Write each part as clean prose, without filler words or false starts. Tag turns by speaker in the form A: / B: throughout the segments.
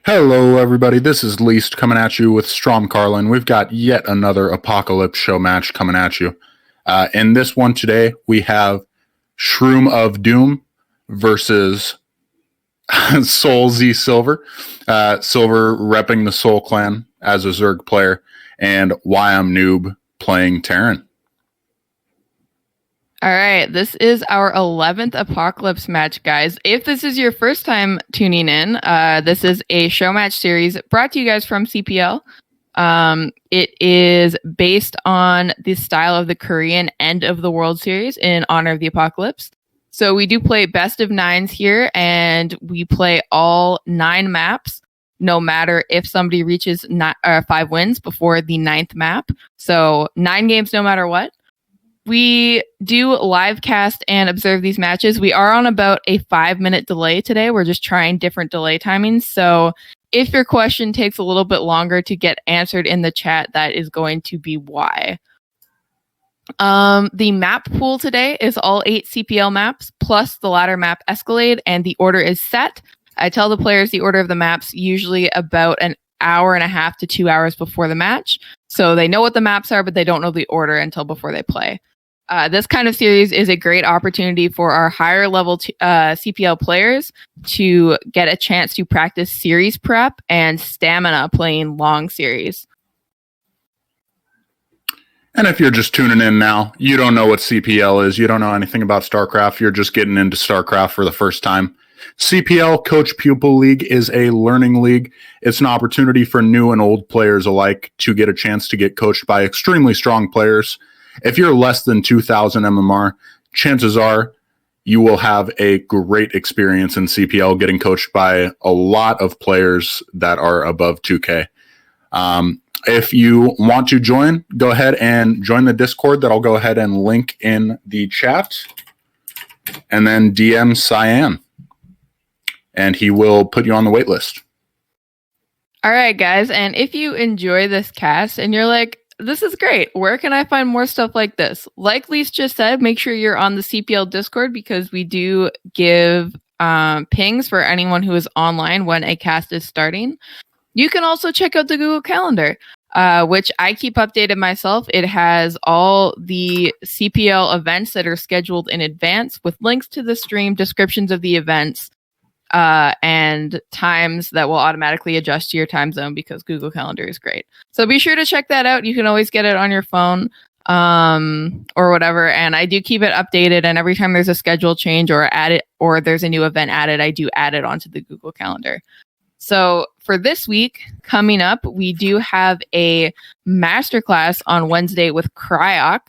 A: Hello, everybody. This is Least coming at you with Stromkarlen. We've got yet another Apocalypse show match coming at you. In this one today, we have Shroom of Doom versus Soul Z Silver. Silver repping the Soul Clan as a Zerg player, and Whyimnoob playing Terran.
B: All right, this is our 11th Apocalypse match, guys. If this is your first time tuning in, this is a show match series brought to you guys from CPL. It is based on the style of the Korean End of the World Series in honor of the Apocalypse. So we do play best of nines here, and we play all 9 maps, no matter if somebody reaches 5 wins before the 9th map. So 9 games no matter what. We do live cast and observe these matches. We are on about a 5-minute delay today. We're just trying different delay timings. So if your question takes a little bit longer to get answered in the chat, that is going to be why. The map pool today is all 8 CPL maps plus the ladder map Escalade, and the order is set. I tell the players the order of the maps usually about an hour and a half to 2 hours before the match. So they know what the maps are, but they don't know the order until before they play. This kind of series is a great opportunity for our higher level CPL players to get a chance to practice series prep and stamina playing long series.
A: And if you're just tuning in now, you don't know what CPL is, you don't know anything about StarCraft, you're just getting into StarCraft for the first time. CPL, Coach Pupil League, is a learning league. It's an opportunity for new and old players alike to get a chance to get coached by extremely strong players. If you're less than 2,000 MMR, chances are you will have a great experience in CPL getting coached by a lot of players that are above 2K. If you want to join, go ahead and join the Discord that I'll go ahead and link in the chat. And then DM Cyan, and he will put you on the wait list.
B: All right, guys. And if you enjoy this cast and you're like, this is great, where can I find more stuff like this? Like Lise just said, make sure you're on the CPL Discord, because we do give pings for anyone who is online when a cast is starting. You can also check out the Google Calendar, which I keep updated myself. It has all the CPL events that are scheduled in advance with links to the stream, descriptions of the events, and times that will automatically adjust to your time zone, because Google Calendar is great. So be sure to check that out. You can always get it on your phone or whatever. And I do keep it updated. And every time there's a schedule change or there's a new event added, I do add it onto the Google Calendar. So for this week coming up, we do have a masterclass on Wednesday with Cryok.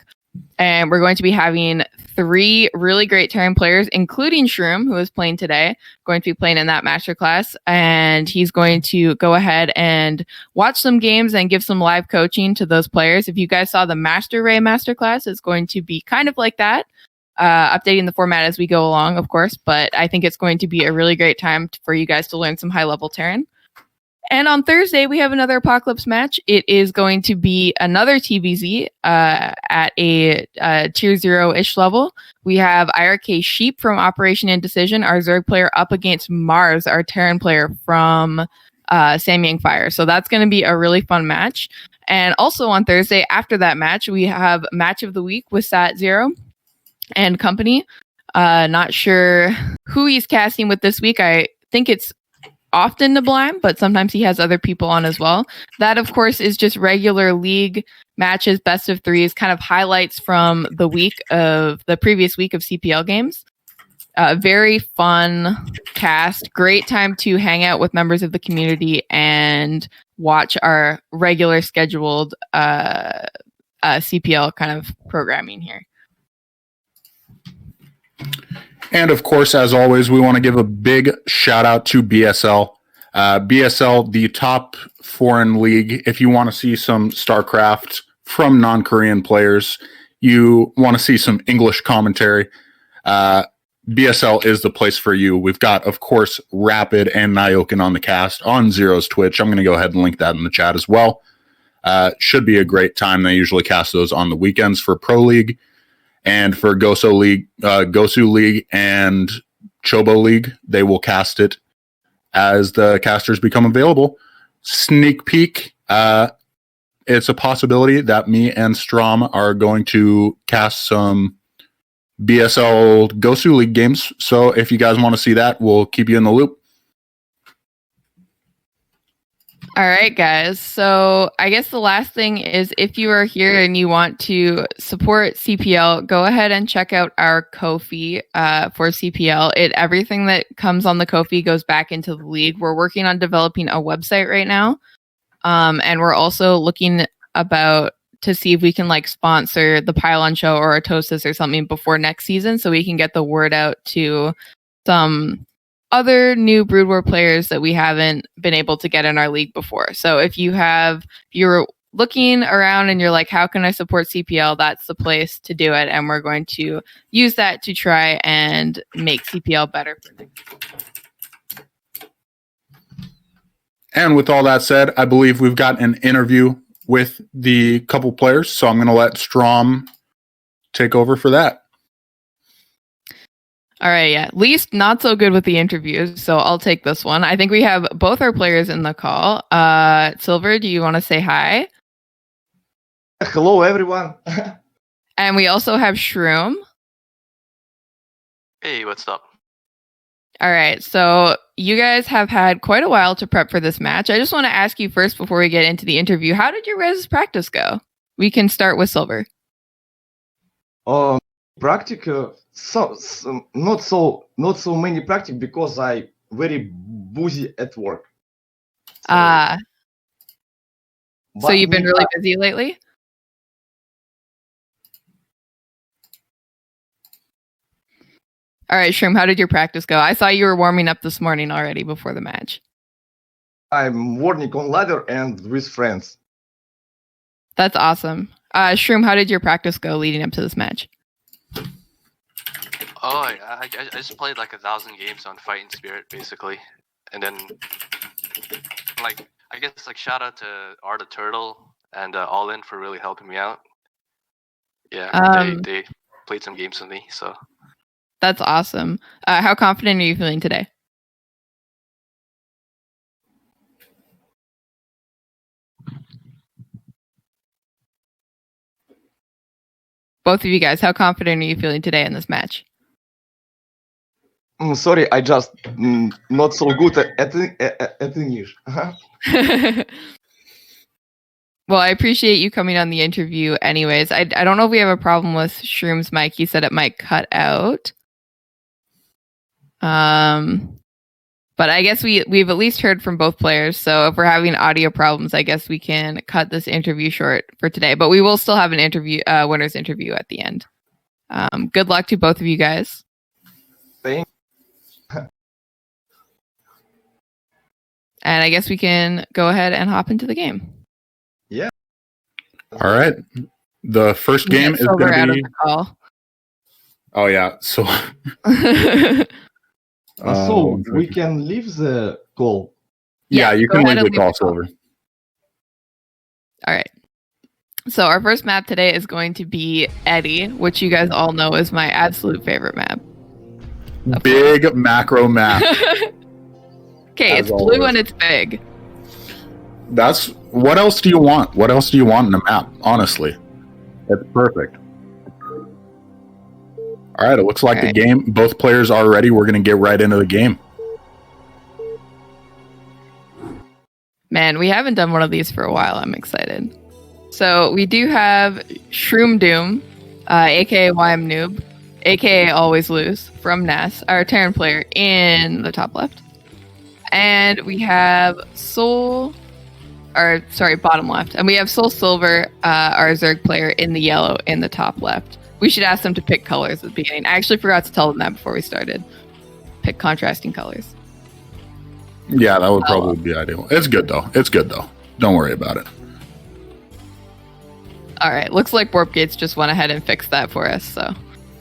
B: And we're going to be having 3 really great Terran players, including Shroom, who is playing today, going to be playing in that masterclass. And he's going to go ahead and watch some games and give some live coaching to those players. If you guys saw the Master Ray masterclass, it's going to be kind of like that, updating the format as we go along, of course. But I think it's going to be a really great time for you guys to learn some high-level Terran. And on Thursday, we have another Apocalypse match. It is going to be another TBZ at a tier 0-ish level. We have IRK Sheep from Operation Indecision, our Zerg player, up against Mars, our Terran player from Samyang Fire. So that's going to be a really fun match. And also on Thursday, after that match, we have Match of the Week with Sat Zero and company. Not sure who he's casting with this week. I think it's often Nablime, but sometimes he has other people on as well. That, of course, is just regular league matches, best of 3s, kind of highlights from the previous week of CPL games. Very fun cast. Great time to hang out with members of the community and watch our regular scheduled CPL kind of programming here.
A: And of course, as always, we want to give a big shout out to BSL. BSL, the top foreign league. If you want to see some StarCraft from non-Korean players, you want to see some English commentary, BSL is the place for you. We've got, of course, Rapid and Nyokin on the cast on Zero's Twitch. I'm going to go ahead and link that in the chat as well. Should be a great time. They usually cast those on the weekends for Pro League. And for Gosu League and Chobo League, they will cast it as the casters become available. Sneak peek. It's a possibility that me and Strom are going to cast some BSL Gosu League games. So if you guys want to see that, we'll keep you in the loop.
B: All right, guys. So I guess the last thing is if you are here and you want to support CPL, go ahead and check out our Ko-fi for CPL. Everything that comes on the Ko-fi goes back into the league. We're working on developing a website right now. And we're also looking to see if we can like sponsor the Pylon Show or a Toastus or something before next season so we can get the word out to some other new Brood War players that we haven't been able to get in our league before. So if you're looking around and you're like, how can I support CPL? That's the place to do it. And we're going to use that to try and make CPL better for next season.
A: And with all that said, I believe we've got an interview with the couple players. So I'm going to let Strom take over for that.
B: All right, yeah. Least not so good with the interviews, so I'll take this one. I think we have both our players in the call. Silver, do you want to say hi?
C: Hello, everyone.
B: And we also have Shroom.
D: Hey, what's up?
B: All right, so you guys have had quite a while to prep for this match. I just want to ask you first before we get into the interview, how did your guys' practice go? We can start with Silver.
C: Practice, not so many practice because I very busy at work.
B: So you've been really busy lately? All right, Shroom, how did your practice go? I saw you were warming up this morning already before the match.
C: I'm working on ladder and with friends.
B: That's awesome. Shroom, how did your practice go leading up to this match?
D: Oh, I just played like 1,000 games on Fighting Spirit, basically. And then, like, I guess, like, shout out to Art the Turtle and All In for really helping me out. Yeah, they played some games with me, so.
B: That's awesome. How confident are you feeling today? Both of you guys, how confident are you feeling today in this match?
C: Sorry, I just not so good at English.
B: Well, I appreciate you coming on the interview anyways. I don't know if we have a problem with Shroom's mic. He said it might cut out. But I guess we've at least heard from both players. So if we're having audio problems, I guess we can cut this interview short for today. But we will still have an interview, winner's interview at the end. Good luck to both of you guys.
C: Thanks.
B: And I guess we can go ahead and hop into the game.
C: Yeah.
A: All right. The first game is going to be. Oh yeah. So.
C: So we can leave the call.
A: Yeah, you can leave the call, Silver.
B: All right. So our first map today is going to be Eddie, which you guys all know is my absolute favorite map.
A: Big macro map.
B: Okay, it's blue and it's big.
A: That's what else do you want? What else do you want in a map? Honestly, it's perfect. All right, it looks like the game. Both players are ready. We're going to get right into the game.
B: Man, we haven't done one of these for a while. I'm excited. So we do have Shroom Doom, aka Whyimnoob, aka Always Lose from Ness, our Terran player in the top left. And we have bottom left. And we have Soul Silver, our Zerg player in the yellow in the top left. We should ask them to pick colors at the beginning. I actually forgot to tell them that before we started. Pick contrasting colors.
A: Yeah, that would probably be ideal. It's good though. Don't worry about it.
B: All right. Looks like Warp Gates just went ahead and fixed that for us. So.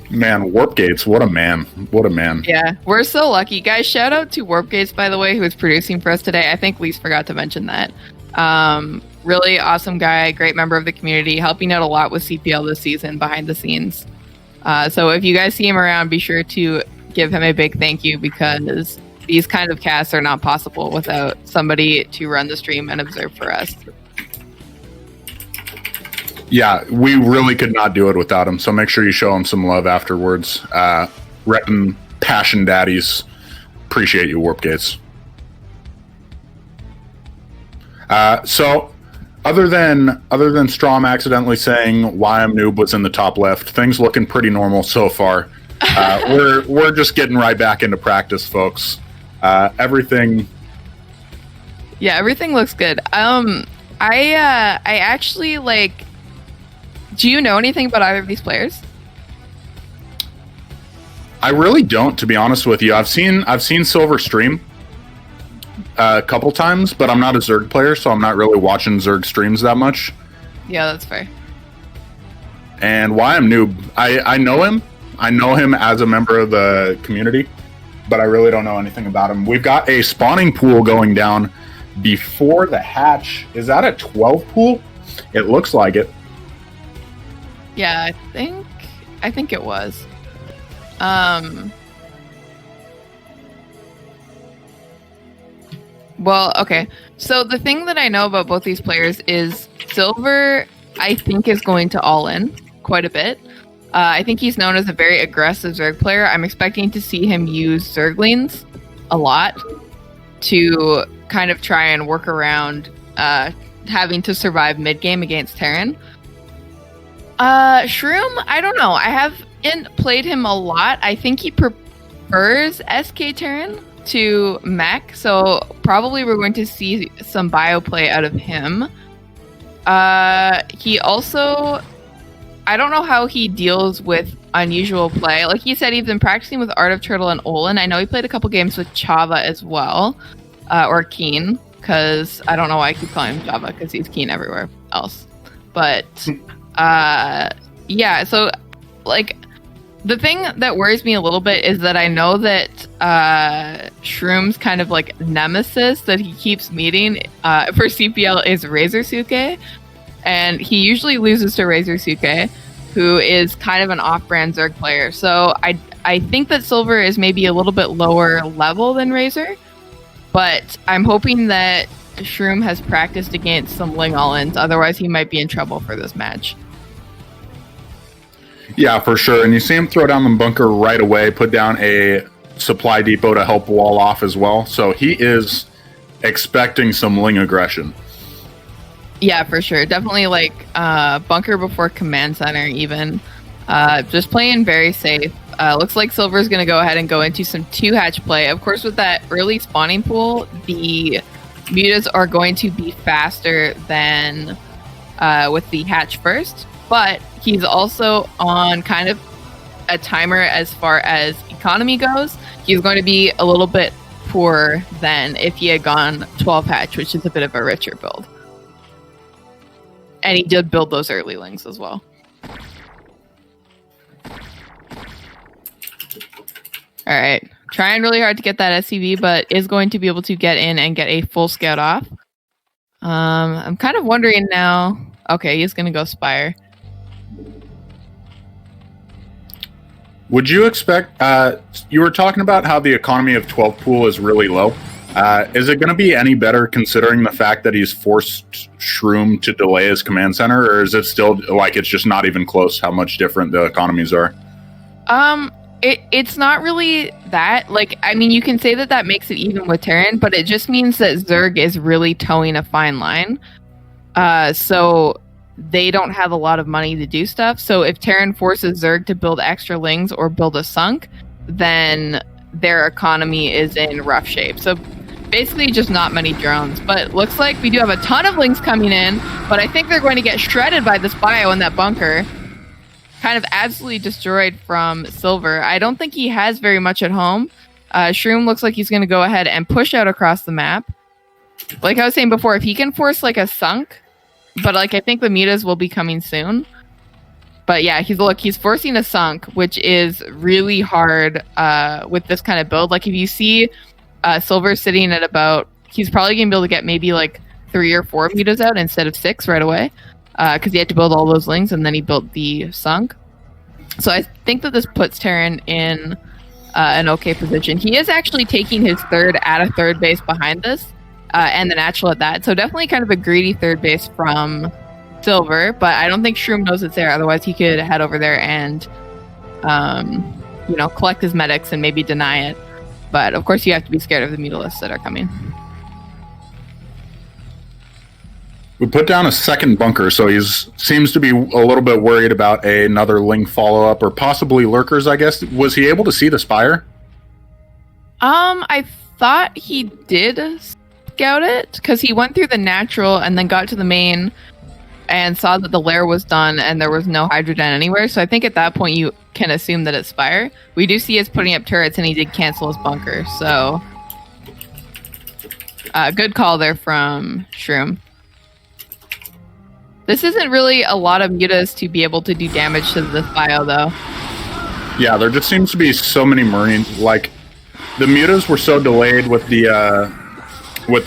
A: Man, Warp Gates, what a man. What a man.
B: Yeah, we're so lucky. Guys, shout out to Warp Gates, by the way, who is producing for us today. I think Lise forgot to mention that. Really awesome guy, great member of the community, helping out a lot with CPL this season behind the scenes. So if you guys see him around, be sure to give him a big thank you because these kind of casts are not possible without somebody to run the stream and observe for us.
A: Yeah, we really could not do it without him. So make sure you show him some love afterwards. Repping Passion Daddies. Appreciate you, Warp Gates. So other than Strom accidentally saying Whyimnoob was in the top left, things looking pretty normal so far. We're just getting right back into practice, folks. Everything
B: looks good. I actually like. Do you know anything about either of these players?
A: I really don't, to be honest with you. I've seen Silver stream a couple times, but I'm not a Zerg player, so I'm not really watching Zerg streams that much.
B: Yeah, that's fair.
A: And Whyimnoob, I know him. I know him as a member of the community, but I really don't know anything about him. We've got a spawning pool going down before the hatch. Is that a 12 pool? It looks like it.
B: Yeah, I think it was. Well, okay. So the thing that I know about both these players is Silver, I think, is going to all in quite a bit. I think he's known as a very aggressive Zerg player. I'm expecting to see him use Zerglings a lot to kind of try and work around having to survive mid-game against Terran. Shroom, I don't know. I haven't played him a lot. I think he prefers SK Terran to mech, so probably we're going to see some bio play out of him. He also, I don't know how he deals with unusual play. Like he said, he's been practicing with Art of Turtle and Olin. I know he played a couple games with Chava as well, or Keen, because I don't know why I keep calling him Java, because he's Keen everywhere else. But yeah, so like the thing that worries me a little bit is that I know that Shroom's kind of like nemesis that he keeps meeting for CPL is Razorsuke, and he usually loses to Razorsuke, who is kind of an off-brand Zerg player. So I think that Silver is maybe a little bit lower level than Razor, but I'm hoping that Shroom has practiced against some Ling All-ins, otherwise he might be in trouble for this match.
A: Yeah, for sure. And you see him throw down the bunker right away, put down a supply depot to help wall off as well. So he is expecting some Ling aggression.
B: Yeah, for sure. Definitely like bunker before command center even. Just playing very safe. Looks like Silver's going to go ahead and go into some 2-hatch play. Of course, with that early spawning pool, the mutas are going to be faster than with the hatch first. But he's also on kind of a timer as far as economy goes. He's going to be a little bit poorer than if he had gone 12 hatch, which is a bit of a richer build. And he did build those early lings as well. All right. Trying really hard to get that SCV, but is going to be able to get in and get a full scout off. I'm kind of wondering now. Okay, he's going to go Spire.
A: Would you expect, you were talking about how the economy of 12 pool is really low. Is it going to be any better considering the fact that he's forced Shroom to delay his command center, or is it still like it's just not even close how much different the economies are?
B: It's not really that. Like, I mean, you can say that makes it even with Terran, but it just means that Zerg is really towing a fine line. So they don't have a lot of money to do stuff. So if Terran forces Zerg to build extra lings or build a sunk, then their economy is in rough shape. So basically just not many drones. But looks like we do have a ton of lings coming in, but I think they're going to get shredded by this bio in that bunker. Kind of absolutely destroyed from Silver. I don't think he has very much at home. Shroom looks like he's going to go ahead and push out across the map. Like I was saying before, if he can force like a sunk, but like I think the mutas will be coming soon. But yeah, he's forcing a sunk, which is really hard with this kind of build. Like if you see Silver sitting at about, he's probably going to be able to get maybe like 3 or 4 mutas out instead of 6 right away. Because he had to build all those lings and then he built the sunk. So I think that this puts Terran in an okay position. He is actually taking his third at a third base behind this, and the natural at that. So definitely kind of a greedy third base from Silver, but I don't think Shroom knows it's there. Otherwise, he could head over there and, collect his medics and maybe deny it. But of course, you have to be scared of the Mutalisks that are coming.
A: We put down a second bunker, so he seems to be a little bit worried about another Ling follow-up or possibly lurkers, I guess. Was he able to see the Spire?
B: I thought he did scout it, because he went through the natural and then got to the main and saw that the lair was done and there was no Hydrogen anywhere. So I think at that point you can assume that it's Spire. We do see us putting up turrets and he did cancel his bunker. So good call there from Shroom. This isn't really a lot of mutas to be able to do damage to this bio, though.
A: Yeah, there just seems to be so many Marines. Like, the mutas were so delayed with the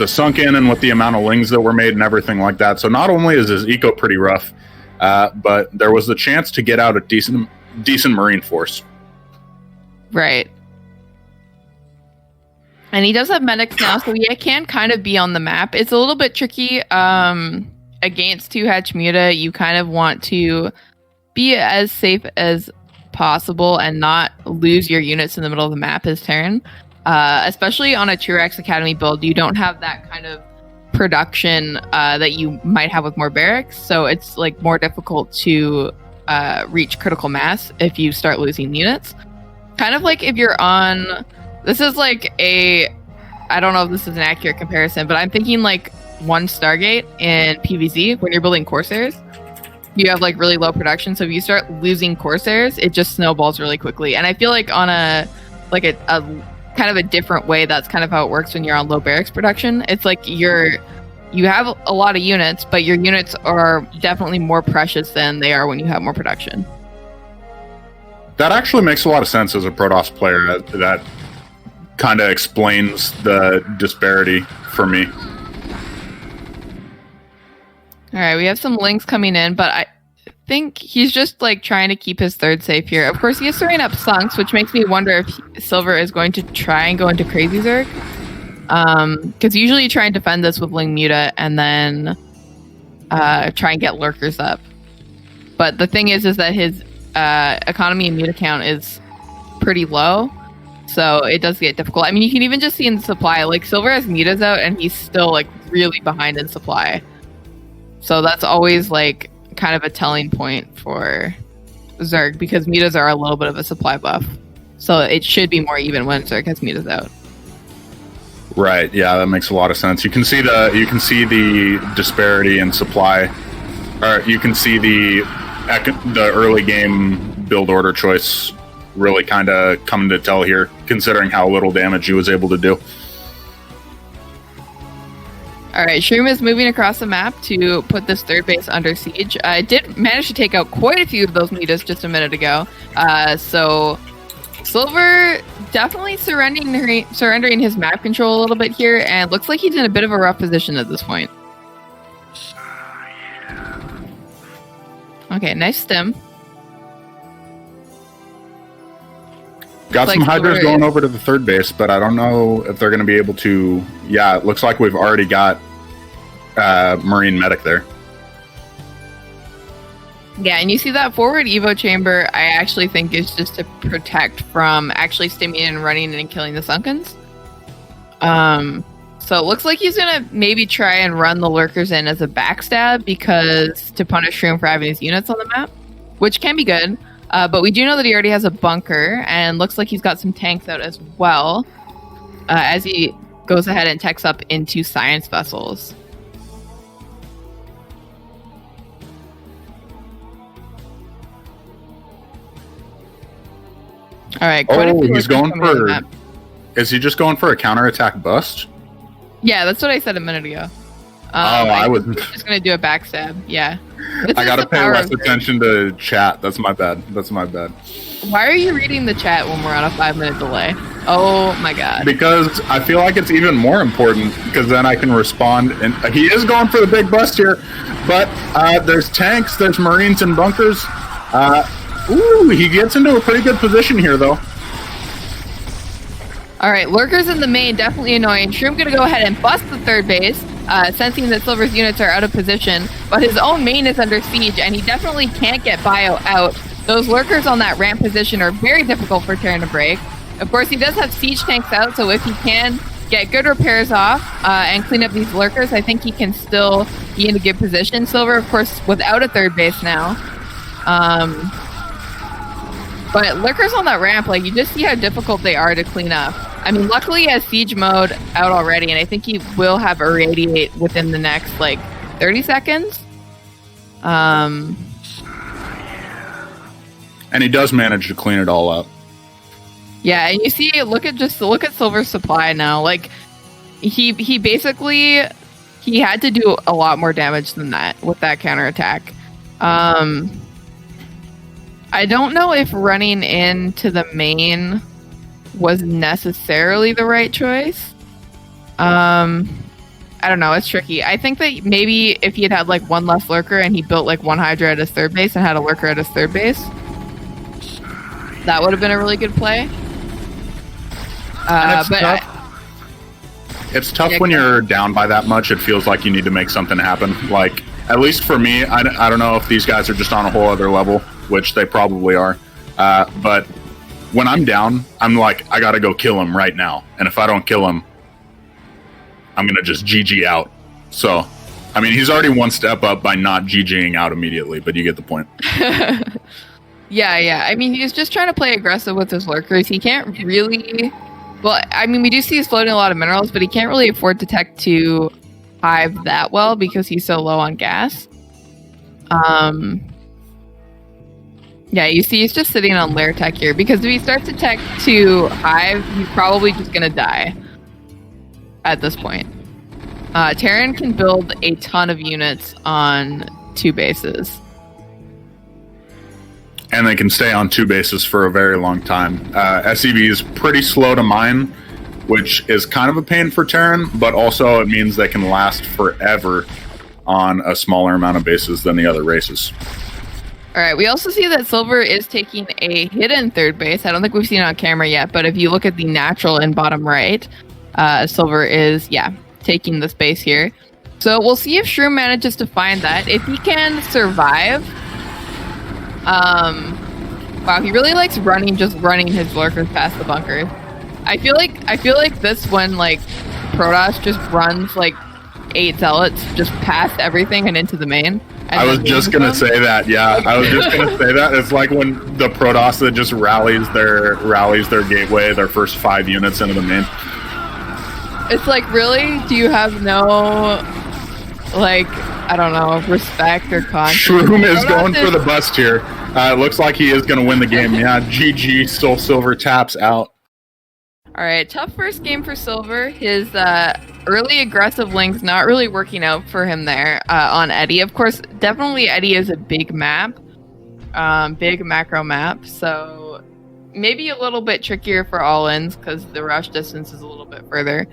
A: sunken and with the amount of Lings that were made and everything like that. So not only is his eco pretty rough, but there was the chance to get out a decent Marine force.
B: Right. And he does have medics now, so he can kind of be on the map. It's a little bit tricky. Against 2-hatch Muta, you kind of want to be as safe as possible and not lose your units in the middle of the map his turn. Especially on a Truex Academy build, you don't have that kind of production that you might have with more barracks, so it's like more difficult to reach critical mass if you start losing units. Kind of like if you're on... This is like I don't know if this is an accurate comparison, but I'm thinking like one Stargate in PvZ when you're building Corsairs. You have like really low production, so if you start losing Corsairs, it just snowballs really quickly. And I feel like on a kind of a different way, that's kind of how it works when you're on low barracks production. It's like you have a lot of units, but your units are definitely more precious than they are when you have more production.
A: That actually makes a lot of sense as a Protoss player. That kind of explains the disparity for me.
B: All right, we have some links coming in, but I think he's just like trying to keep his third safe here. Of course, he is throwing up Sunks, which makes me wonder if Silver is going to try and go into Crazy Zerg. Because usually you try and defend this with Ling Muta and then try and get lurkers up. But the thing is that his economy and Muta count is pretty low, so it does get difficult. I mean, you can even just see in the supply, like Silver has Mutas out and he's still like really behind in supply. So that's always like kind of a telling point for Zerg, because Mutas are a little bit of a supply buff. So it should be more even when Zerg has Mutas out.
A: Right, yeah, that makes a lot of sense. You can see the disparity in supply, or you can see the early game build order choice really kind of coming to tell here, considering how little damage he was able to do.
B: All right, Shroom is moving across the map to put this third base under siege. I did manage to take out quite a few of those mutas just a minute ago. So Silver definitely surrendering his map control a little bit here, and looks like he's in a bit of a rough position at this point. Okay, nice stem.
A: Got some Hydras going over to the third base, but I don't know if they're going to be able to... Yeah, it looks like we've already got Marine Medic there.
B: Yeah, and you see that forward Evo chamber, I actually think is just to protect from actually stimming and running and killing the Sunkens. So it looks like he's going to maybe try and run the lurkers in as a backstab, because to punish Shroom for having his units on the map, which can be good. But we do know that he already has a bunker, and looks like he's got some tanks out as well, as he goes ahead and techs up into science vessels. All right.
A: He's going for... Is he just going for a counterattack bust?
B: Yeah, that's what I said a minute ago.
A: I was
B: just going to do a backstab. Yeah.
A: I gotta pay less attention to chat. That's my bad.
B: Why are you reading the chat when we're on a 5-minute delay? Oh my god.
A: Because I feel like it's even more important, because then I can respond. And he is going for the big bust here, but there's tanks, there's Marines and bunkers. He gets into a pretty good position here, though.
B: All right, lurkers in the main, definitely annoying. Shroom gonna go ahead and bust the third base, sensing that Silver's units are out of position, but his own main is under siege, and he definitely can't get bio out. Those lurkers on that ramp position are very difficult for Terran to break. Of course, he does have siege tanks out, so if he can get good repairs off and clean up these lurkers, I think he can still be in a good position. Silver, of course, without a third base now. But lurkers on that ramp, like, you just see how difficult they are to clean up. I mean, luckily he has siege mode out already, and I think he will have irradiate within the next, like, 30 seconds.
A: And he does manage to clean it all up.
B: Yeah, and you see, look at Silver's supply now. Like, he basically, he had to do a lot more damage than that with that counterattack. I don't know if running into the main was necessarily the right choice. I don't know, it's tricky. I think that maybe if he had like one less lurker and he built like one Hydra at his third base and had a lurker at his third base, that would have been a really good play.
A: It's tough when you're down by that much. It feels like you need to make something happen. Like, at least for me, I don't know if these guys are just on a whole other level, which they probably are. But when I'm down, I'm like, I gotta go kill him right now. And if I don't kill him, I'm gonna just GG out. So, I mean, he's already one step up by not GGing out immediately, but you get the point.
B: Yeah. I mean, he's just trying to play aggressive with his lurkers. He can't really... Well, I mean, we do see he's floating a lot of minerals, but he can't really afford to tech to hive that well because he's so low on gas. Yeah, you see he's just sitting on lair tech here because if he starts to tech to hive, he's probably just going to die at this point. Terran can build a ton of units on 2 bases.
A: And they can stay on 2 bases for a very long time. SEV is pretty slow to mine, which is kind of a pain for Terran, but also it means they can last forever on a smaller amount of bases than the other races.
B: All right, we also see that Silver is taking a hidden third base. I don't think we've seen it on camera yet, but if you look at the natural in bottom right, Silver is, taking the space here. So we'll see if Shroom manages to find that. If he can survive... wow, he really likes running his lurkers past the bunker. I feel like this one, like, Protoss just runs, like, 8 zealots just past everything and into the main.
A: I was just gonna say that. Yeah, I was just gonna say that. It's like when the Protoss that just rallies their gateway, their first 5 units into the main.
B: It's like, really? Do you have no, like, I don't know, respect or conscience?
A: Shroom is going for the bust here. It looks like he is gonna win the game. Yeah, GG. Soul Silver taps out.
B: All right, tough first game for Silver. His early aggressive links not really working out for him there on Eddie. Of course, definitely Eddie is a big map, big macro map, so maybe a little bit trickier for all-ins because the rush distance is a little bit further.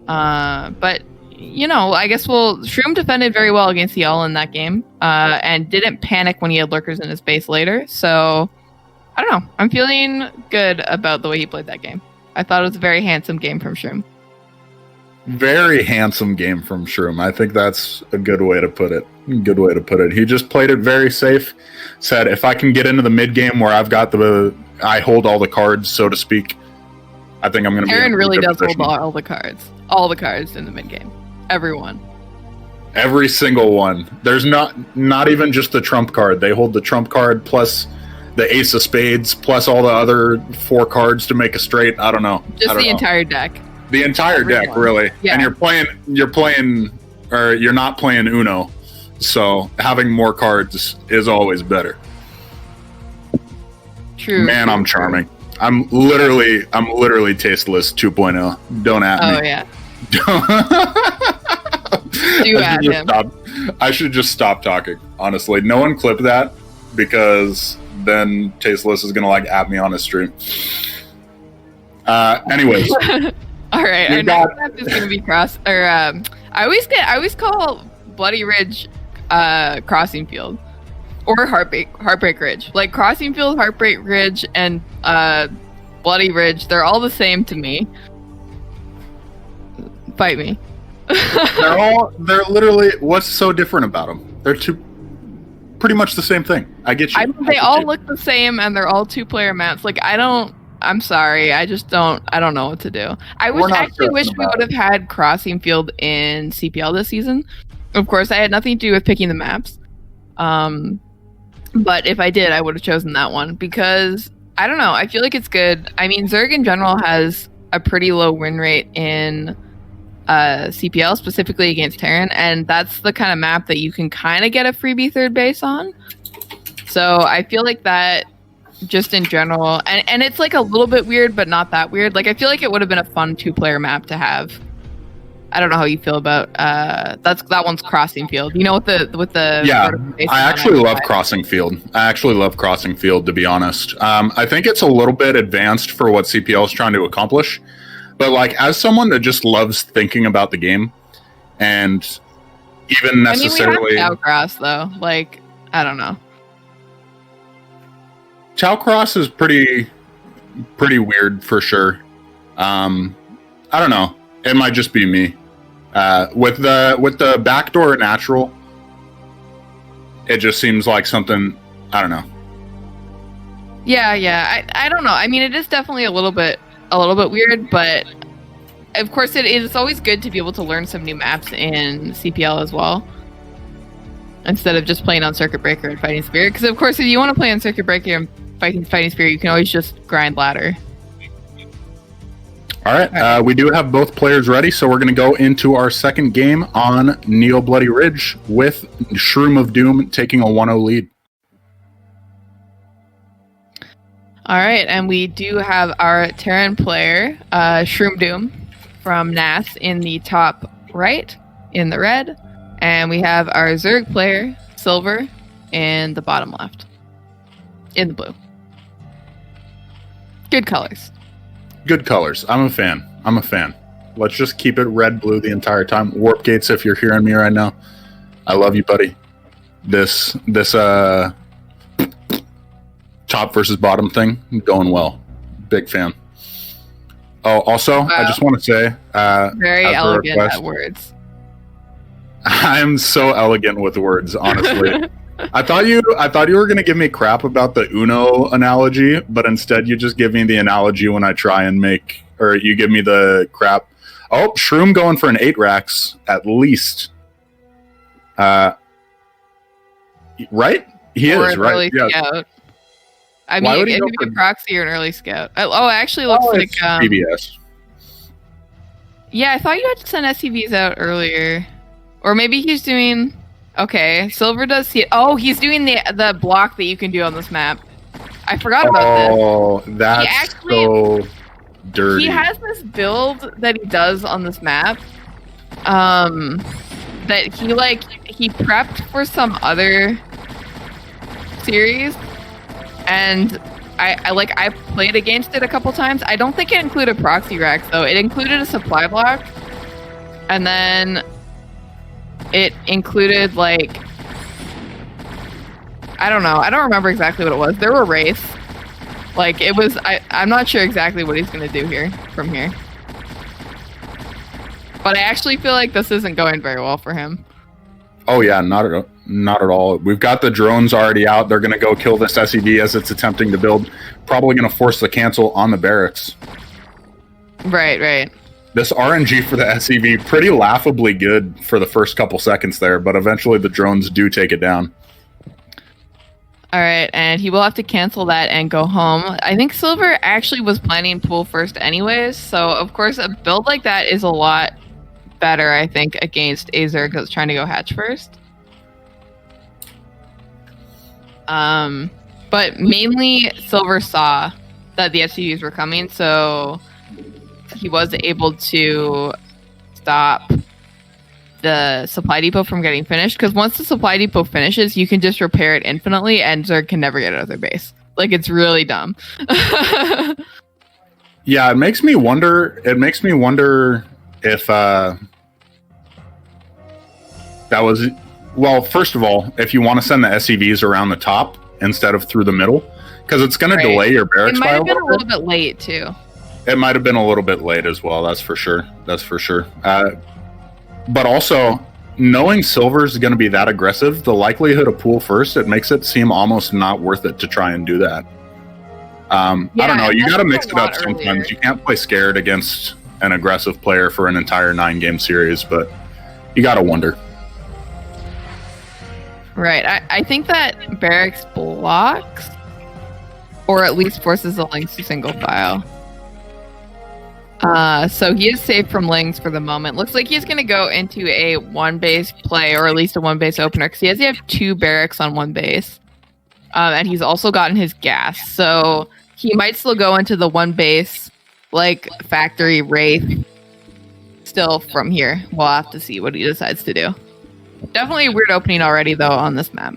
B: But, you know, I guess Shroom defended very well against the all-in that game and didn't panic when he had lurkers in his base later. So, I don't know. I'm feeling good about the way he played that game. I thought it was a very handsome game from Shroom.
A: Very handsome game from Shroom. I think that's a good way to put it. He just played it very safe. Said, if I can get into the mid game where I hold all the cards, so to speak, I think I'm going to be in a
B: Terran really does
A: position.
B: hold all the cards in the mid game. Everyone.
A: Every single one. There's not even just the trump card. They hold the trump card plus the ace of spades plus all the other 4 cards to make a straight. I don't know.
B: Just the entire deck.
A: The entire deck, really.
B: Yeah.
A: And you're not playing Uno, so having more cards is always better.
B: True.
A: Man, I'm charming. I'm literally tasteless 2.0. Don't at me.
B: Oh yeah. Do at him.
A: I should just stop talking. Honestly, no one clip that because then Tasteless is gonna like at me on his stream. Anyways.
B: All right, our next map is gonna be cross. Or I always call Bloody Ridge Crossing Field or Heartbreak Ridge. Like Crossing Field, Heartbreak Ridge, and Bloody Ridge. They're all the same to me. Fight me.
A: They're literally, what's so different about them? They're pretty much the same thing. I get you.
B: I mean, they all look the same, and they're all 2-player maps. Like, I'm sorry, I don't know what to do. I actually wish we would have had Crossing Field in CPL this season. Of course, I had nothing to do with picking the maps. But if I did, I would have chosen that one because, I don't know, I feel like it's good. I mean, Zerg in general has a pretty low win rate in CPL, specifically against Terran, and that's the kind of map that you can kind of get a freebie third base on. So I feel like that just in general, and it's like a little bit weird, but not that weird. Like, I feel like it would have been a fun 2-player map to have. I don't know how you feel about that one's Crossing Field. You know, with the
A: yeah, I actually love Crossing Field. To be honest. I think it's a little bit advanced for what CPL is trying to accomplish. But like, as someone that just loves thinking about the game, and even necessarily,
B: I mean, we have Cowcross though. Like, I don't know.
A: Cowcross is pretty weird for sure. I don't know. It might just be me. With the backdoor natural, it just seems like something, I don't know.
B: Yeah. I don't know. I mean, it is definitely a little bit weird, but of course it's always good to be able to learn some new maps in CPL as well, instead of just playing on Circuit Breaker and Fighting Spirit. Because of course, if you want to play on Circuit Breaker and Fighting Spirit, you can always just grind ladder.
A: All right, we do have both players ready, so we're going to go into our second game on Neo Bloody Ridge with Shroom of Doom taking a 1-0 lead.
B: All right, and we do have our Terran player, Shroom Doom from NAS in the top right in the red, and we have our Zerg player, Silver, in the bottom left in the blue. Good colors.
A: Good colors. I'm a fan. Let's just keep it red, blue the entire time. Warp Gates, if you're hearing me right now, I love you, buddy. This top versus bottom thing going well. Big fan. Oh, also, wow. I just want to say,
B: very elegant at words.
A: I'm so elegant with words, honestly. I thought you were going to give me crap about the Uno analogy, but instead you just give me the analogy when I try and or you give me the crap. Oh, Shroom going for an 8 racks at least. Right? He
B: or
A: is, right?
B: Yeah. Scout. I mean, it could be a proxy or an early scout. Oh, it actually looks like
A: PBS.
B: Yeah, I thought you had to send SCVs out earlier. Or maybe he's doing... Okay, Silver does see it. Oh, he's doing the block that you can do on this map. I forgot about this.
A: Oh, that's so dirty.
B: He has this build that he does on this map. That he prepped for some other series, and I played against it a couple times. I don't think it included proxy racks though. It included a supply block, and then it included I don't know. I don't remember exactly what it was. There were wraiths. It was. I'm not sure exactly what he's gonna do from here. But I actually feel like this isn't going very well for him.
A: Oh yeah, not at all. We've got the drones already out. They're gonna go kill this SED as it's attempting to build. Probably gonna force the cancel on the barracks.
B: Right.
A: This RNG for the SEV, pretty laughably good for the first couple seconds there, but eventually the drones do take it down.
B: All right, and he will have to cancel that and go home. I think Silver actually was planning pool first anyways, so of course a build like that is a lot better, I think, against a Zerg that's trying to go hatch first. But mainly Silver saw that the SCVs were coming, so he was able to stop the supply depot from getting finished, because once the supply depot finishes, you can just repair it infinitely and Zerg can never get out of their base. It's really dumb.
A: Yeah, it makes me wonder if that was, well, first of all, if you want to send the SCVs around the top instead of through the middle, because it's going to delay your barracks.
B: It might have been a little bit late too.
A: It might have been a little bit late as well. That's for sure. But also, knowing Silver's going to be that aggressive, the likelihood of pool first, it makes it seem almost not worth it to try and do that. I don't know. You got to mix it up sometimes. Earlier. You can't play scared against an aggressive player for an entire 9-game series, but you got to wonder.
B: Right. I think that Barracks blocks, or at least forces the Lynx to single file. So he is safe from Lynx for the moment. Looks like he's going to go into a 1-base play, or at least a 1-base opener, because he has to have 2 Barracks on 1 base. And he's also gotten his gas. So he might still go into the 1-base, like, factory Wraith still from here. We'll have to see what he decides to do. Definitely a weird opening already, though, on this map.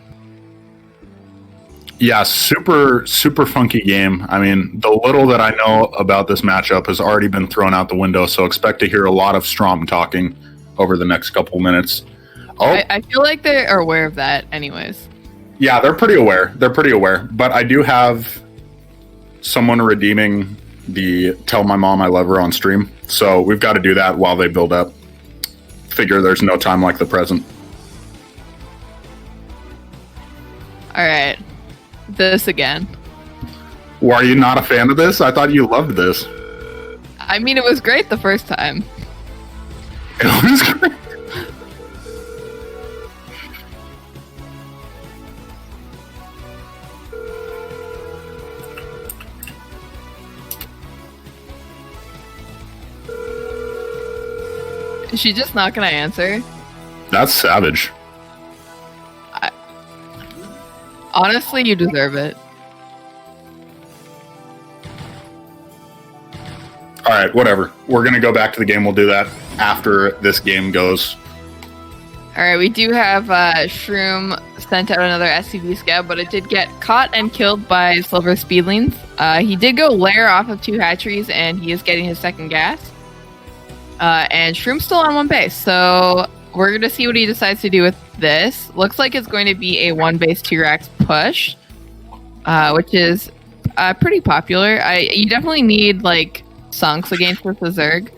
A: Yeah, super funky game. I mean, the little that I know about this matchup has already been thrown out the window, so expect to hear a lot of Strom talking over the next couple minutes. Oh,
B: I feel like they are aware of that anyways.
A: Yeah, they're pretty aware. But I do have someone redeeming the Tell My Mom I Love Her on stream, so we've got to do that while they build up. Figure there's no time like the present.
B: All right. This again.
A: Were you not a fan of this? I thought you loved this.
B: I mean, it was great the first time.
A: It was great.
B: Is she just not gonna answer?
A: That's savage.
B: Honestly, you deserve it.
A: All right, whatever. We're going to go back to the game. We'll do that after this game goes.
B: All right, we do have Shroom sent out another SCV scab, but it did get caught and killed by Silver Speedlings. He did go lair off of 2 hatcheries, and he is getting his second gas. And Shroom's still on 1 base, so we're going to see what he decides to do with this. Looks like it's going to be a 1-base 2 racks push, which is pretty popular. You definitely need, like, sunks against the Zerg.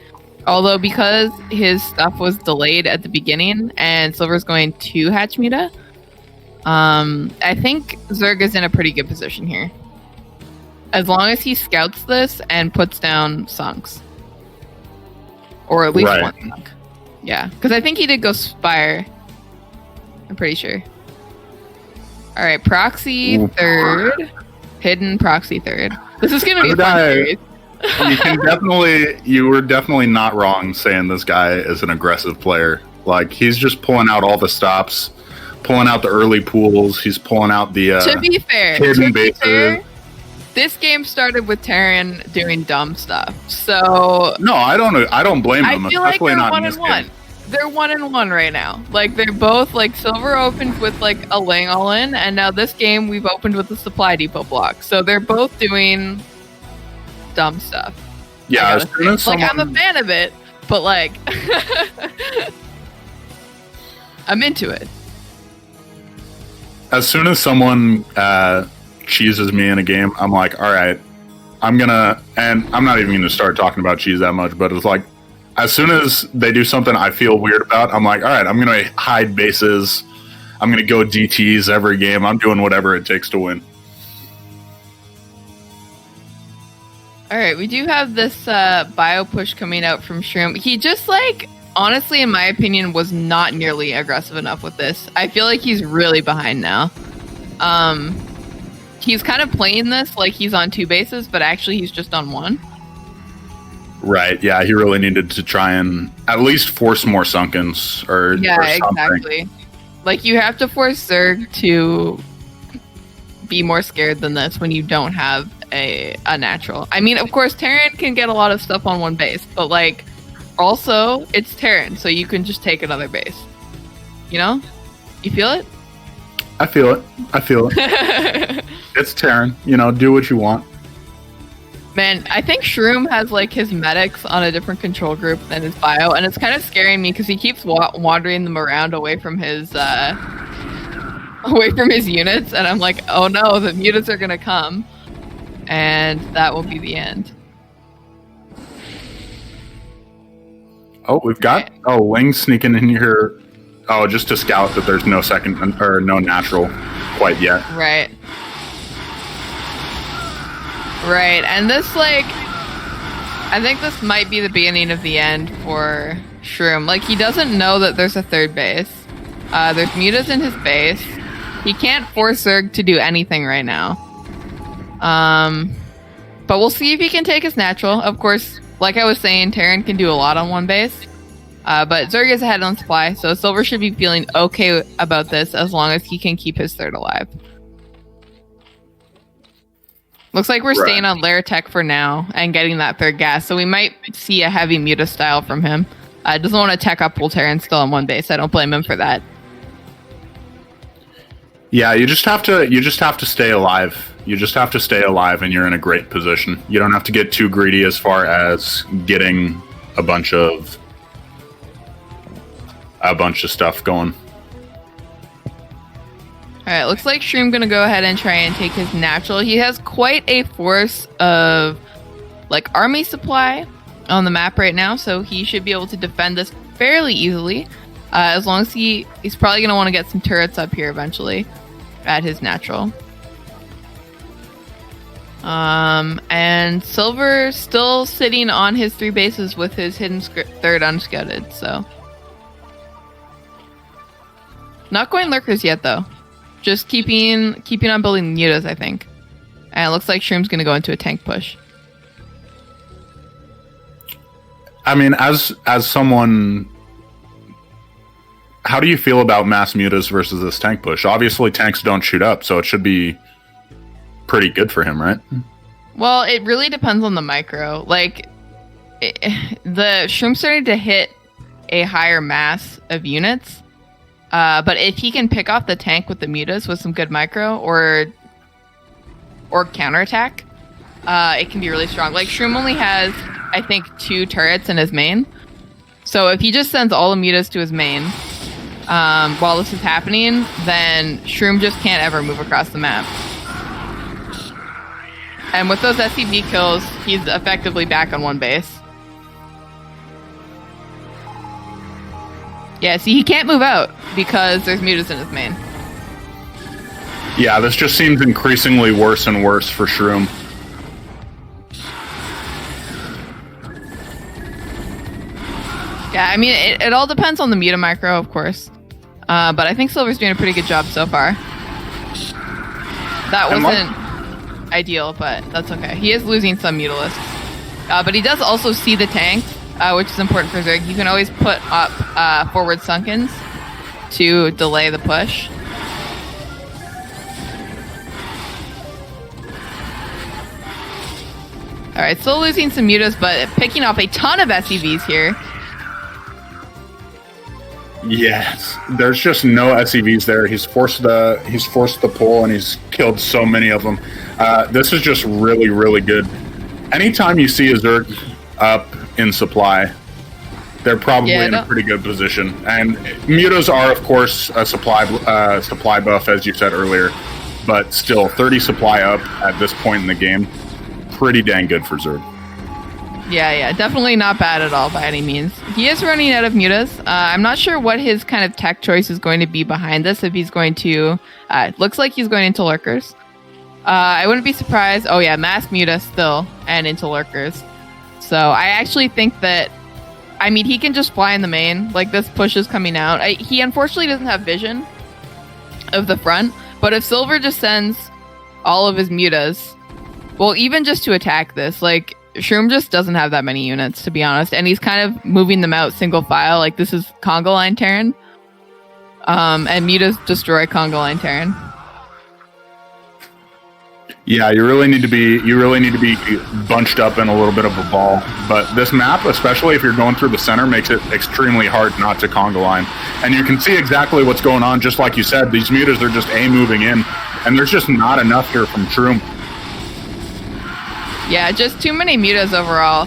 B: Although, because his stuff was delayed at the beginning and Silver's going to hatch Muta, I think Zerg is in a pretty good position here. As long as he scouts this and puts down sunks. Or at least 1 sunk. Yeah, because I think he did go Spire. I'm pretty sure. All right, Proxy 3rd. Hidden Proxy 3rd. This is going to be a fun series.
A: You were definitely not wrong saying this guy is an aggressive player. Like, he's just pulling out all the stops, pulling out the early pools. He's pulling out the
B: to be fair, this game started with Terran doing dumb stuff. So
A: no, I don't blame him.
B: I feel like they're 1-1. They're 1-1 right now. Like, they're both, like, Silver opened with, like, a Ling all-in, and now this game we've opened with a Supply Depot block. So they're both doing dumb stuff.
A: Yeah,
B: I'm a fan of it, but, like, I'm into it.
A: As soon as someone cheeses me in a game, I'm like, all right, and I'm not even going to start talking about cheese that much, but it's like, as soon as they do something I feel weird about, I'm like, all right, I'm going to hide bases. I'm going to go DTs every game. I'm doing whatever it takes to win.
B: All right, we do have this bio push coming out from Shroom. He just, like, honestly, in my opinion, was not nearly aggressive enough with this. I feel like he's really behind now. He's kind of playing this like he's on 2 bases, but actually he's just on 1.
A: Right, yeah, he really needed to try and at least force more sunkens or
B: exactly. Like, you have to force Zerg to be more scared than this when you don't have a natural. I mean, of course, Terran can get a lot of stuff on 1 base, but, like, also, it's Terran, so you can just take another base. You know? You feel it?
A: I feel it. It's Terran. You know, do what you want.
B: Man, I think Shroom has, like, his medics on a different control group than his bio, and it's kind of scaring me because he keeps wandering them around away from his units, and I'm like, oh no, the mutants are gonna come, and that will be the end.
A: Oh, we've got Ling sneaking in here. Oh, just to scout that there's no second or no natural quite yet.
B: Right. Right, and this, like, I think this might be the beginning of the end for Shroom. Like, he doesn't know that there's a third base. There's mutas in his base. He can't force Zerg to do anything right now. But we'll see if he can take his natural. Of course, like I was saying, Terran can do a lot on one base. But Zerg is ahead on supply, so Silver should be feeling okay about this as long as he can keep his third alive. Looks like we're staying on Lair Tech for now and getting that third gas, so we might see a heavy muta style from him. Doesn't want to tech up full Terran still on one base. I don't blame him for that.
A: Yeah, you just have to stay alive. You just have to stay alive, and you're in a great position. You don't have to get too greedy as far as getting a bunch of stuff going.
B: Alright, looks like Shroom gonna go ahead and try and take his natural. He has quite a force of, like, army supply on the map right now, so he should be able to defend this fairly easily. As long as he's probably gonna want to get some turrets up here eventually at his natural. And Silver still sitting on his 3 bases with his hidden third unscouted, so. Not going lurkers yet, though. Just keeping on building mutas, I think. And it looks like Shroom's going to go into a tank push.
A: I mean, as someone, how do you feel about mass mutas versus this tank push? Obviously, tanks don't shoot up, so it should be pretty good for him, right?
B: Well, it really depends on the micro. Like, the Shroom's starting to hit a higher mass of units. But if he can pick off the tank with the mutas with some good micro or counterattack, it can be really strong. Like, Shroom only has, I think, 2 turrets in his main. So if he just sends all the mutas to his main while this is happening, then Shroom just can't ever move across the map. And with those SCV kills, he's effectively back on one base. Yeah, see, he can't move out because there's mutas in his main.
A: Yeah, this just seems increasingly worse and worse for Shroom.
B: Yeah, I mean, it all depends on the muta micro, of course. But I think Silver's doing a pretty good job so far. That wasn't ideal, but that's okay. He is losing some mutalisks. But he does also see the tank, which is important for Zerg. You can always put up forward sunkens to delay the push. Alright, still losing some mutas, but picking off a ton of SCVs here.
A: Yes, there's just no SCVs there. He's forced the pull, and he's killed so many of them. This is just really, really good. Anytime you see a Zerg up in supply, they're probably in a pretty good position. And mutas are, of course, a supply buff, as you said earlier, but still, 30 supply up at this point in the game, pretty dang good for Zerg.
B: Yeah, definitely not bad at all by any means. He is running out of mutas. I'm not sure what his kind of tech choice is going to be behind this. If he's going to, looks like he's going into lurkers. I wouldn't be surprised. Oh yeah, mass muta still and into lurkers. So I actually think that, I mean, he can just fly in the main. Like, this push is coming out. He unfortunately doesn't have vision of the front. But if Silver just sends all of his mutas, well, even just to attack this, like, Shroom just doesn't have that many units, to be honest, and he's kind of moving them out single file. Like, this is Conga Line Terran, and mutas destroy Conga Line Terran.
A: Yeah, you really need to be bunched up in a little bit of a ball. But this map, especially if you're going through the center, makes it extremely hard not to Conga Line. And you can see exactly what's going on. Just like you said, these mutas are just moving in, and there's just not enough here from Shroom.
B: Yeah, just too many mutas overall.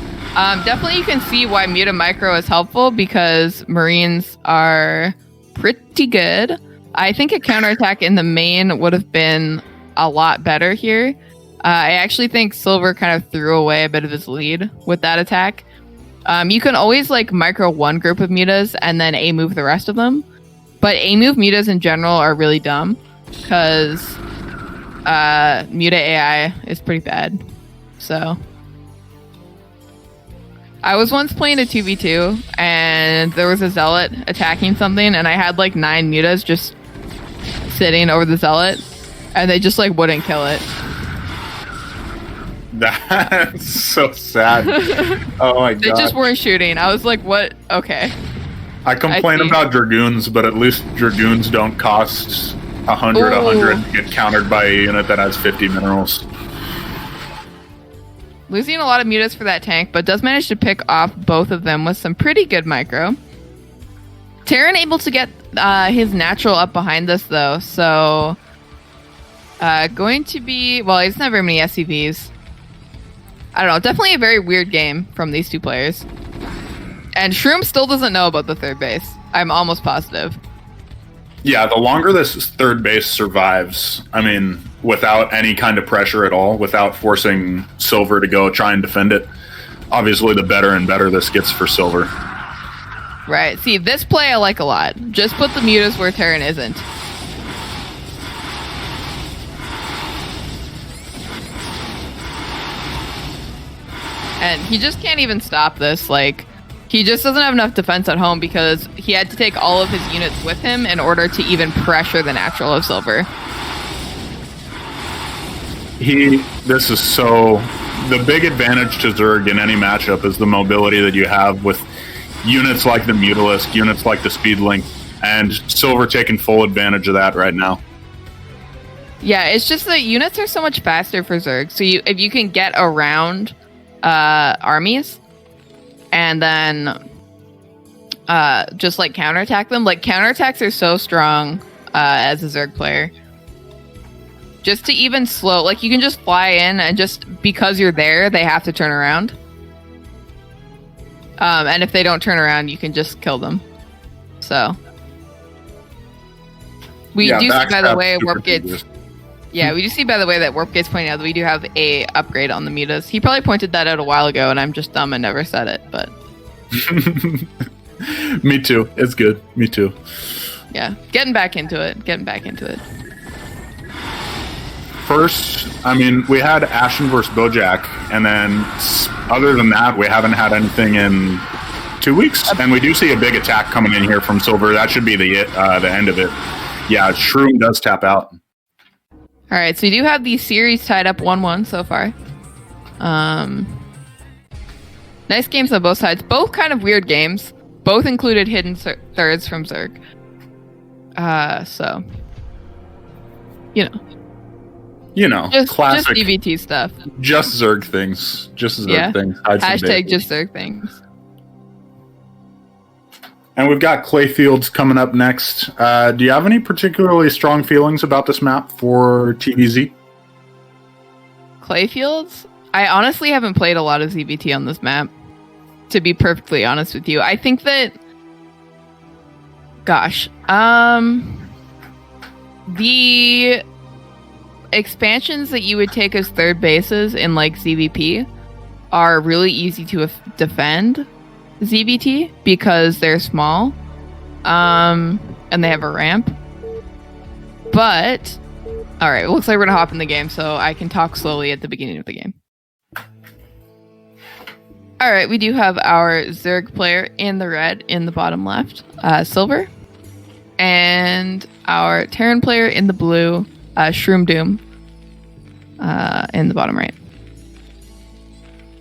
B: Definitely you can see why muta micro is helpful, because Marines are pretty good. I think a counterattack in the main would have been a lot better here. I actually think Silver kind of threw away a bit of his lead with that attack. You can always like micro one group of mutas and then A move the rest of them. But A move mutas in general are really dumb because muta AI is pretty bad. So I was once playing a 2v2 and there was a zealot attacking something and I had like 9 mutas just sitting over the zealot and they just like wouldn't kill it.
A: That's so sad. Oh my god.
B: They just weren't shooting. I was like, what? Okay.
A: I complain about Dragoons, but at least Dragoons don't cost 100 to get countered by a unit that has 50 minerals.
B: Losing a lot of mutas for that tank, but does manage to pick off both of them with some pretty good micro. Terran able to get his natural up behind this though, so going to be, well, he doesn't have very many SCVs. I don't know, definitely a very weird game from these two players. And Shroom still doesn't know about the third base. I'm almost positive.
A: Yeah, the longer this third base survives, I mean, without any kind of pressure at all, without forcing Silver to go try and defend it, obviously the better and better this gets for Silver.
B: Right. See, this play I like a lot. Just put the mutas where Terran isn't. And he just can't even stop this. Like, he just doesn't have enough defense at home because he had to take all of his units with him in order to even pressure the natural of Silver.
A: This is so... The big advantage to Zerg in any matchup is the mobility that you have with units like the Mutalisk, units like the Speedlink, and Silver taking full advantage of that right now.
B: Yeah, it's just that units are so much faster for Zerg. So if you can get around armies and then just like counterattack them, like counterattacks are so strong as a Zerg player. Just to even slow, like you can just fly in and just because you're there, they have to turn around. And if they don't turn around, you can just kill them. So we do see, by the way, Warpgate's. Yeah, we do see, by the way, that Warpgate's pointing out that we do have a upgrade on the mutas. He probably pointed that out a while ago, and I'm just dumb and never said it. But
A: me too. It's good. Me too.
B: Yeah, getting back into it.
A: First, I mean, we had Ashen versus Bojack, and then other than that, we haven't had anything in 2 weeks. And we do see a big attack coming in here from Silver. That should be the end of it. Yeah, Shroom does tap out.
B: All right, so we do have these series tied up 1-1 so far. Nice games on both sides. Both kind of weird games. Both included hidden thirds from Zerg. So, just
A: classic.
B: Just DVT stuff.
A: Just Zerg things. Just Zerg things.
B: Hashtag just Zerg things.
A: And we've got Clayfields coming up next. Do you have any particularly strong feelings about this map for TVZ?
B: Clayfields? I honestly haven't played a lot of ZVT on this map, to be perfectly honest with you. I think that... Gosh. The expansions that you would take as third bases in, like, ZVP are really easy to defend ZVT because they're small and they have a ramp. But all right, it looks like we're gonna hop in the game so I can talk slowly at the beginning of the game. All right, we do have our Zerg player in the red in the bottom left, Silver, and our Terran player in the blue, Shroom Doom, in the bottom right.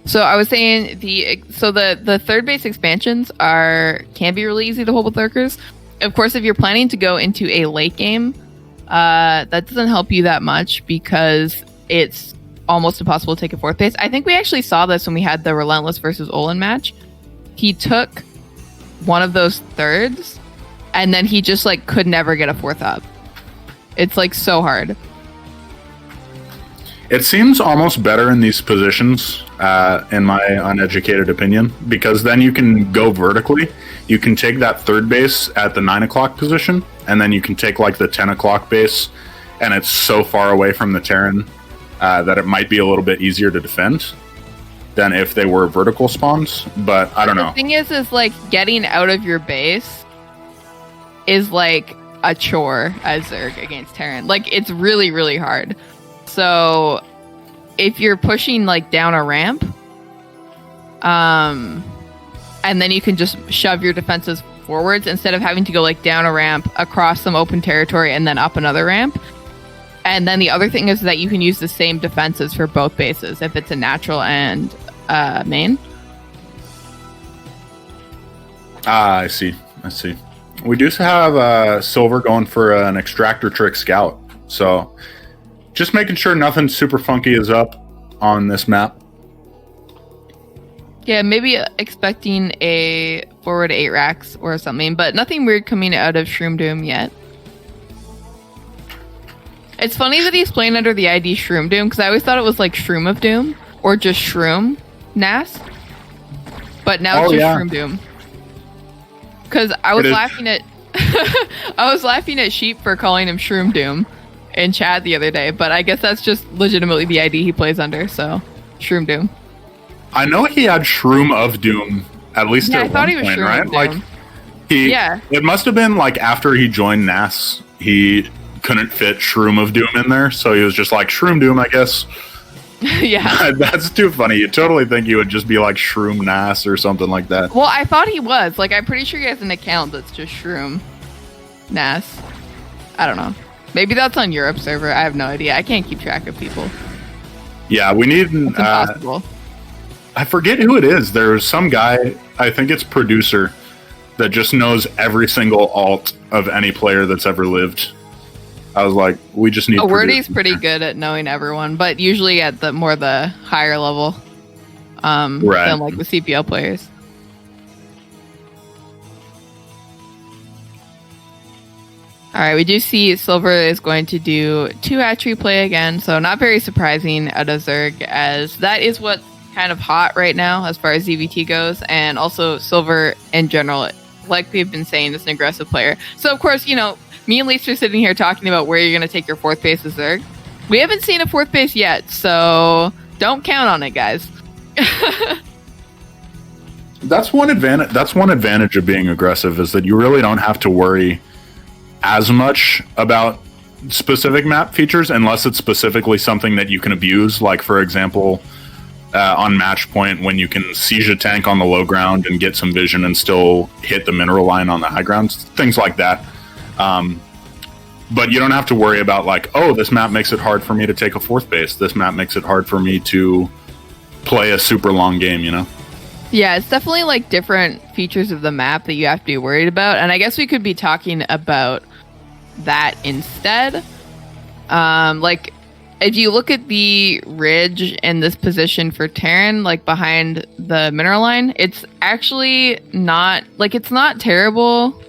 B: So I was saying the third base expansions can be really easy to hold with lurkers. Of course, if you're planning to go into a late game, that doesn't help you that much because it's almost impossible to take a fourth base. I think we actually saw this when we had the Relentless versus Olin match. He took one of those thirds, and then he just like could never get a fourth up. It's like so hard.
A: It seems almost better in these positions, in my uneducated opinion, because then you can go vertically. You can take that third base at the 9 o'clock position, and then you can take like the 10 o'clock base, and it's so far away from the Terran that it might be a little bit easier to defend. than if they were vertical spawns. But I don't know.
B: The thing is like getting out of your base is like a chore as Zerg against Terran. Like it's really, really hard. So if you're pushing like down a ramp, and then you can just shove your defenses forwards instead of having to go like down a ramp, across some open territory, and then up another ramp. And then the other thing is that you can use the same defenses for both bases if it's a natural and main.
A: I see. We do have Silver going for an extractor trick scout. So just making sure nothing super funky is up on this map.
B: Yeah, maybe expecting a forward 8 racks or something, but nothing weird coming out of Shroom Doom yet. It's funny that he's playing under the ID Shroom Doom, because I always thought it was like Shroom of Doom, or just Shroom Nas. But now it's just Shroom Doom. Because I was laughing at I was laughing at Sheep for calling him Shroom Doom in chat the other day, but I guess that's just legitimately the ID he plays under, so Shroom Doom.
A: I know he had Shroom of Doom at least at one point, right? Like it must have been like after he joined NAS, he couldn't fit Shroom of Doom in there, so he was just like Shroom Doom, I guess.
B: Yeah.
A: That's too funny. You totally think he would just be like Shroom NAS or something like that.
B: Well, I thought he was. Like, I'm pretty sure he has an account that's just Shroom NAS. I don't know. Maybe that's on Europe server. I have no idea. I can't keep track of people.
A: Yeah, we need...
B: It's impossible.
A: I forget who it is. There's some guy, I think it's Producer, that just knows every single alt of any player that's ever lived. I was like, we just need...
B: Wordy's pretty good at knowing everyone, but usually at the higher level than like the CPL players. Alright, we do see Silver is going to do 2 hatchery play again, so not very surprising out of Zerg, as that is what's kind of hot right now as far as ZVT goes, and also Silver in general, like we've been saying, is an aggressive player. So of course, me and Lisa are sitting here talking about where you're going to take your 4th base as Zerg. We haven't seen a 4th base yet, so don't count on it, guys.
A: That's one advantage of being aggressive, is that you really don't have to worry as much about specific map features unless it's specifically something that you can abuse. Like, for example, on match point, when you can siege a tank on the low ground and get some vision and still hit the mineral line on the high ground, things like that. But you don't have to worry about like, oh, this map makes it hard for me to take a 4th base. This map makes it hard for me to play a super long game,
B: Yeah, it's definitely like different features of the map that you have to be worried about. And I guess we could be talking about that instead. Like, if you look at the ridge in this position for Terran, like behind the mineral line, it's actually not, like, it's not terrible.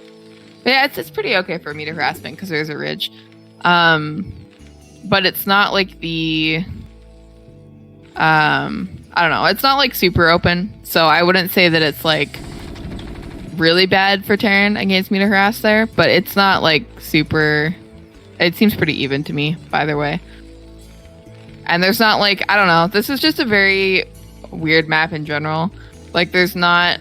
B: Yeah, it's pretty okay for meter harassment because there's a ridge. But it's not like the... I don't know. It's not like super open, so I wouldn't say that it's like really bad for Terran against meter harass there, but it's not like super... It seems pretty even to me, either way. And there's not like, I don't know, this is just a very weird map in general. Like, there's not...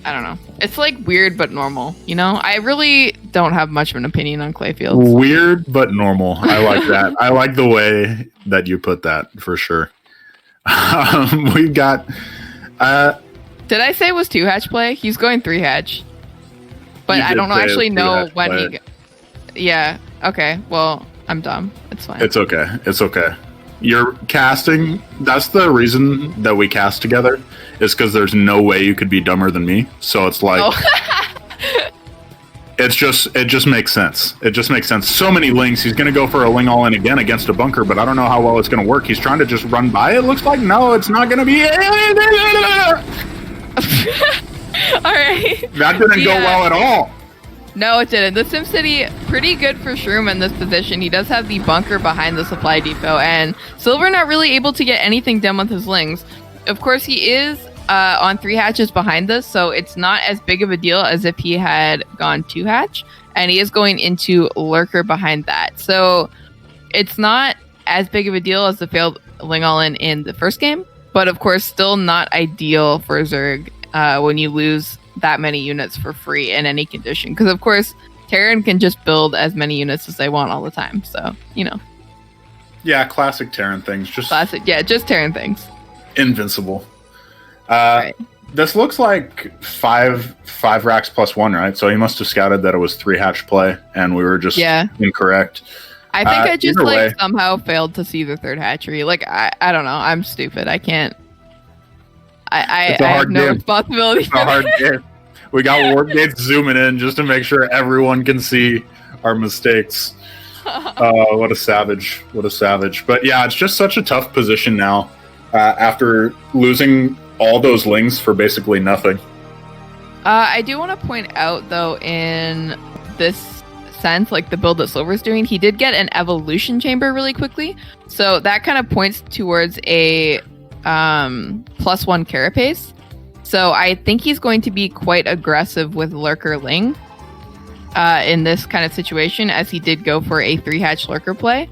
B: I don't know. It's like weird but normal, I really don't have much of an opinion on Clayfields.
A: Weird but normal. I like that. I like the way that you put that, for sure. We've got...
B: Did I say it was 2 hatch play? He's going 3 hatch. But I don't actually know when he... Yeah, okay. Well, I'm dumb. It's fine.
A: It's okay. You're casting... That's the reason that we cast together, is because there's no way you could be dumber than me. So it's like... It just makes sense. It just makes sense. So many lings. He's going to go for a ling all-in again against a bunker, but I don't know how well it's going to work. He's trying to just run by. It looks like, no, it's not going to be...
B: All right.
A: That didn't go well at all.
B: No, it didn't. The SimCity, pretty good for Shroom in this position. He does have the bunker behind the supply depot, and Silver not really able to get anything done with his lings. Of course, he is on 3 hatches behind this, so it's not as big of a deal as if he had gone 2 hatch, and he is going into Lurker behind that. So it's not as big of a deal as the failed Ling all in the first game, but of course, still not ideal for Zerg when you lose that many units for free in any condition. Because of course, Terran can just build as many units as they want all the time. So, you know.
A: Yeah, classic Terran things. Just
B: Terran things.
A: Invincible.
B: Right.
A: This looks like five racks plus one, right? So he must have scouted that it was 3-hatch play, and we were just incorrect.
B: I think I just somehow failed to see the third hatchery. Like I don't know. I'm stupid. I can't. I have no responsibility.
A: It's a hard game. We got warp gates zooming in just to make sure everyone can see our mistakes. What a savage. What a savage. But yeah, it's just such a tough position now after losing all those lings for basically nothing.
B: I do want to point out, though, in this sense, like the build that Silver's doing, he did get an evolution chamber really quickly. So that kind of points towards a +1 carapace. So I think he's going to be quite aggressive with Lurker Ling in this kind of situation, as he did go for a 3-hatch Lurker play.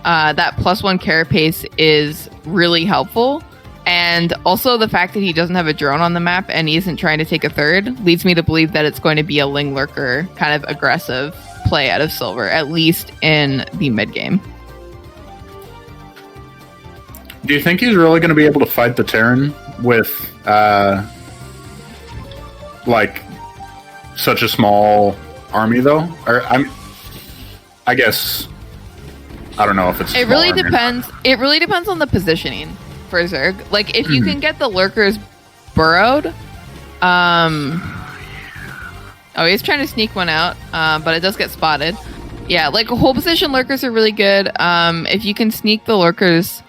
B: That +1 carapace is really helpful. And also the fact that he doesn't have a drone on the map and he isn't trying to take a third leads me to believe that it's going to be a Ling Lurker kind of aggressive play out of Silver, at least in the mid game.
A: Do you think he's really going to be able to fight the Terran with like such a small army though? Or I guess I don't know if it's.
B: It really depends. It really depends on the positioning for Zerg. Like if you can get the Lurkers burrowed. Oh, he's trying to sneak one out, but it does get spotted. Yeah, like whole position Lurkers are really good. If you can sneak the Lurkers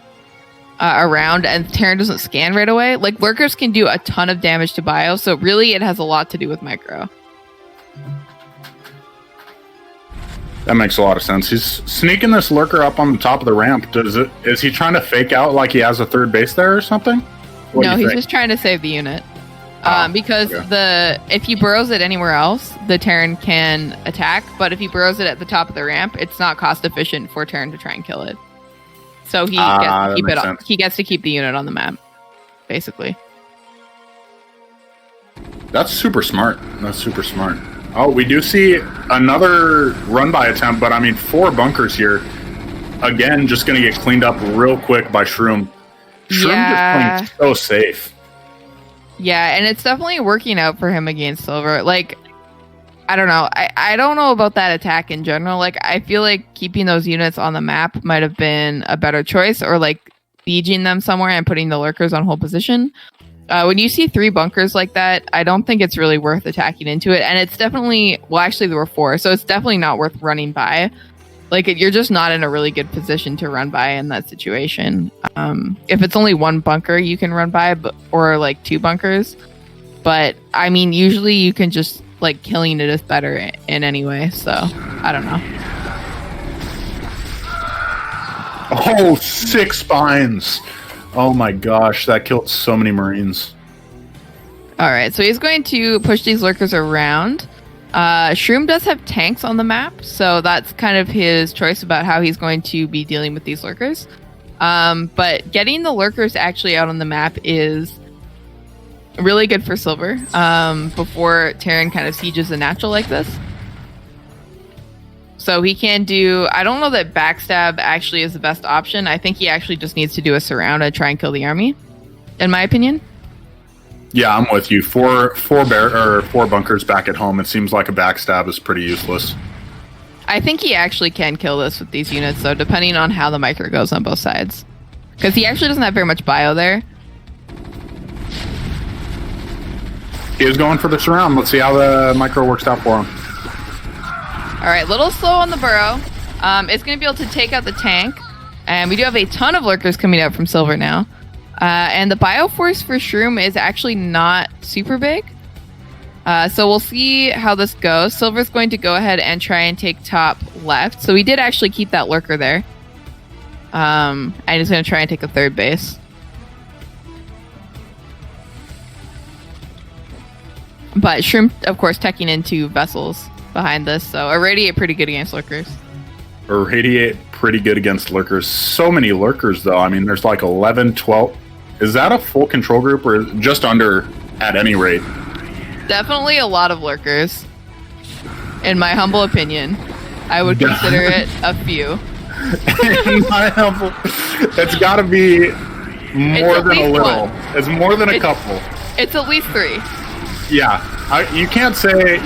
B: around and Terran doesn't scan right away, like Lurkers can do a ton of damage to bio. So really, it has a lot to do with micro.
A: That makes a lot of sense. He's sneaking this Lurker up on the top of the ramp. Is he trying to fake out like he has a third base there or something?
B: No, he's just trying to save the unit. Because if he burrows it anywhere else, the Terran can attack. But if he burrows it at the top of the ramp, it's not cost efficient for Terran to try and kill it. So he gets to keep it on. He gets to keep the unit on the map, basically.
A: That's super smart. That's super smart. Oh, we do see another run-by attempt, but I mean, 4 bunkers here. Again, just going to get cleaned up real quick by Shroom. Shroom just playing so safe.
B: Yeah, and it's definitely working out for him against Silver. Like, I don't know. I don't know about that attack in general. Like, I feel like keeping those units on the map might have been a better choice, or like sieging them somewhere and putting the Lurkers on hold position. When you see 3 bunkers like that, I don't think it's really worth attacking into it. And it's definitely, well, actually there were 4, so it's definitely not worth running by. Like, you're just not in a really good position to run by in that situation. If it's only 1 bunker, you can run by, or like 2 bunkers. But I mean, usually you can just like killing it is better in any way. So I don't know.
A: Oh, 6 spines. Oh my gosh, that killed so many Marines.
B: All right, so he's going to push these Lurkers around. Shroom does have tanks on the map, so that's kind of his choice about how he's going to be dealing with these Lurkers. But getting the Lurkers actually out on the map is really good for Silver before Terran kind of sieges a natural like this. So he can do... I don't know that backstab actually is the best option. I think he actually just needs to do a surround and try and kill the army, in my opinion.
A: Yeah, I'm with you. 4 bunkers back at home. It seems like a backstab is pretty useless.
B: I think he actually can kill this with these units, though, depending on how the micro goes on both sides. Because he actually doesn't have very much bio there.
A: He is going for the surround. Let's see how the micro works out for him.
B: All right, little slow on the burrow. It's going to be able to take out the tank. And we do have a ton of Lurkers coming out from Silver now. And the Bioforce for Shroom is actually not super big. So we'll see how this goes. Silver's going to go ahead and try and take top left. So we did actually keep that Lurker there. And he's going to try and take a third base. But Shroom, of course, teching into vessels behind this. So Irradiate pretty good against Lurkers.
A: Irradiate pretty good against Lurkers. So many Lurkers, though. I mean, there's like 11, 12. Is that a full control group or just under at any rate?
B: Definitely a lot of lurkers. In my humble opinion, I would consider it a few.
A: In my humble, it's got to be more than a little.
B: One.
A: It's more than a couple.
B: It's at least 3.
A: Yeah, you can't say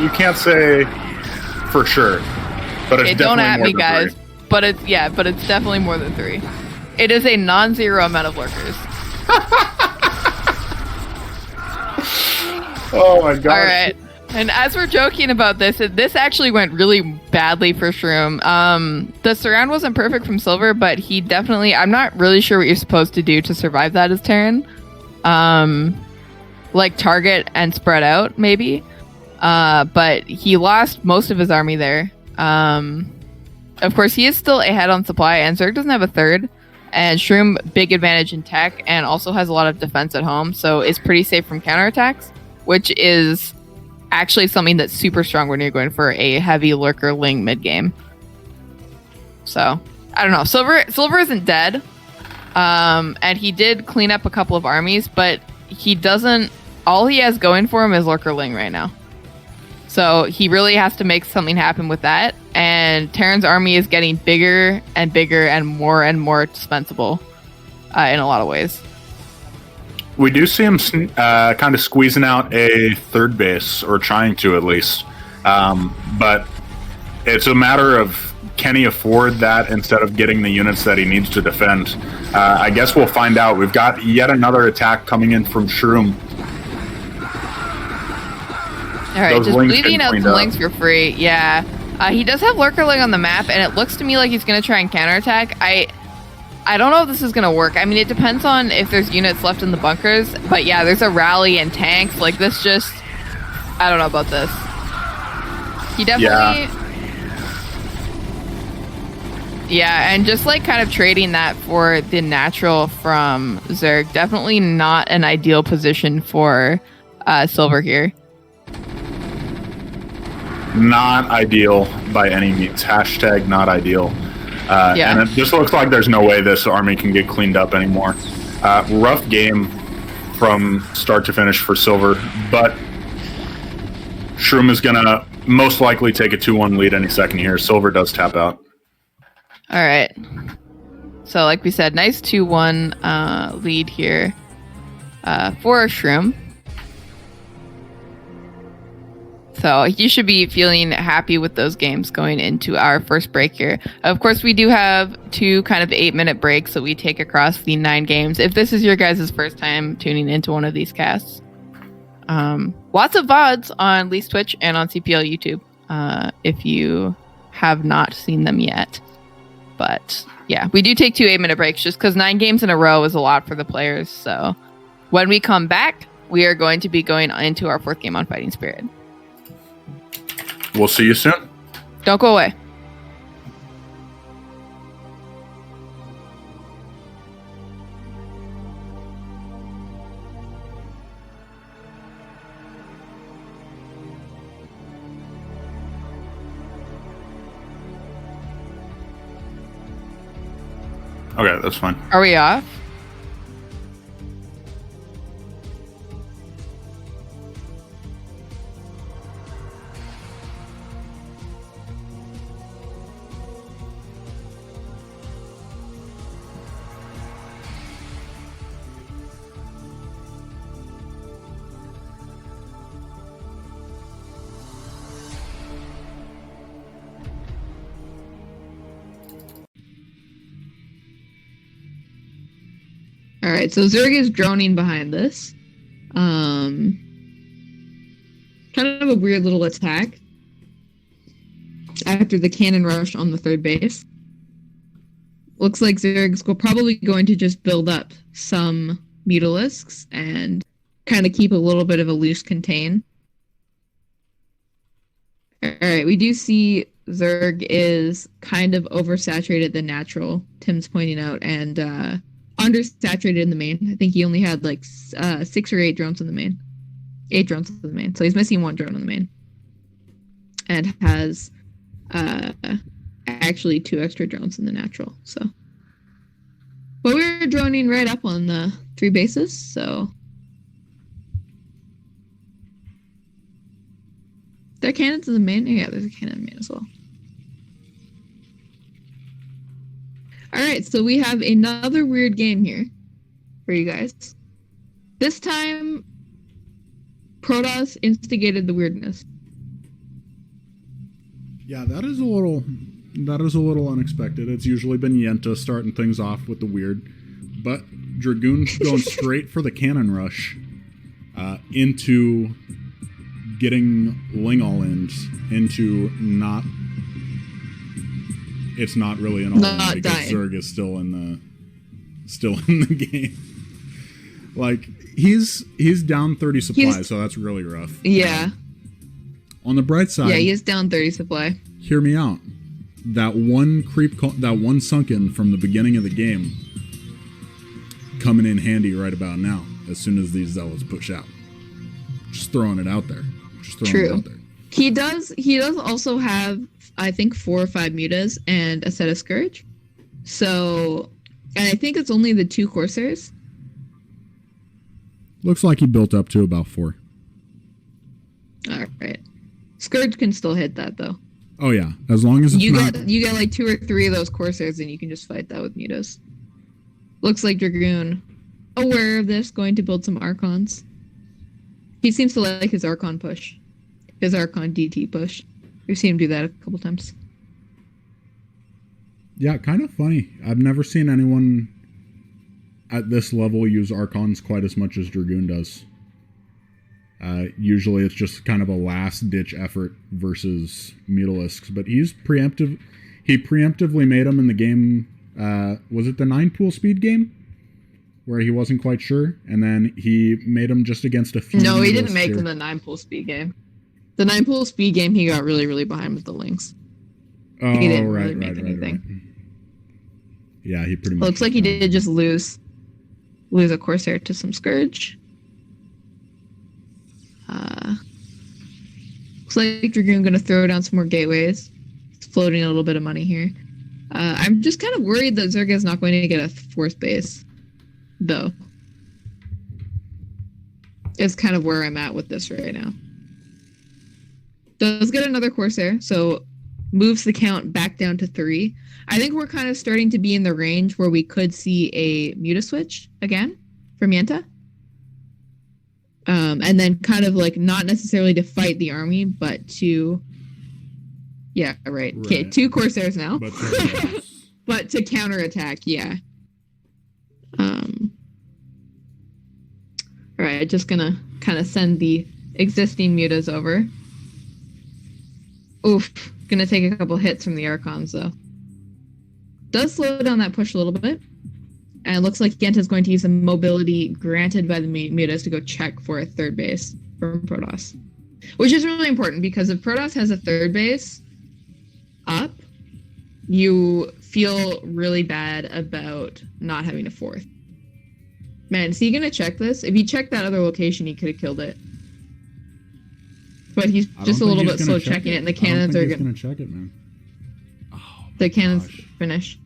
A: for sure, but it's definitely
B: don't at
A: more
B: me,
A: than
B: guys.
A: 3.
B: But it's definitely more than 3. It is a non-zero amount of lurkers.
A: Oh my god!
B: All right. And as we're joking about this actually went really badly for Shroom. The surround wasn't perfect from Silver, but he definitely... I'm not really sure what you're supposed to do to survive that as Terran. Like target and spread out, maybe. But he lost most of his army there. Of course, he is still ahead on supply, and Zerg doesn't have a third. And Shroom, big advantage in tech, and also has a lot of defense at home, so is pretty safe from counterattacks, which is actually something that's super strong when you're going for a heavy lurker ling mid game. So I don't know. Silver isn't dead, and he did clean up a couple of armies, but he doesn't. All he has going for him is lurker ling right now. So he really has to make something happen with that. And Terran's army is getting bigger and bigger and more dispensable in a lot of ways.
A: We do see him kind of squeezing out a third base, or trying to at least. But it's a matter of, can he afford that instead of getting the units that he needs to defend? I guess we'll find out. We've got yet another attack coming in from Shroom.
B: All right, just bleeding out some links for free. Yeah. He does have lurker ling on the map, and it looks to me like he's going to try and counterattack. I don't know if this is going to work. I mean, it depends on if there's units left in the bunkers. But yeah, there's a rally and tanks. Like, this just... I don't know about this. He definitely... Yeah, and just like kind of trading that for the natural from Zerg. Definitely not an ideal position for Silver here.
A: Not ideal by any means. Hashtag not ideal. And it just looks like there's no way this army can get cleaned up anymore. Rough game from start to finish for Silver, but Shroom is going to most likely take a 2-1 lead any second here. Silver does tap out.
B: All right. So like we said, nice 2-1 lead here for Shroom. So you should be feeling happy with those games going into our first break here. Of course, we do have 2 kind of 8-minute breaks that we take across the 9 games. If this is your guys' first time tuning into one of these casts, lots of VODs on Least Twitch and on CPL YouTube if you have not seen them yet. But yeah, we do take 2 8-minute breaks just because 9 games in a row is a lot for the players. So when we come back, we are going to be going into our 4th game on Fighting Spirit.
A: We'll see you soon.
B: Don't go away.
A: Okay, that's fine.
B: Are we off? All right, so Zerg is droning behind this. Kind of a weird little attack after the cannon rush on the 3rd base. Looks like Zerg's probably going to just build up some Mutalisks and kind of keep a little bit of a loose contain. All right, we do see Zerg is kind of oversaturated the natural, Tim's pointing out, and undersaturated in the main. I think he only had like 6 or 8 drones in the main. 8 drones in the main. So he's missing 1 drone in the main. And has actually 2 extra drones in the natural. So
E: But we were droning right up on the 3 bases, so. There are cannons in the main? Yeah, there's a cannon in the main as well. Alright, so we have another weird game here for you guys. This time, Protoss instigated the weirdness.
A: Yeah, that is a little unexpected. It's usually been Yenta starting things off with the weird, but Dragoon's going straight for the cannon rush into getting Ling all-ins into not. It's not really an all-in because
E: dying.
A: Zerg is still in the game. Like he's down 30 supply, so that's really rough.
E: Yeah.
A: On the bright side,
E: Yeah, he is down 30 supply.
A: Hear me out. That one sunken from the beginning of the game coming in handy right about now. As soon as these zealots push out, just throwing it out there.
E: True. He does also have, I think, 4 or 5 mutas and a set of Scourge. So, and I think it's only the 2 Corsairs.
A: Looks like he built up to about 4.
E: All right. Scourge can still hit that though.
A: Oh yeah, as long as it's
E: you
A: not...
E: get like 2 or 3 of those Corsairs, and you can just fight that with mutas. Looks like Dragoon, aware of this, going to build some Archons. He seems to like his Archon push, his Archon DT push. We've seen him do that a couple times.
A: Yeah, kind of funny. I've never seen anyone at this level use Archons quite as much as Dragoon does. Usually it's just kind of a last-ditch effort versus Mutalisks, but he preemptively made them in the game, was it the 9-pool speed game? Where he wasn't quite sure, and then he made them just against a few.
E: No, he didn't make them the 9-pool speed game. The 9-pool speed game, he got really, really behind with the links.
A: Oh,
E: he didn't
A: right,
E: really make anything.
A: Right. Yeah, he pretty much...
E: Looks like he did just lose a Corsair to some Scourge. Looks like Dragoon going to throw down some more gateways. He's floating a little bit of money here. I'm just kind of worried that Zerg is not going to get a 4th base, though. Is kind of where I'm at with this right now. Does get another Corsair, so moves the count back down to 3. I think we're kind of starting to be in the range where we could see a Muta switch again from Yenta. And then kind of like not necessarily to fight the army, but to... Yeah, right. Okay, 2 Corsairs now. But to counterattack, yeah. Alright, just gonna kind of send the existing mutas over. Oof. Gonna take a couple hits from the Archons, though. Does slow down that push a little bit. And it looks like Yenta's going to use the mobility granted by the mutas to go check for a 3rd base from Protoss. Which is really important, because if Protoss has a 3rd base up, you feel really bad about not having a 4th. Man, is he gonna check this? If he checked that other location, he could have killed it. But he's just a little bit slow checking it, and the cannons are gonna
A: check it, man. Oh,
E: the cannons finish.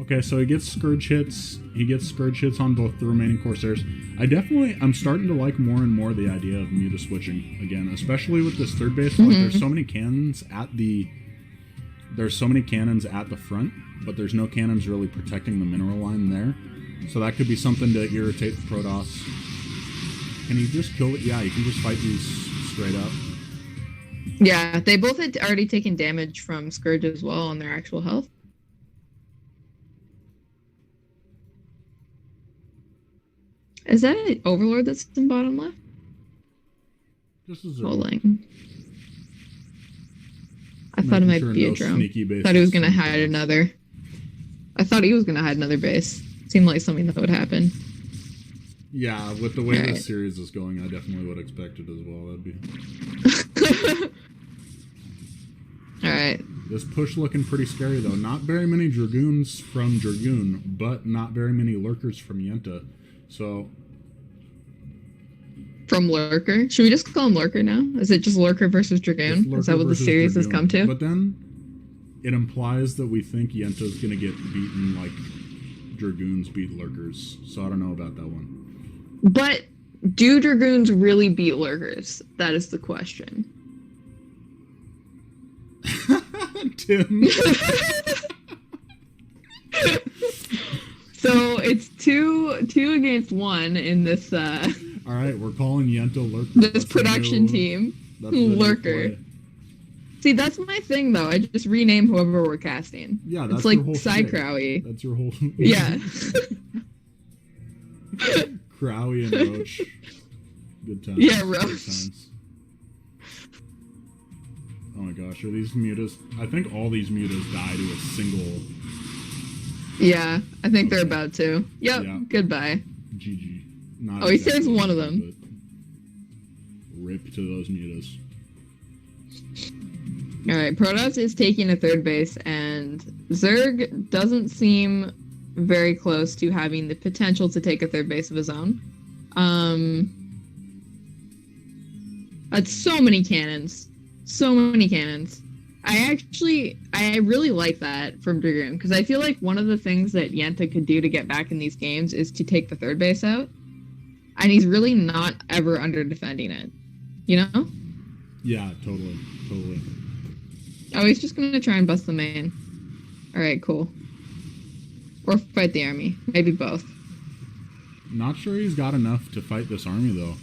A: Okay, so he gets Scourge hits. He gets Scourge hits on both the remaining Corsairs. I'm starting to like more and more the idea of Muta switching again, especially with this 3rd base. Like, there's so many cannons at the front, but there's no cannons really protecting the mineral line there. So that could be something to irritate the Protoss. Can he just kill it? Yeah, you can just fight these straight up.
E: Yeah, they both had already taken damage from Scourge as well on their actual health. Is that an Overlord that's in bottom left?
A: This is
E: rolling. I thought it might be a drone. I thought he was gonna hide another. I thought he was gonna hide another base. Seemed like something that would happen.
A: Yeah, with the way this series is going, I definitely would expect it as well. That'd be.
E: All right.
A: This push looking pretty scary though. Not very many Dragoons from Dragoon, but not very many Lurkers from Yenta. So.
E: From Lurker? Should we just call him Lurker now? Is it just Lurker versus Dragoon? Is that what the series has come to?
A: But then it implies that we think Yenta's going to get beaten like Dragoons beat Lurkers, so I don't know about that one.
E: But do Dragoons really beat Lurkers? That is the question.
A: Tim.
E: So it's two against one in this
A: All right, we're calling Yento Lurker.
E: this production team. Lurker. See, that's my thing though. I just rename whoever we're casting.
A: Yeah, that's
E: it's like
A: your whole
E: Cy
A: shit.
E: Crowy.
A: That's your whole.
E: Yeah.
A: Crowy and Roach. Good times.
E: Yeah,
A: Good
E: Roach.
A: times. Oh my gosh, are these mutas? I think all these mutas die to a single
E: Yeah, I think they're about to. Yep.
A: Yeah.
E: Goodbye.
A: GG. Not
E: Oh, he
A: exactly,
E: saves one of them.
A: but rip to those mutas.
E: All right, Protoss is taking a third base, and Zerg doesn't seem very close to having the potential to take a third base of his own. That's so many cannons. So many cannons. I really like that from Dragoon, because I feel like one of the things that Yenta could do to get back in these games is to take the third base out. And he's really not ever under defending it. You know?
A: Yeah, totally.
E: Oh, he's just gonna try and bust the main. Alright, cool. Or fight the army. Maybe both.
A: Not sure he's got enough to fight this army, though.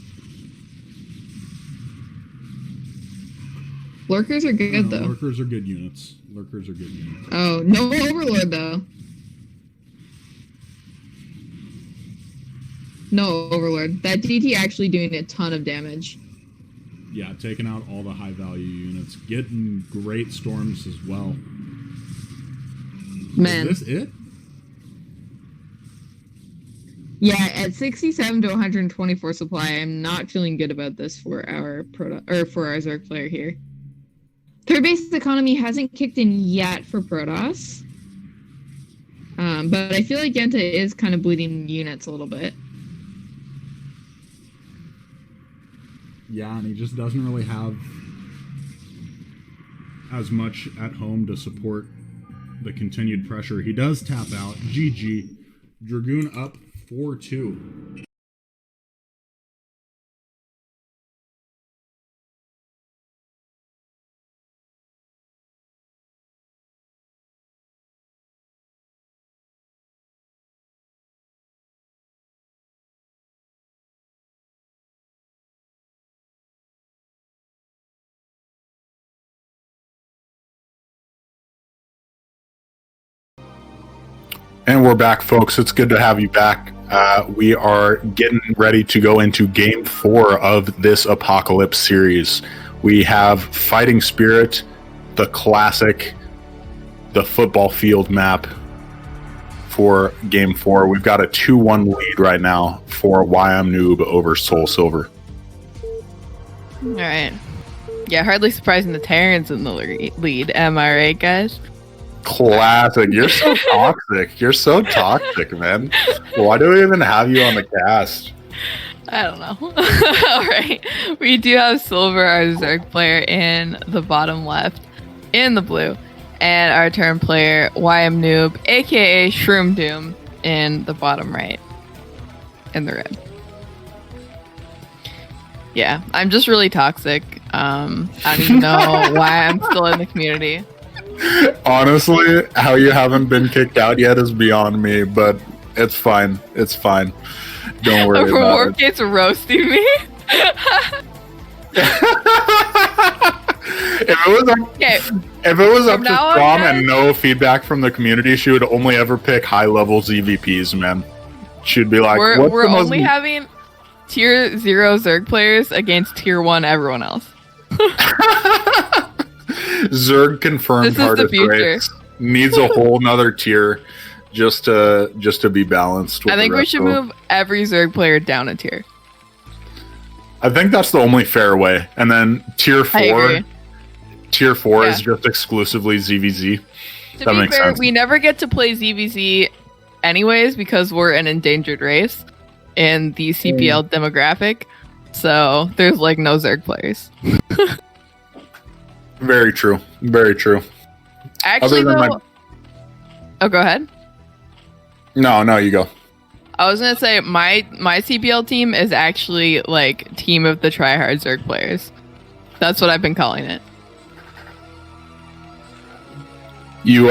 E: Lurkers are good, though.
A: Lurkers are good units.
E: Oh, no Overlord, though. No Overlord. That DT actually doing a ton of damage.
A: Yeah, taking out all the high-value units. Getting great storms as well.
E: Man.
A: Is this it?
E: Yeah, at 67 to 124 supply, I'm not feeling good about this for our for our Zerg player here. Third base economy hasn't kicked in yet for Protoss. But I feel like Yenta is kind of bleeding units a little bit.
A: Yeah, and he just doesn't really have as much at home to support the continued pressure. He does tap out. GG. Dragoon up 4-2. And we're back, folks. It's good to have you back. We are getting ready to go into Game 4 of this Apocalypse series. We have Fighting Spirit, the classic, the football field map for Game 4. We've got a 2-1 lead right now for Whyimnoob over Soul Silver.
B: All right. Yeah, hardly surprising the Terrans in the lead. Am I right, guys?
A: Classic. You're so toxic. You're so toxic, man. Why do we even have you on the cast?
B: I don't know. All right. We do have Silver, our Zerg player, in the bottom left, in the blue, and our turn player, Whyimnoob, aka Shroom Doom, in the bottom right, in the red. Yeah, I'm just really toxic. I don't even know why I'm still in the community.
A: Honestly, how you haven't been kicked out yet is beyond me, but it's fine. It's fine. Don't worry
B: For
A: about it.
B: Warpgate's roasting me.
A: If it was up to
B: now on,
A: Strom
B: guys?
A: and no feedback from the community, she would only ever pick high-level ZVPs, man. She'd be like,
B: we're
A: "What's the most
B: only having tier 0 Zerg players against tier 1 everyone else.
A: Zerg confirmed
B: This is the
A: hardest
B: future.
A: race needs a whole nother tier just to be balanced with
B: I think
A: the
B: we
A: rest
B: should
A: of them.
B: move every Zerg player down a tier.
A: I think that's the only fair way. And then tier 4
B: agree.
A: tier 4 is
B: Yeah.
A: just exclusively ZVZ.
B: To
A: That
B: be
A: makes
B: fair,
A: sense.
B: we never get to play ZVZ anyways because we're an endangered race in the CPL demographic. So there's like no Zerg players.
A: Very true. Very true.
B: Actually,
A: Other than
B: though. Oh, go ahead.
A: No, you go.
B: I was gonna say my CPL team is actually like team of the tryhard Zerg players. That's what I've been calling it.
A: You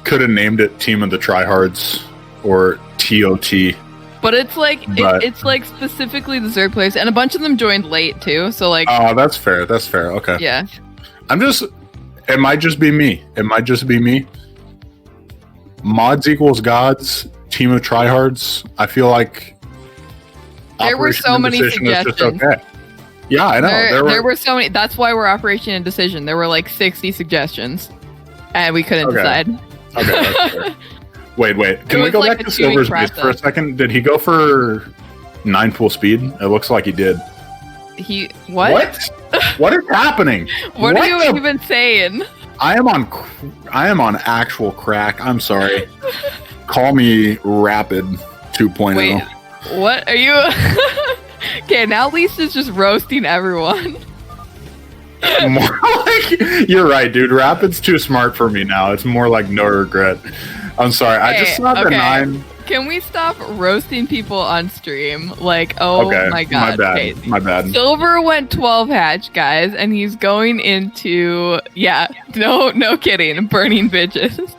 A: could have named it Team of the Tryhards or TOT.
B: But it's like
A: But-
B: it's like specifically the Zerg players, and a bunch of them joined late too. So like,
A: Oh, that's fair. That's fair. Okay.
B: yeah,
A: It might just be me. Mods equals gods. Team of tryhards. I feel like
B: There were
A: Operation
B: so many
A: Indecision is just
B: suggestions.
A: okay. Yeah, I know.
B: there were so many. That's why we're Operation Indecision. There were like 60 suggestions, and we couldn't
A: Okay.
B: decide.
A: Okay, that's fair. Wait. Can we
B: was
A: go
B: like
A: back
B: a
A: to
B: chewing
A: Silver's base for a
B: process.
A: second? Did he go for 9 pool speed? It looks like he did.
B: What?
A: What is happening?
B: What are you
A: the-
B: even saying?
A: I am on actual crack. I'm sorry. Call me Rapid 2.0.
B: Wait, what are you? Okay, now Lisa's just roasting everyone.
A: More like you're right, dude. Rapid's too smart for me now. It's more like no regret. I'm sorry. I just saw the
B: okay.
A: 9.
B: Can we stop roasting people on stream? Like, oh
A: Okay,
B: my god.
A: my bad.
B: Okay.
A: My bad.
B: Silver went 12 hatch, guys, and he's going into no kidding, burning bitches.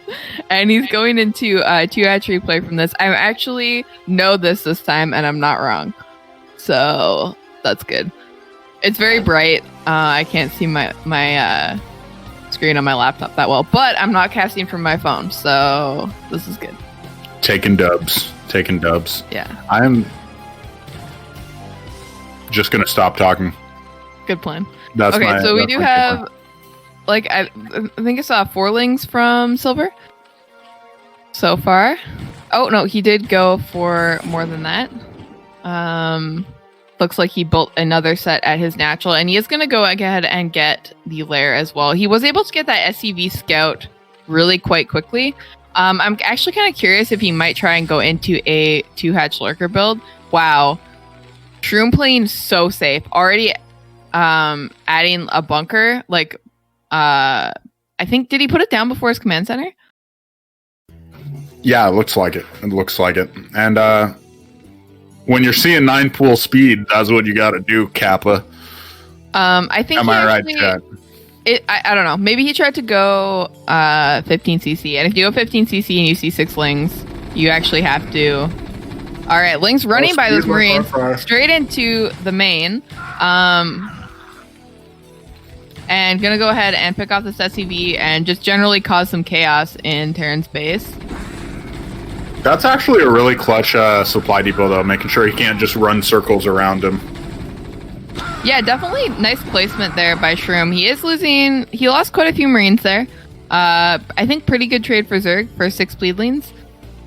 B: And he's going into 2 hatch replay from this. I actually know this time, and I'm not wrong. So that's good. It's very bright. I can't see my screen on my laptop that well, but I'm not casting from my phone, so this is good.
A: Taking dubs.
B: Yeah,
A: I am just gonna stop talking.
B: good plan.
A: That's
B: Okay,
A: my,
B: so we
A: that's
B: do
A: my
B: have,
A: kicker.
B: like, I think I saw 4 lings from Silver so far. Oh no, he did go for more than that. Looks like he built another set at his natural, and he is going to go ahead and get the lair as well. He was able to get that SCV scout really quite quickly. I'm actually kind of curious if he might try and go into a 2 hatch lurker build. Wow, Shroom playing so safe already. Adding a bunker, like, I think, did he put it down before his command center?
A: Yeah, it looks like it. And when you're seeing 9 pool speed, that's what you got to do, Kappa.
B: I think
A: Am
B: he
A: I right,
B: actually,
A: chat?
B: I don't know. Maybe he tried to go 15cc, and if you go 15cc and you see 6 lings, you actually have to. All right, lings running by those Marines straight into the main. And gonna go ahead and pick off this SCV and just generally cause some chaos in Terran's base.
A: That's actually a really clutch supply depot, though, making sure he can't just run circles around him.
B: Yeah, definitely nice placement there by Shroom. He lost quite a few Marines there. I think pretty good trade for Zerg for 6 bleedlings.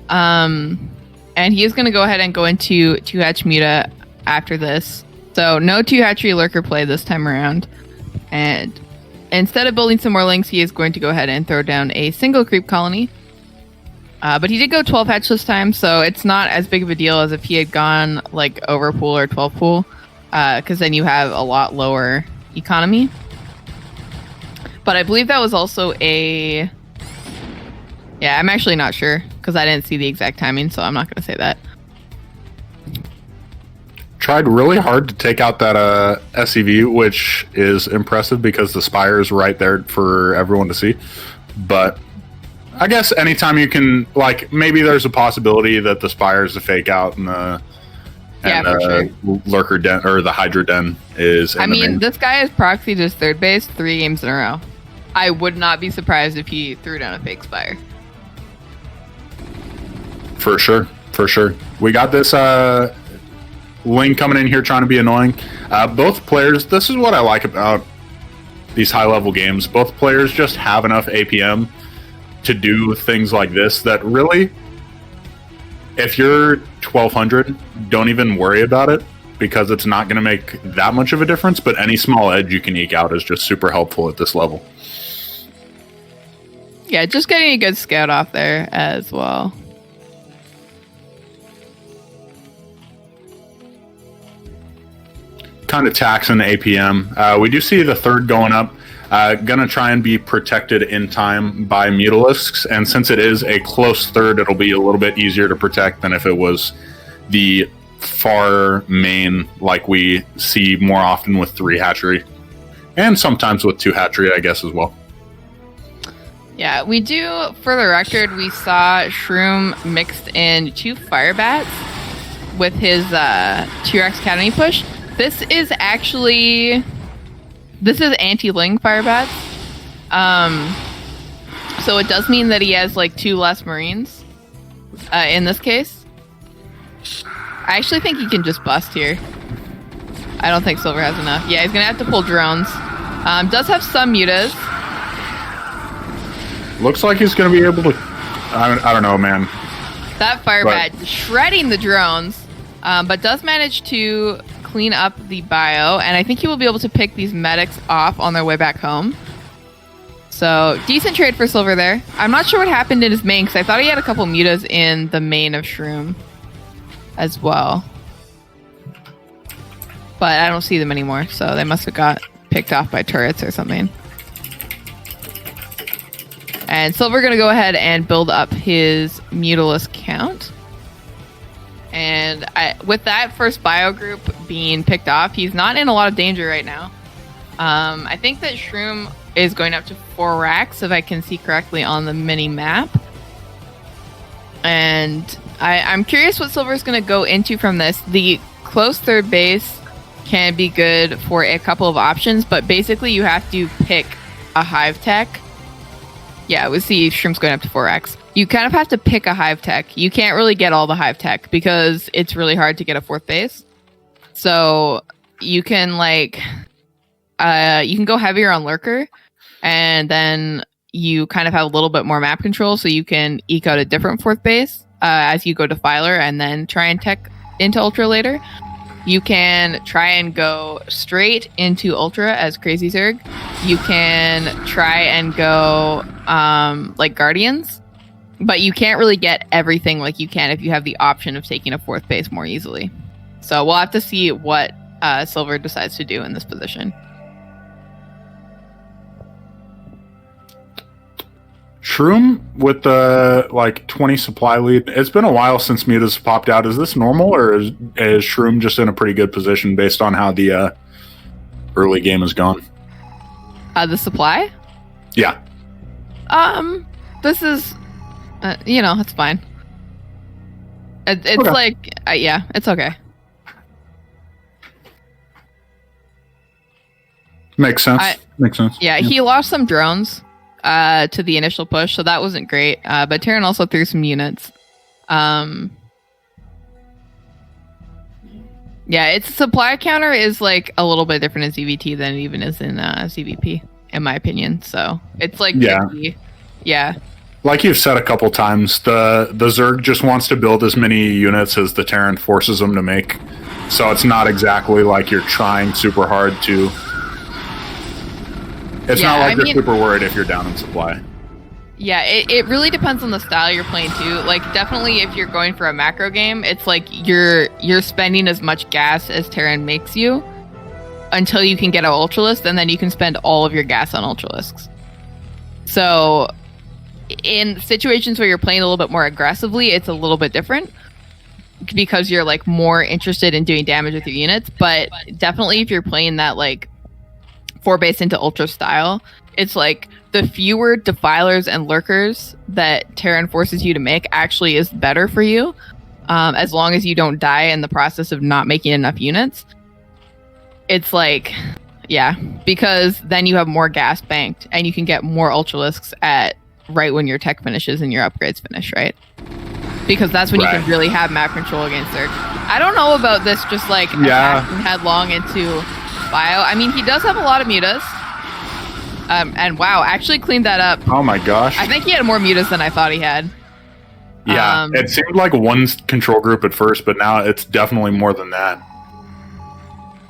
B: And he is going to go ahead and go into 2 hatch Muta after this. So no 2 hatchery lurker play this time around. And instead of building some more links, he is going to go ahead and throw down a single creep colony. But he did go 12 hatch this time, so it's not as big of a deal as if he had gone like over pool or 12 pool, because then you have a lot lower economy. But I believe that was also a... Yeah, I'm actually not sure, because I didn't see the exact timing, so I'm not going to say that.
A: Tried really hard to take out that SCV, which is impressive because the spire is right there for everyone to see. But I guess anytime you can, like, maybe there's a possibility that the spire is a fake out and the
B: For sure.
A: lurker den or the hydra den is.
B: I mean, this guy has proxied his 3rd base 3 games in a row. I would not be surprised if he threw down a fake spire.
A: For sure. We got this Ling coming in here trying to be annoying. Both players, this is what I like about these high-level games. Both players just have enough APM to do things like this that really, if you're 1200, don't even worry about it because it's not going to make that much of a difference, but any small edge you can eke out is just super helpful at this level.
B: Yeah, just getting a good scout off there as well.
A: Kind of taxing the APM. We do see the 3rd going up. Gonna try and be protected in time by Mutalisks, and since it is a close third, it'll be a little bit easier to protect than if it was the far main, like we see more often with 3 hatchery, and sometimes with 2 hatchery, I guess, as well.
B: Yeah, we do, for the record, we saw Shroom mixed in 2 Fire Bats with his T-Rex Academy push. This is anti-Ling Fire Bats. So it does mean that he has like 2 less Marines in this case. I actually think he can just bust here. I don't think Silver has enough. Yeah, he's going to have to pull drones. Does have some mutas.
A: Looks like he's going to be able to... I don't know, man.
B: That Fire Bat shredding the drones, but does manage to clean up the bio, and I think he will be able to pick these medics off on their way back home. So, decent trade for Silver there. I'm not sure what happened in his main, because I thought he had a couple mutas in the main of Shroom as well. But I don't see them anymore, so they must have got picked off by turrets or something. And Silver going to go ahead and build up his Mutalisk count. And with that first bio group being picked off, he's not in a lot of danger right now. I think that Shroom is going up to 4 racks, if I can see correctly on the mini map. And I'm curious what Silver's going to go into from this. The close third base can be good for a couple of options, but basically you have to pick a hive tech. Yeah, we see Shroom's going up to 4x. You kind of have to pick a hive tech. You can't really get all the hive tech because it's really hard to get a 4th base. So you can you can go heavier on Lurker, and then you kind of have a little bit more map control, so you can eke out a different 4th base as you go Defiler and then try and tech into Ultra later. You can try and go straight into Ultra as Crazy Zerg. You can try and go like Guardians, but you can't really get everything like you can if you have the option of taking a 4th base more easily. So we'll have to see what Silver decides to do in this position.
A: Shroom with the 20 supply lead. It's been a while since Mutas popped out. Is this normal, or is Shroom just in a pretty good position based on how the early game has gone?
B: The supply?
A: Yeah.
B: This is, it's fine. It's okay. Yeah, it's okay.
A: Makes sense.
B: Yeah, he lost some drones to the initial push, so that wasn't great. But Terran also threw some units. Yeah, its supply counter is a little bit different in ZVT than it even is in CVP, in my opinion. So it's yeah.
A: Like you've said a couple times, the Zerg just wants to build as many units as the Terran forces them to make. So it's not exactly like you're trying super hard to... It's not like you're super worried if you're down in supply.
B: Yeah, it really depends on the style you're playing too. Definitely if you're going for a macro game, it's you're spending as much gas as Terran makes you until you can get an Ultralisk, and then you can spend all of your gas on Ultralisks. So in situations where you're playing a little bit more aggressively, it's a little bit different because you're more interested in doing damage with your units. But definitely if you're playing that 4 base into Ultra style, it's the fewer Defilers and Lurkers that Terran forces you to make actually is better for you, as long as you don't die in the process of not making enough units. It's yeah, because then you have more gas banked and you can get more Ultralisks at right when your tech finishes and your upgrades finish, right? Because that's when you can really have map control against Zerg. I don't know about this just attacking headlong into bio. I mean, he does have a lot of mutas. And wow, actually cleaned that up.
A: Oh my gosh.
B: I think he had more mutas than I thought he had.
A: Yeah, it seemed like one control group at first, but now it's definitely more than that.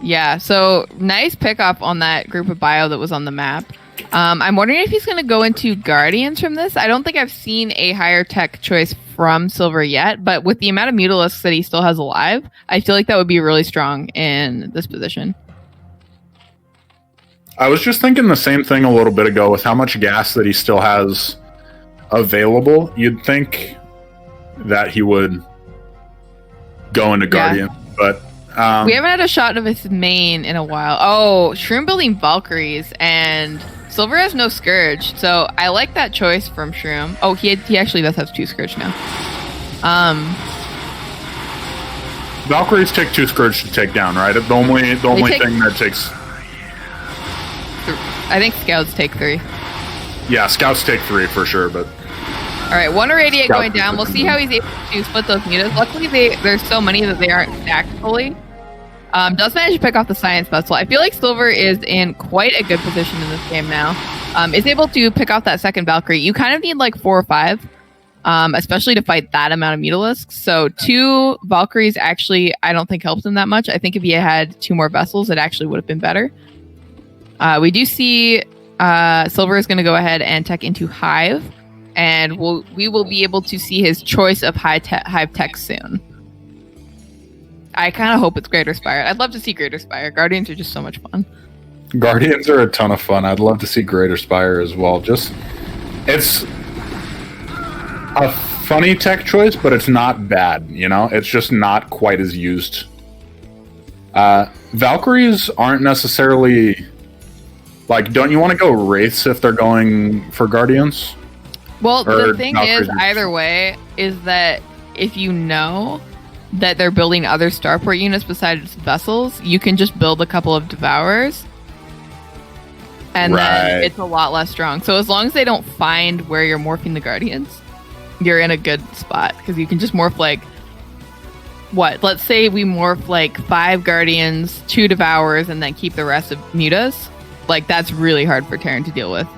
B: Yeah, so nice pickup on that group of bio that was on the map. I'm wondering if he's going to go into Guardians from this. I don't think I've seen a higher tech choice from Silver yet, but with the amount of Mutalisks that he still has alive, I feel like that would be really strong in this position.
A: I was just thinking the same thing a little bit ago with how much gas that he still has available. You'd think that he would go into Guardian, but
B: we haven't had a shot of his main in a while. Oh, Shroom building Valkyries, and Silver has no Scourge, so I like that choice from Shroom. Oh, he actually does have 2 Scourge now.
A: Valkyries take 2 Scourge to take down, right? The only thing that takes...
B: I think Scouts take 3.
A: Yeah, Scouts take 3 for sure, but...
B: Alright, 1 Irradiate going down. We'll see how he's able to split those mutas. Luckily, there's so many that they aren't stacked fully. Does manage to pick off the Science Vessel. I feel like Silver is in quite a good position in this game now. Is able to pick off that second Valkyrie. You kind of need like 4 or 5, especially to fight that amount of Mutalisks. So 2 Valkyries actually, I don't think helped him that much. I think if he had 2 more Vessels, it actually would have been better. We do see Silver is going to go ahead and tech into Hive, and we will be able to see his choice of Hive tech soon. I kind of hope it's Greater Spire. I'd love to see Greater Spire. Guardians are just so much fun.
A: Guardians are a ton of fun. I'd love to see Greater Spire as well. It's a funny tech choice, but it's not bad, you know? It's just not quite as used. Valkyries aren't necessarily... Like, don't you want to go Wraiths if they're going for Guardians?
B: Well,
A: Or
B: the thing
A: Valkyries?
B: is, either way, is that if you know that they're building other starport units besides vessels, you can just build a couple of Devourers, and then it's a lot less strong. So as long as they don't find where you're morphing the Guardians, you're in a good spot, because you can just morph like... What? Let's say we morph like 5 Guardians, 2 Devourers, and then keep the rest of Mutas. Like, that's really hard for Terran to deal with.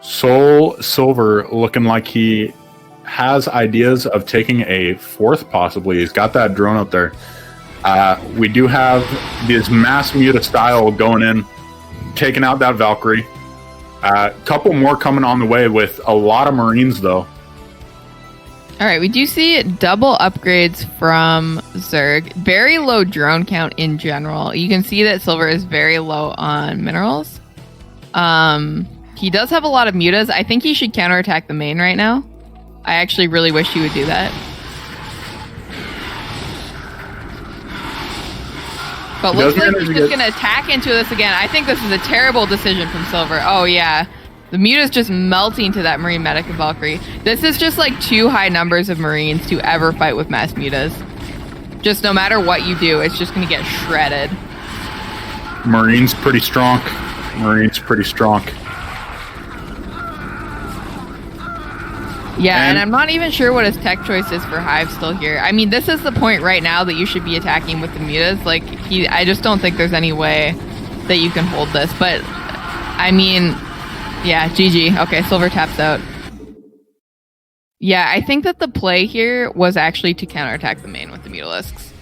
A: Soul Silver looking like he has ideas of taking a 4th, possibly. He's got that drone up there. We do have this mass muta style going in, taking out that Valkyrie. Couple more coming on the way with a lot of Marines, though.
B: All right, we do see double upgrades from Zerg. Very low drone count in general. You can see that Silver is very low on minerals. He does have a lot of mutas. I think he should counterattack the main right now. I actually really wish he would do that. But looks like he's just going to attack into this again. I think this is a terrible decision from Silver. Oh, yeah. The muta's just melting to that Marine Medic and Valkyrie. This is just like too high numbers of Marines to ever fight with mass mutas. Just no matter what you do, it's just going to get shredded.
A: Marines pretty strong. Marines pretty strong.
B: Yeah, and I'm not even sure what his tech choice is for Hive still here. I mean, this is the point right now that you should be attacking with the mutas. Like, I just don't think there's any way that you can hold this. But, I mean... Yeah, GG. Okay, Silver taps out. Yeah, I think that the play here was actually to counterattack the main with the Mutalisks.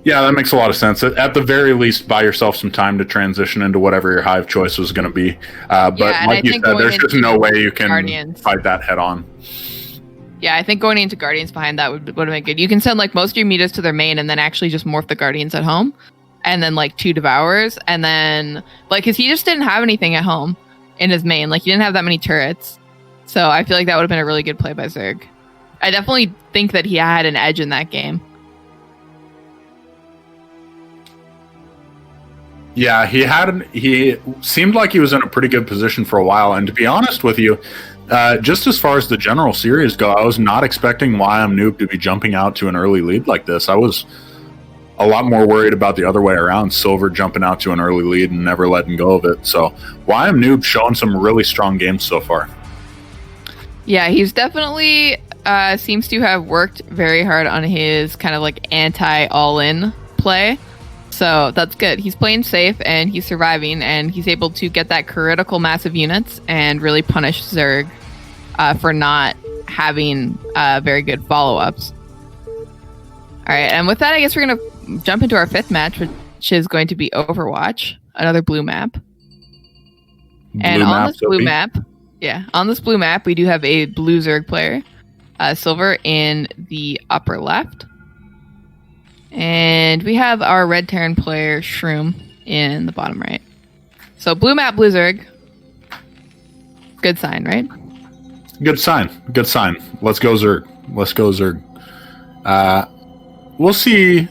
A: Yeah, that makes a lot of sense. At the very least, buy yourself some time to transition into whatever your Hive choice was going to be. But
B: yeah,
A: like you said, there's just no way you can fight that head on.
B: Yeah, I think going into Guardians behind that would have been good. You can send like most of your mutas to their main and then actually just morph the Guardians at home. And then like 2 Devourers, and then like, because he just didn't have anything at home in his main. Like, he didn't have that many turrets. So I feel like that would have been a really good play by Zerg. I definitely think that he had an edge in that game.
A: Yeah, he seemed like he was in a pretty good position for a while. And to be honest with you, just as far as the general series go, I was not expecting Whyimnoob to be jumping out to an early lead like this. I was a lot more worried about the other way around, Silver jumping out to an early lead and never letting go of it. So Whyimnoob showing some really strong games so far.
B: Yeah, he's definitely seems to have worked very hard on his kind of like anti-all-in play. So that's good. He's playing safe and he's surviving, and he's able to get that critical mass of units and really punish Zerg for not having very good follow-ups. All right, and with that, I guess we're going to jump into our 5th match, which is going to be Overwatch, another blue map. On this blue map, we do have a blue Zerg player, Silver in the upper left. And we have our red Terran player Shroom in the bottom right. So blue map, blue Zerg. Good sign, right?
A: Good sign. Good sign. Let's go Zerg. Let's go Zerg. We'll see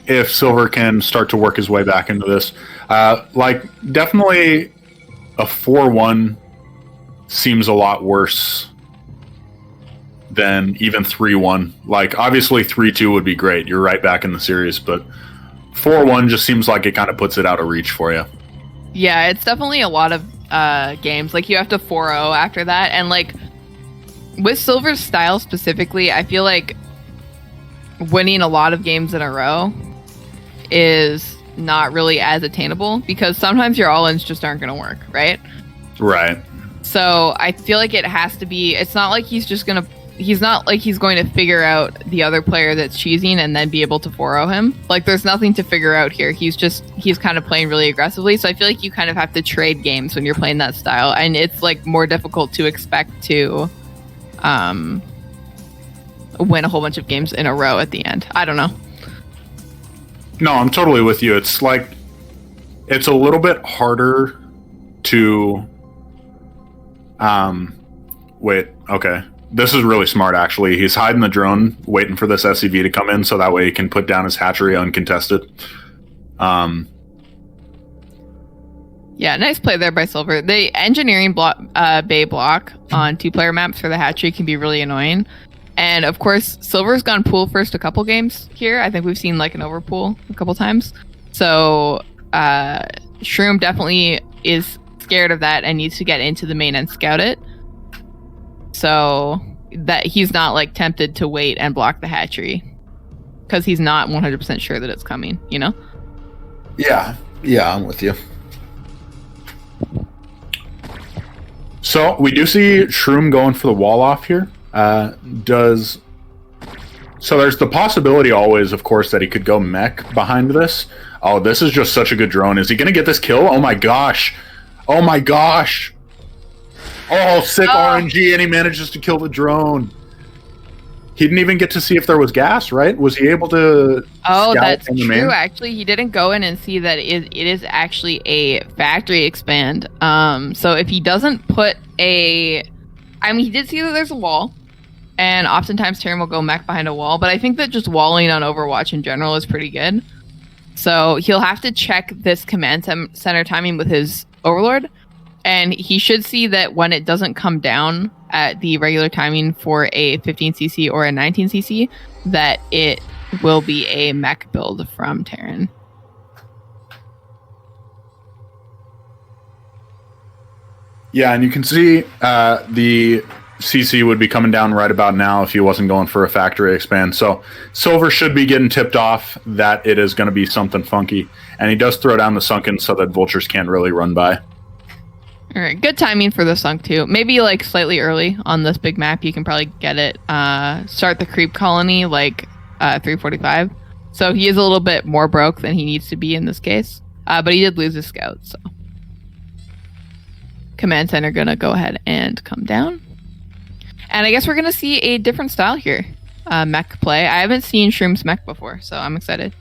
A: if Silver can start to work his way back into this. Definitely a 4-1 seems a lot worse than even 3-1. Like, obviously 3-2 would be great. You're right back in the series, but 4-1 just seems like it kind of puts it out of reach for you.
B: Yeah, it's definitely a lot of games. Like, you have to 4-0 after that. And, like, with Silver's style specifically, I feel like winning a lot of games in a row is not really as attainable because sometimes your all-ins just aren't going to work, right?
A: Right.
B: So I feel like it has to be, it's not like he's going to figure out the other player that's cheesing and then be able to 4-0 him. Like, there's nothing to figure out here. He's kind of playing really aggressively. So I feel like you kind of have to trade games when you're playing that style. And it's like more difficult to expect to win a whole bunch of games in a row at the end. I don't know.
A: No, I'm totally with you. It's like, it's a little bit harder to, wait, okay. This is really smart, actually. He's hiding the drone, waiting for this SCV to come in, so that way he can put down his hatchery uncontested.
B: Yeah, nice play there by Silver. The engineering bay block on 2-player maps for the hatchery can be really annoying. And of course, Silver's gone pool first a couple games here. I think we've seen like an overpool a couple times. So Shroom definitely is scared of that and needs to get into the main and scout it. So that he's not like tempted to wait and block the hatchery because he's not 100% sure that it's coming, you know?
A: Yeah, I'm with you. So we do see Shroom going for the wall off here. So there's the possibility always, of course, that he could go mech behind this. Oh, this is just such a good drone. Is he going to get this kill? Oh my gosh. Oh my gosh. Oh, sick RNG, and he manages to kill the drone. He didn't even get to see if there was gas, right? Was he able to?
B: Oh, that's true. Actually, he didn't go in and see that it is actually a factory expand. So if he doesn't put he did see that there's a wall, and oftentimes Terran will go mech behind a wall. But I think that just walling on Overwatch in general is pretty good. So he'll have to check this command center timing with his Overlord. And he should see that when it doesn't come down at the regular timing for a 15cc or a 19cc, that it will be a mech build from Terran.
A: Yeah, and you can see the CC would be coming down right about now if he wasn't going for a factory expand. So Silver should be getting tipped off that it is going to be something funky. And he does throw down the sunken so that vultures can't really run by.
B: All right, good timing for the sunk too. Maybe like slightly early on this big map, you can probably get it. Start the creep colony like 3:45. So he is a little bit more broke than he needs to be in this case. But he did lose his scout, so command center gonna go ahead and come down. And I guess we're gonna see a different style here, mech play. I haven't seen Shroom's mech before, so I'm excited.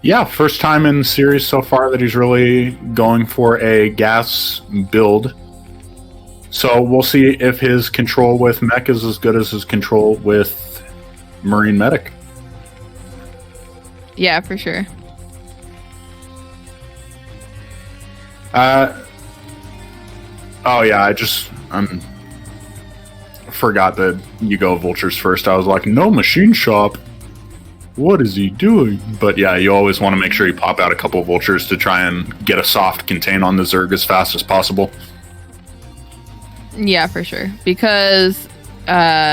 A: Yeah, first time in the series so far that he's really going for a gas build. So we'll see if his control with mech is as good as his control with Marine Medic.
B: Yeah, for sure.
A: Oh yeah, I forgot that you go vultures first. I was like, no machine shop. What is he doing? But yeah, you always want to make sure you pop out a couple of vultures to try and get a soft contain on the Zerg as fast as possible.
B: Yeah, for sure. Because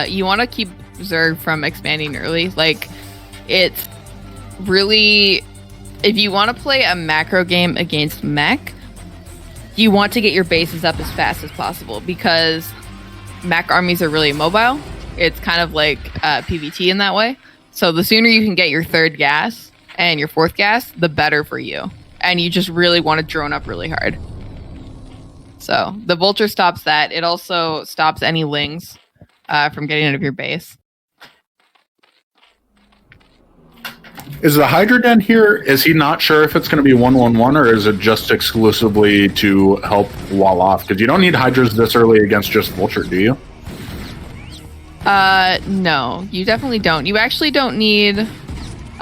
B: you want to keep Zerg from expanding early. Like, it's really... If you want to play a macro game against mech, you want to get your bases up as fast as possible because mech armies are really mobile. It's kind of like PvT in that way. So the sooner you can get your third gas and your fourth gas, the better for you. And you just really want to drone up really hard. So the vulture stops that. It also stops any lings from getting out of your base.
A: Is the Hydra Den here? Is he not sure if it's going to be 1-1-1 or is it just exclusively to help wall off? Because you don't need Hydras this early against just Vulture, do you?
B: No, you definitely don't. You actually don't need a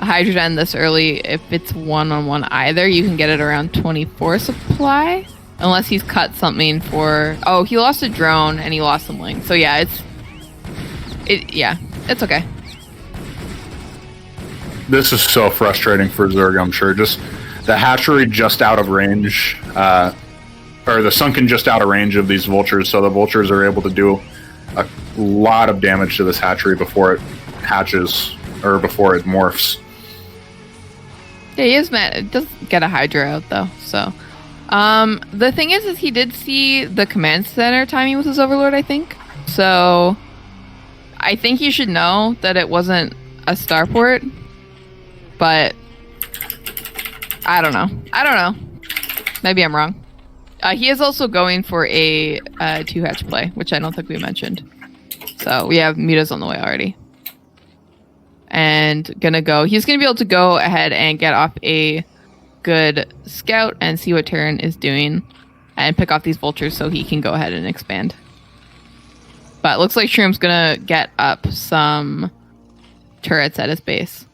B: Hydra Den this early if it's 1-on-1 either. You can get it around 24 supply, unless he's cut something for. Oh, he lost a drone and he lost some link. So yeah, it's okay.
A: This is so frustrating for Zerg, I'm sure. Just the hatchery just out of range, or the sunken just out of range of these vultures, so the vultures are able to do a lot of damage to this hatchery before it hatches, or before it morphs.
B: Yeah, he is mad. It does get a Hydra out, though, so... the thing is he did see the command center timing with his Overlord, I think. So, I think you should know that it wasn't a starport. But I don't know. Maybe I'm wrong. He is also going for a 2-hatch play, which I don't think we mentioned. So we have mutas on the way already. And he's gonna be able to go ahead and get off a good scout and see what Terran is doing and pick off these vultures so he can go ahead and expand. But it looks like Shroom's gonna get up some turrets at his base.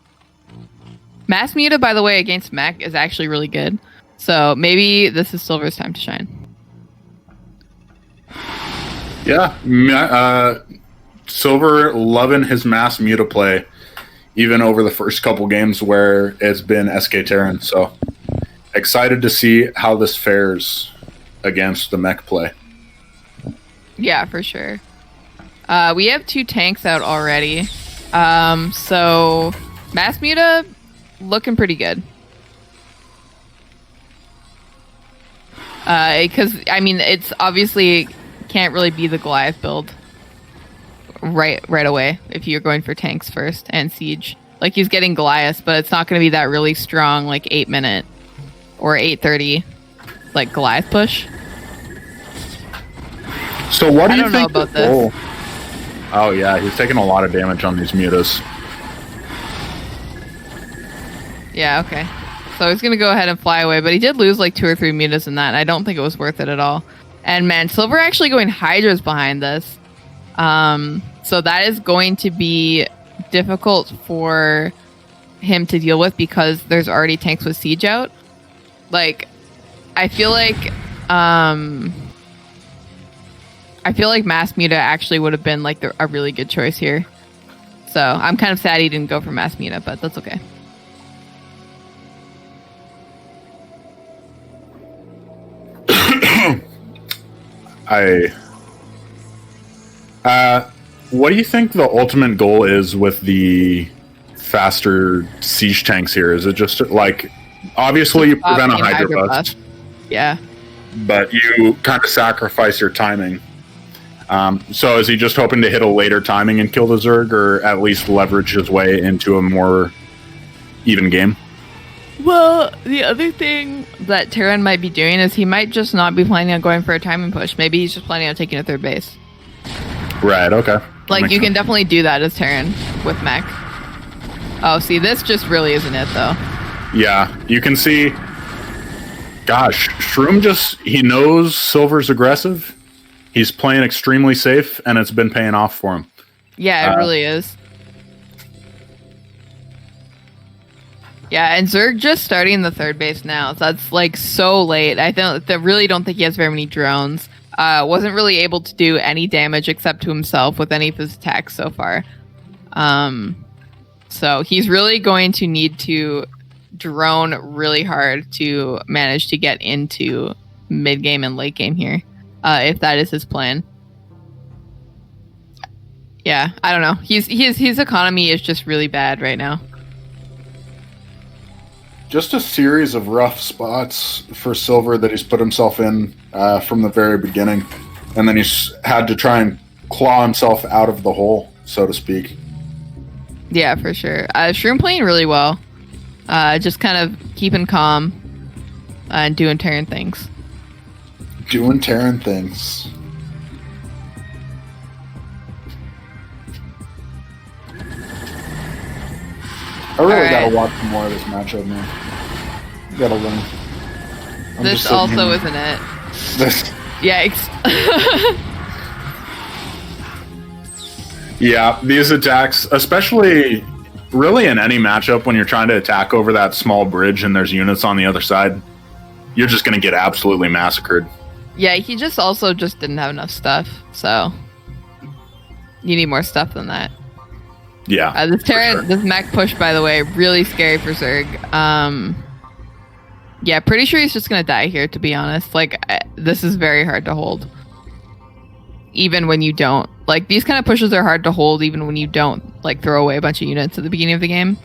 B: Mass Muta, by the way, against mech is actually really good. So maybe this is Silver's time to shine.
A: Yeah, Silver loving his Mass Muta play, even over the first couple games where it's been SK Terran. So excited to see how this fares against the mech play.
B: Yeah, for sure. We have 2 tanks out already. So Mass Muta... looking pretty good. Because, I mean, it's obviously can't really be the Goliath build right away if you're going for tanks first and siege. Like, he's getting Goliath, but it's not going to be that really strong, like, 8-minute or 8:30, like, Goliath push.
A: So what do you
B: think? I don't know about this.
A: Oh, yeah, he's taking a lot of damage on these mutas.
B: Yeah, okay. So he's going to go ahead and fly away, but he did lose like 2 or 3 mutas in that. I don't think it was worth it at all. And man, Silver actually going Hydras behind this. So that is going to be difficult for him to deal with because there's already tanks with siege out. Like, I feel like Mass Muta actually would have been like a really good choice here. So I'm kind of sad he didn't go for Mass Muta, but that's okay.
A: What do you think the ultimate goal is with the faster siege tanks here? Is it just like, obviously you prevent a Hydra bust,
B: yeah,
A: but you kind of sacrifice your timing. So is he just hoping to hit a later timing and kill the Zerg, or at least leverage his way into a more even game?
B: Well, the other thing that Terran might be doing is he might just not be planning on going for a timing push. Maybe he's just planning on taking a 3rd base.
A: Right, okay.
B: Like, you can definitely do that as Terran with mech. Oh, see, this just really isn't it, though.
A: Yeah, you can see... Gosh, Shroom he knows Silver's aggressive. He's playing extremely safe, and it's been paying off for him.
B: Yeah, it really is. Yeah, and Zerg just starting the 3rd base now. So that's like so late. I really don't think he has very many drones. Wasn't really able to do any damage except to himself with any of his attacks so far. So he's really going to need to drone really hard to manage to get into mid game and late game here, if that is his plan. Yeah, I don't know. His economy is just really bad right now.
A: Just a series of rough spots for Silver that he's put himself in from the very beginning. And then he's had to try and claw himself out of the hole, so to speak.
B: Yeah, for sure. Shroom playing really well. Just kind of keeping calm and doing Terran things.
A: Doing Terran things. I really
B: Alright.
A: gotta watch more of this matchup, man. Gotta learn. I'm
B: This
A: just sitting
B: also
A: here.
B: isn't it.
A: This-
B: Yikes.
A: Yeah, these attacks, especially really in any matchup when you're trying to attack over that small bridge and there's units on the other side, you're just going to get absolutely massacred.
B: Yeah, he just also just didn't have enough stuff, so you need more stuff than that.
A: Yeah.
B: This this mech push, by the way, really scary for Zerg. Yeah, pretty sure he's just gonna die here, to be honest. Like, this is very hard to hold. Even when you don't. Like, these kind of pushes are hard to hold even when you don't, like, throw away a bunch of units at the beginning of the game.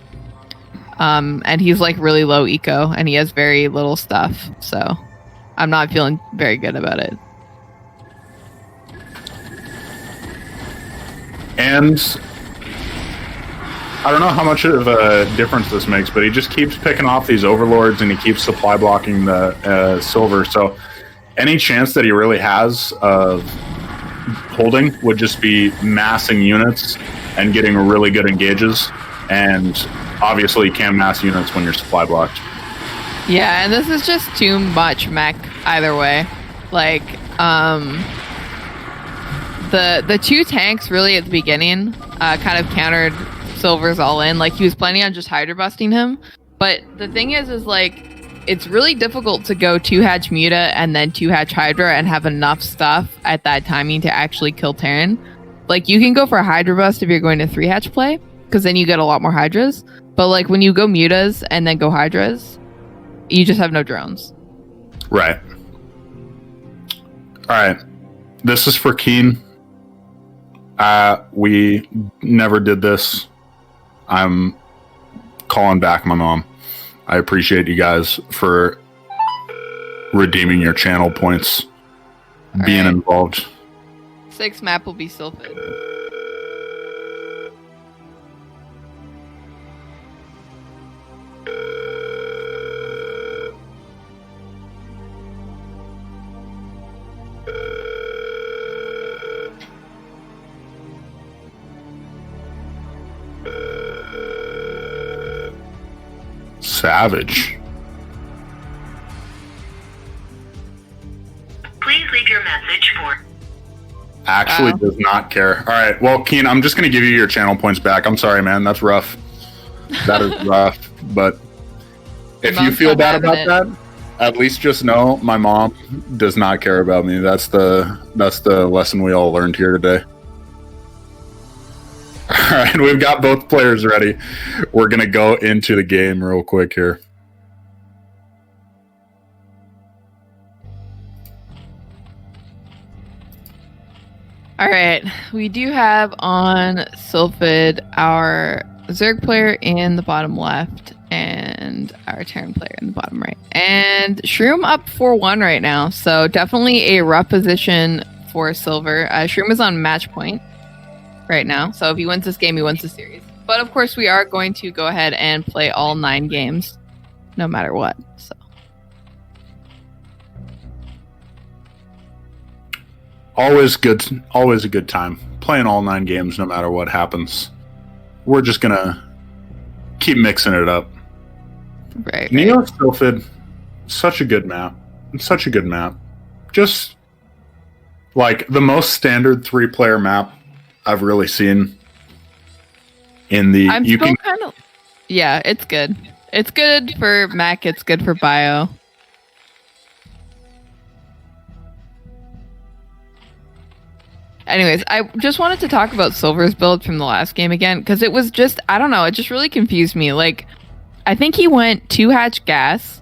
B: And he's, like, really low eco, and he has very little stuff, so I'm not feeling very good about it.
A: And I don't know how much of a difference this makes, but he just keeps picking off these overlords and he keeps supply blocking the silver. So any chance that he really has of holding would just be massing units and getting really good engages. And obviously you can't mass units when you're supply blocked.
B: Yeah, and this is just too much mech either way. Like, the two tanks really at the beginning kind of countered Silver's all in. Like, he was planning on just Hydra busting him. But the thing is like, it's really difficult to go 2-hatch Muta and then 2-hatch Hydra and have enough stuff at that timing to actually kill Terran. Like, you can go for a Hydra bust if you're going to 3-hatch play, because then you get a lot more Hydras. But, like, when you go Mutas and then go Hydras, you just have no drones.
A: Right. All right. This is for Keen. We never did this. I'm calling back my mom. I appreciate you guys for redeeming your channel points, being involved.
B: 6 map will be Sylphid.
A: Savage.
F: Please leave your message for...
A: Actually does not care. All right. Well, Keen, I'm just going to give you your channel points back. I'm sorry, man. That's rough. That is rough. But if you feel bad about that, at least just know my mom does not care about me. That's the lesson we all learned here today. All right. We've got both players ready. We're going to go into the game real quick here.
B: All right, we do have on Sylphid our Zerg player in the bottom left and our Terran player in the bottom right. And Shroom up 4-1 right now, so definitely a rough position for Silver. Shroom is on match point right now, so if he wins this game, he wins the series. But of course, we are going to go ahead and play all 9 games, no matter what. So.
A: Always a good time. Playing all 9 games no matter what happens. We're just gonna keep mixing it up.
B: Right.
A: Neo Sylphid, such a good map. It's such a good map. Just like the most standard 3-player map I've really seen in the
B: I'm still kind of... Yeah, it's good. It's good for mech, it's good for bio. Anyways, I just wanted to talk about Silver's build from the last game again, because it was just, I don't know, it just really confused me. Like, I think he went 2-hatch gas,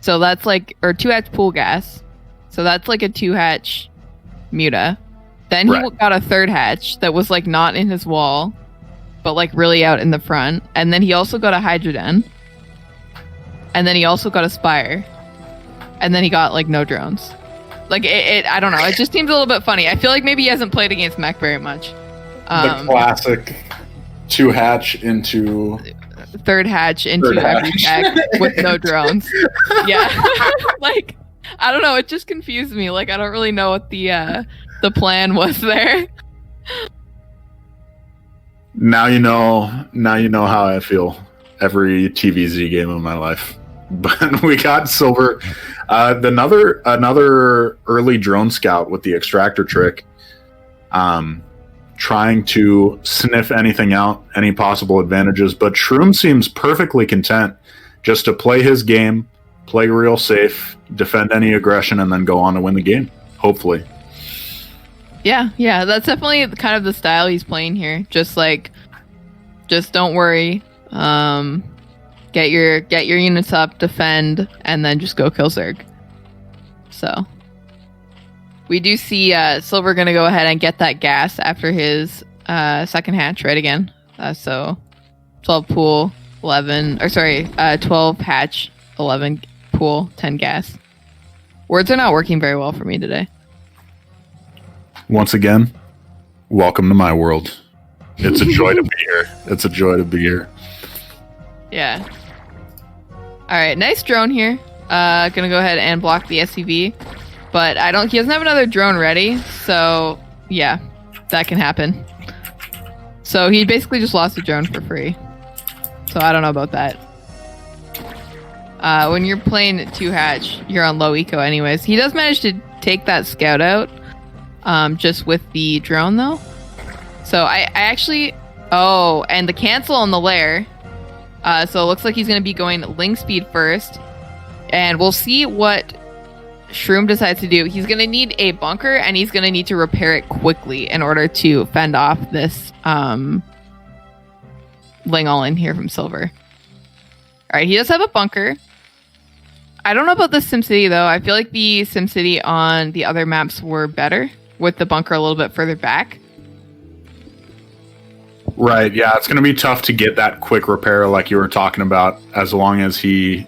B: so that's like, or 2-hatch pool gas, so that's like a 2-hatch Muta. Then he got a 3rd hatch that was like not in his wall, but like really out in the front. And then he also got a Hydroden. And then he also got a Spire. And then he got like no drones. Like I don't know. It just seems a little bit funny. I feel like maybe he hasn't played against mech very much.
A: The classic 2-hatch into
B: 3rd hatch into every tech with no drones. Yeah. Like, I don't know. It just confused me. Like, I don't really know what the plan was there.
A: Now you know how I feel. every TVZ game of my life. But we got silver. Another early drone scout with the extractor trick, trying to sniff anything out, any possible advantages. But Shroom seems perfectly content just to play his game, play real safe, defend any aggression, and then go on to win the game, hopefully.
B: Yeah, that's definitely kind of the style he's playing here. Just don't worry. Get your units up, defend, and then just go kill Zerg. So we do see Silver gonna go ahead and get that gas after his second hatch right again. So 12 pool, 12 hatch, 11 pool, 10 gas. Words are not working very well for me today.
A: Once again, welcome to my world. It's a joy to be here. It's a joy to be here.
B: Yeah. All right, nice drone here. Gonna go ahead and block the SCV, but he doesn't have another drone ready, so yeah, that can happen. So he basically just lost a drone for free. So I don't know about that. When you're playing 2 hatch, you're on low eco anyways. He does manage to take that scout out, just with the drone though. So I actually, and the cancel on the lair. So it looks like he's going to be going Ling speed first. And we'll see what Shroom decides to do. He's going to need a bunker, and he's going to need to repair it quickly in order to fend off this Ling all in here from Silver. All right, he does have a bunker. I don't know about the SimCity, though. I feel like the SimCity on the other maps were better with the bunker a little bit further back.
A: Right, yeah, it's going to be tough to get that quick repair like you were talking about as long as he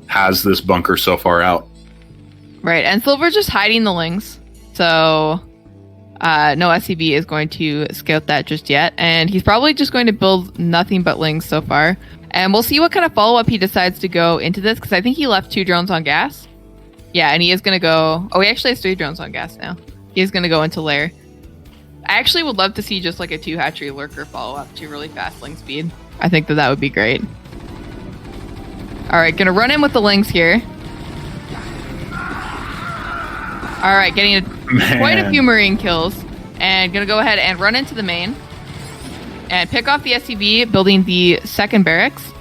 A: has this bunker so far out.
B: Right, and Silver's just hiding the Lings, so no SCV is going to scout that just yet, and he's probably just going to build nothing but Lings so far. And we'll see what kind of follow-up he decides to go into this, because I think he left 2 drones on gas. Yeah, and he is going to go... Oh, he actually has 3 drones on gas now. He is going to go into lair. I actually would love to see just like a 2 hatchery lurker follow-up to really fast Ling speed. I think that would be great. Alright, gonna run in with the Lings here. Alright, getting quite a few Marine kills. And gonna go ahead and run into the main. And pick off the SCV, building the second barracks.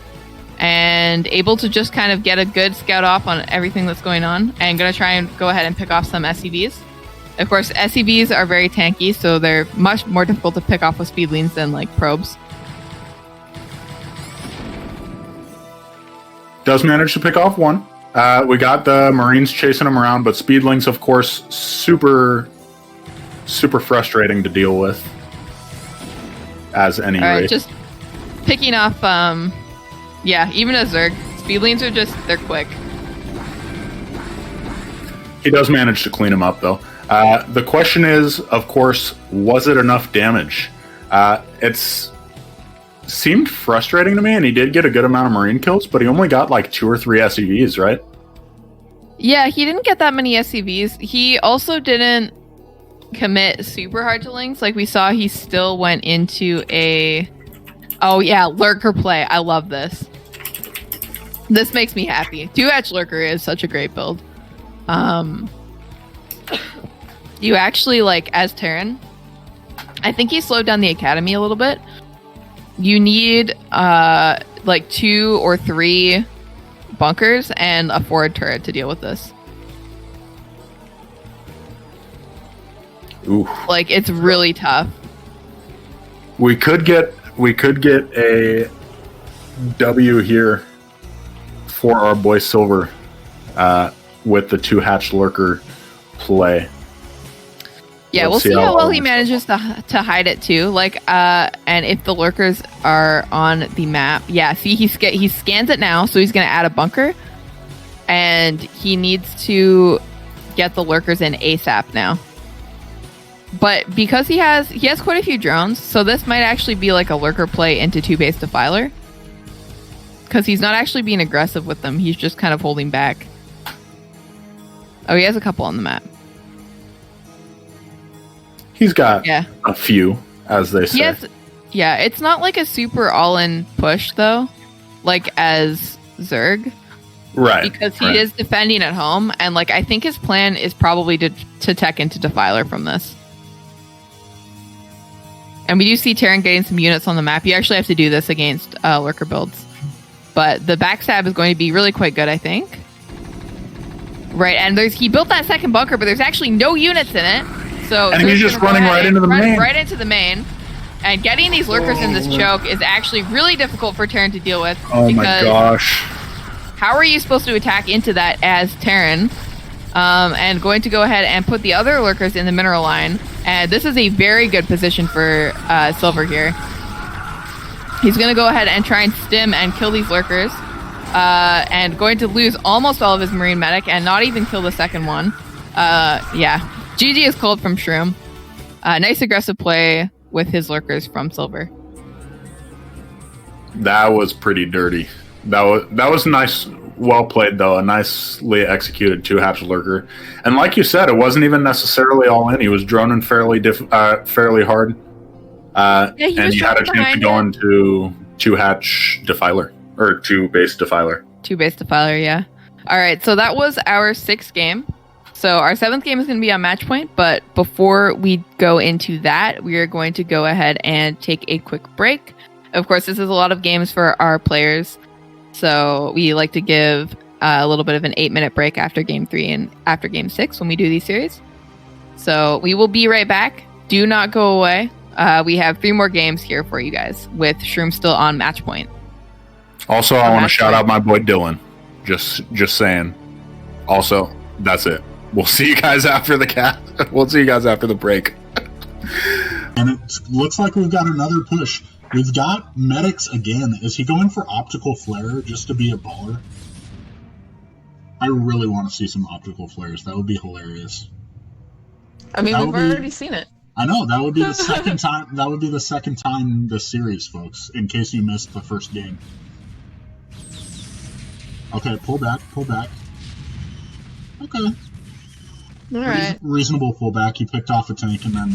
B: And able to just kind of get a good scout off on everything that's going on. And gonna try and go ahead and pick off some SCVs. Of course, SCVs are very tanky, so they're much more difficult to pick off with speedlings than like probes.
A: Does manage to pick off 1. We got the Marines chasing him around, but speedlings, of course, super frustrating to deal with. As any
B: Alright,
A: race.
B: just picking off, even a Zerg. Speedlings are they're quick.
A: He does manage to clean him up, though. The question is, of course, was it enough damage? It's seemed frustrating to me, and he did get a good amount of Marine kills, but he only got like 2 or 3 SCVs, right?
B: Yeah, he didn't get that many SCVs. He also didn't commit super hard to Lings. Like we saw, he still went into a... Oh yeah, lurker play. I love this. This makes me happy. 2-hatch lurker is such a great build. You actually, like, as Terran, I think he slowed down the academy a little bit. You need, like, 2 or 3 bunkers and a forward turret to deal with this.
A: Ooh.
B: Like, it's really tough.
A: We could get a W here for our boy Silver with the 2-hatch lurker play.
B: Yeah, we'll see how well he manages to hide it too. Like, and if the lurkers are on the map, yeah. See, he scans it now, so he's gonna add a bunker, and he needs to get the lurkers in ASAP now. But because he has quite a few drones, so this might actually be like a lurker play into 2-base defiler, because he's not actually being aggressive with them. He's just kind of holding back. Oh, he has a couple on the map.
A: He's got a few, as they say.
B: Yes, yeah, it's not like a super all-in push, though. like as Zerg.
A: Right.
B: Because he
A: right.
B: is defending at home, and like I think his plan is probably to tech into Defiler from this. And we do see Terran getting some units on the map. You actually have to do this against lurker builds. But the backstab is going to be really quite good, I think. Right, and he built that second bunker, but there's actually no units in it. So
A: and he's just running right into the main.
B: Right into the main. And getting these lurkers in this choke is actually really difficult for Terran to deal with.
A: Oh my gosh.
B: How are you supposed to attack into that as Terran? And going to go ahead and put the other lurkers in the mineral line. And this is a very good position for Silver here. He's going to go ahead and try and stim and kill these lurkers. And going to lose almost all of his Marine Medic and not even kill the second one. Yeah. GG is called from Shroom. Nice aggressive play with his lurkers from Silver.
A: That was pretty dirty. That was nice. Well played, though. A nicely executed 2-hatch lurker. And like you said, it wasn't even necessarily all in. He was droning fairly hard. And you had a chance to go into 2-hatch Defiler. Or 2-base Defiler.
B: 2-base Defiler, yeah. All right, so that was our 6th game. So our 7th game is going to be on match point. But before we go into that, we are going to go ahead and take a quick break. Of course, this is a lot of games for our players. So we like to give a little bit of an 8-minute break after game 3 and after game 6 when we do these series. So we will be right back. Do not go away. We have 3 more games here for you guys with Shroom still on match point.
A: Also, I want to shout out my boy Dylan. Just saying. Also, that's it. We'll see you guys after the We'll see you guys after the break.
G: And it looks like we've got another push. We've got medics again. Is he going for optical flare just to be a baller? I really want to see some optical flares. That would be hilarious.
E: I mean, we've already seen it.
G: I know, that would be the second time. That would be the second time this series, folks. In case you missed the first game. Okay, pull back. Okay.
E: All right.
G: Reasonable pullback. He picked off a tank and then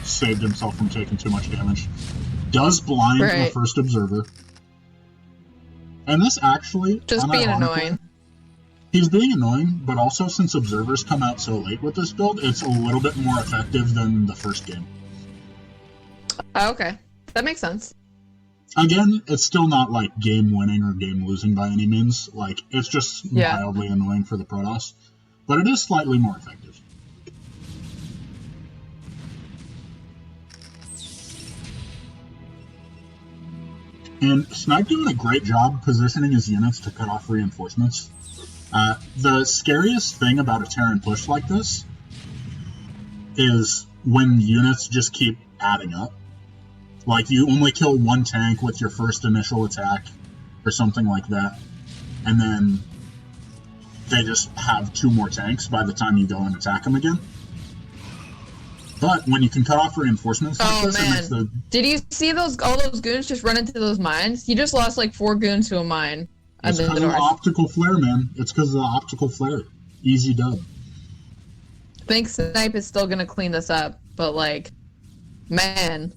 G: saved himself from taking too much damage. Does blind the first observer. And this actually...
E: Just being annoying.
G: He's being annoying, but also since observers come out so late with this build, it's a little bit more effective than the first game.
E: Oh, okay. That makes sense.
G: Again, it's still not like game winning or game losing by any means. Like, it's just mildly annoying for the Protoss. But it is slightly more effective. And Snipe doing a great job positioning his units to cut off reinforcements. The scariest thing about a Terran push like this is when units just keep adding up. Like, you only kill one tank with your first initial attack, or something like that, and then they just have 2 more tanks by the time you go and attack them again. But when you can cut off reinforcements like this, it makes the...
E: Did you see all those goons just run into those mines? He just lost like 4 goons to a mine.
G: It's because of the optical flare, man. It's because of the optical flare. Easy dub.
E: I think Snipe is still gonna clean this up, but like, man.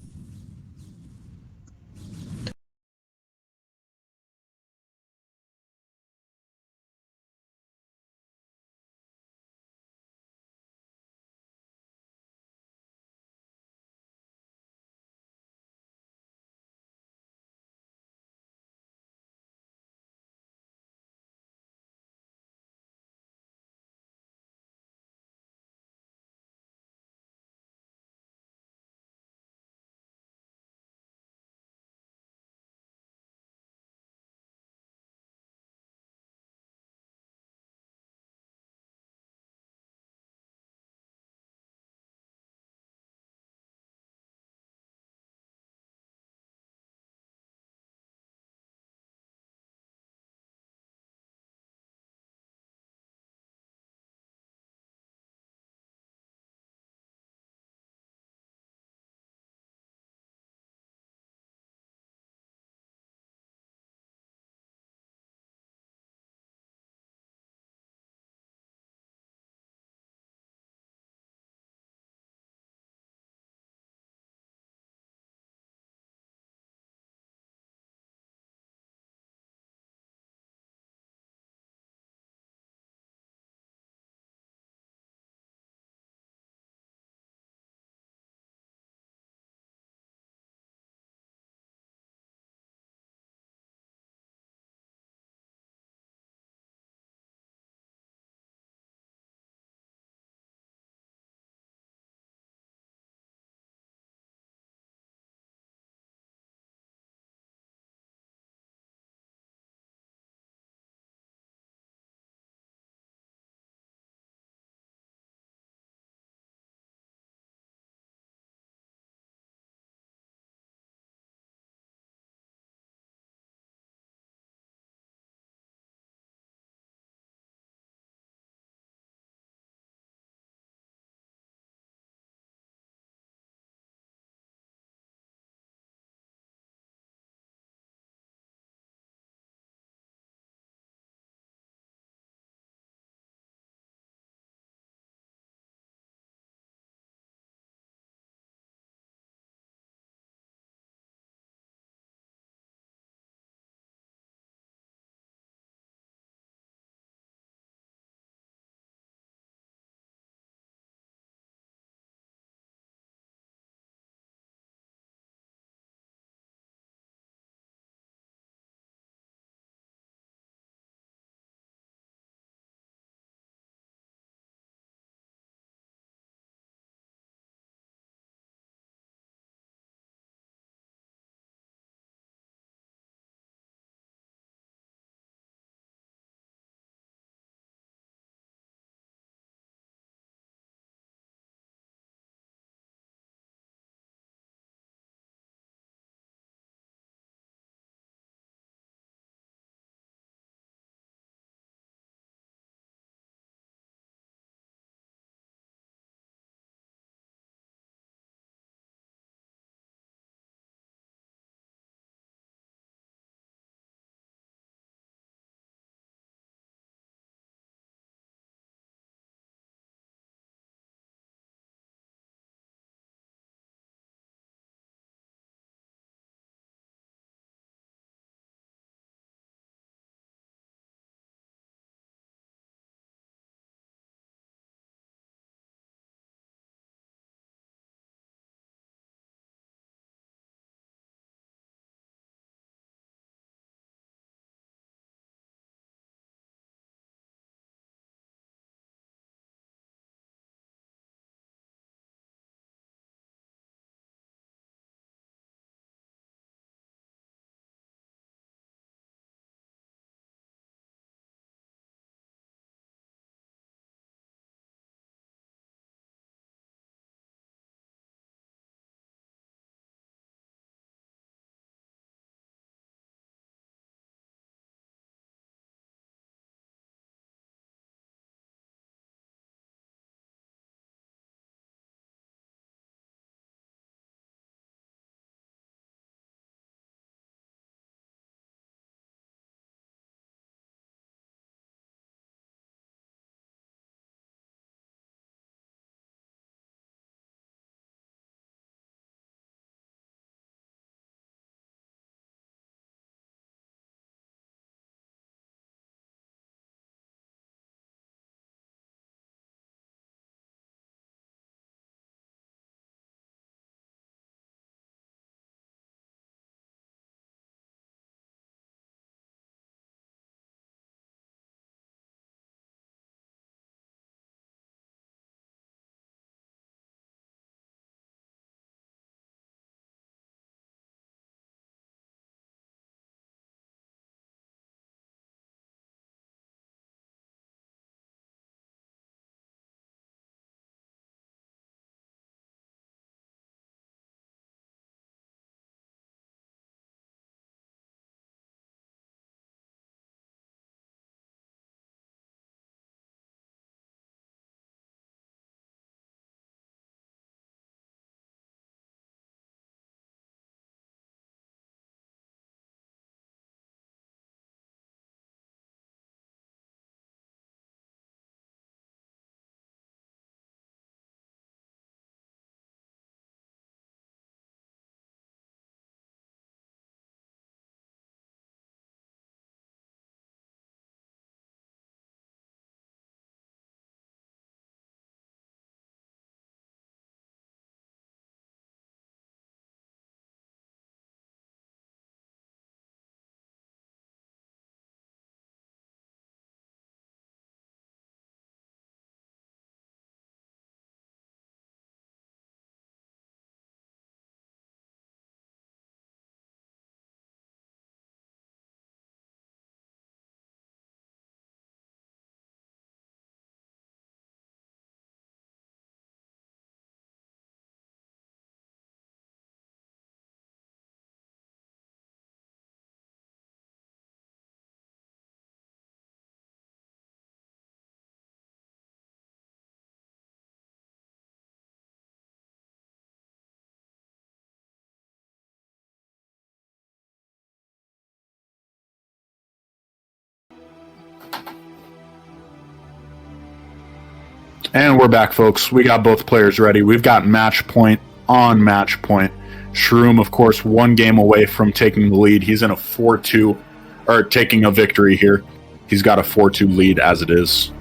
A: And we're back, folks. We got both players ready. We've got match point on match point. Shroom, of course, 1 game away from taking the lead. He's in a 4-2, or taking a victory here. He's got a 4-2 lead as it is.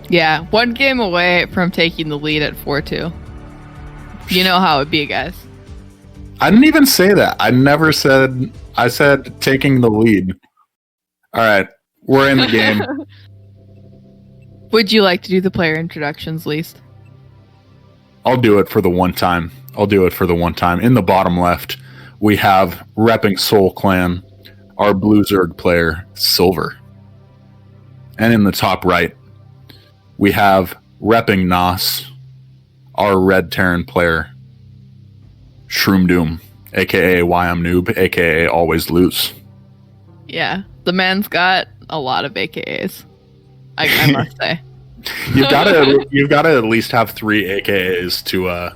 B: Yeah, 1 game away from taking the lead at 4-2. You know how it'd be, guys.
A: I didn't even say that. I said taking the lead. All right, we're in the game.
B: Would you like to do the player introductions, Least?
A: I'll do it for the one time. In the bottom left, we have repping Soul Clan, our Blue Zerg player, Silver. And in the top right, we have repping Nos, our Red Terran player, Shroom Doom, aka Whyimnoob, aka Always Lose.
B: Yeah, the man's got a lot of AKAs. I must say.
A: You've got to at least have 3 AKAs to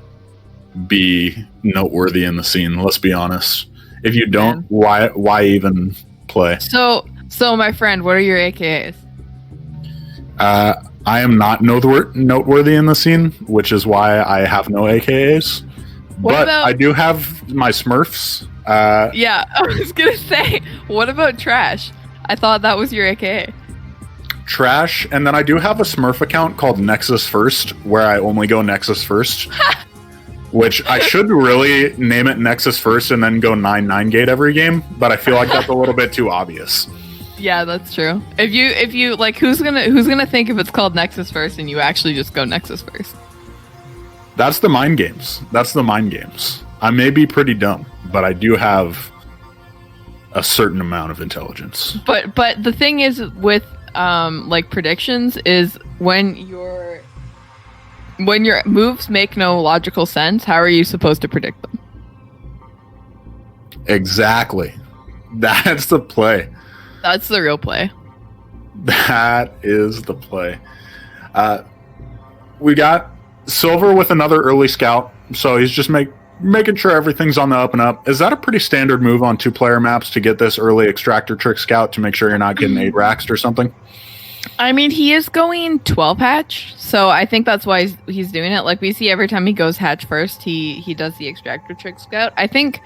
A: be noteworthy in the scene. Let's be honest. If you don't, why even play?
B: So my friend, what are your AKAs?
A: I am not noteworthy in the scene, which is why I have no AKAs. I do have my Smurfs.
B: Yeah, I was gonna say, what about Trash? I thought that was your AKA.
A: Trash, and then I do have a Smurf account called Nexus First, where I only go Nexus First. Which I should really name it Nexus First and then go 9-9 gate every game, but I feel like that's a little bit too obvious.
B: Yeah, that's true. If you like, who's gonna think if it's called Nexus First and you actually just go Nexus First?
A: That's the mind games. I may be pretty dumb, but I do have a certain amount of intelligence.
B: But the thing is with like predictions is when your moves make no logical sense, how are you supposed to predict them?
A: Exactly. That's the play.
B: That's the real play.
A: That is the play. We got Silver with another early scout, so he's just making sure everything's on the up and up. Is that a pretty standard move on 2-player maps to get this early extractor trick scout to make sure you're not getting 8-raxed or something?
B: I mean, he is going 12 hatch, so I think that's why he's doing it. Like, we see every time he goes hatch first, he does the extractor trick scout. I think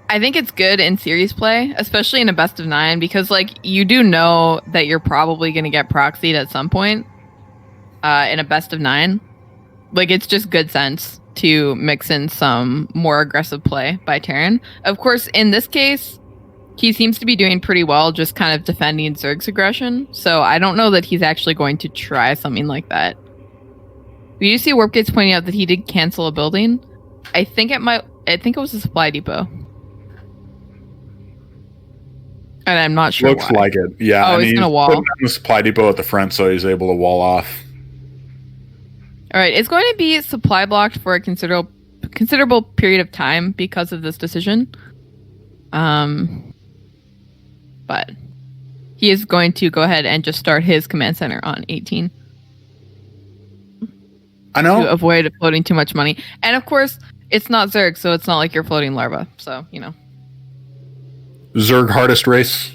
B: it's good in series play, especially in a best of 9, because like you do know that you're probably going to get proxied at some point in a best of 9. Like, it's just good sense to mix in some more aggressive play by Terran. Of course, in this case, he seems to be doing pretty well, just kind of defending Zerg's aggression. So I don't know that he's actually going to try something like that. We do see Warpgates pointing out that he did cancel a building. I think it was a supply depot. And I'm not sure
A: Looks
B: why.
A: like it. Yeah.
B: Oh, he's going to wall?
A: Putting the supply depot at the front so he's able to wall off.
B: All right. It's going to be supply blocked for a considerable period of time because of this decision. But he is going to go ahead and just start his command center on 18.
A: I know.
B: To avoid floating too much money. And of course, it's not Zerg, so it's not like you're floating larva. So, you know.
A: Zerg hardest race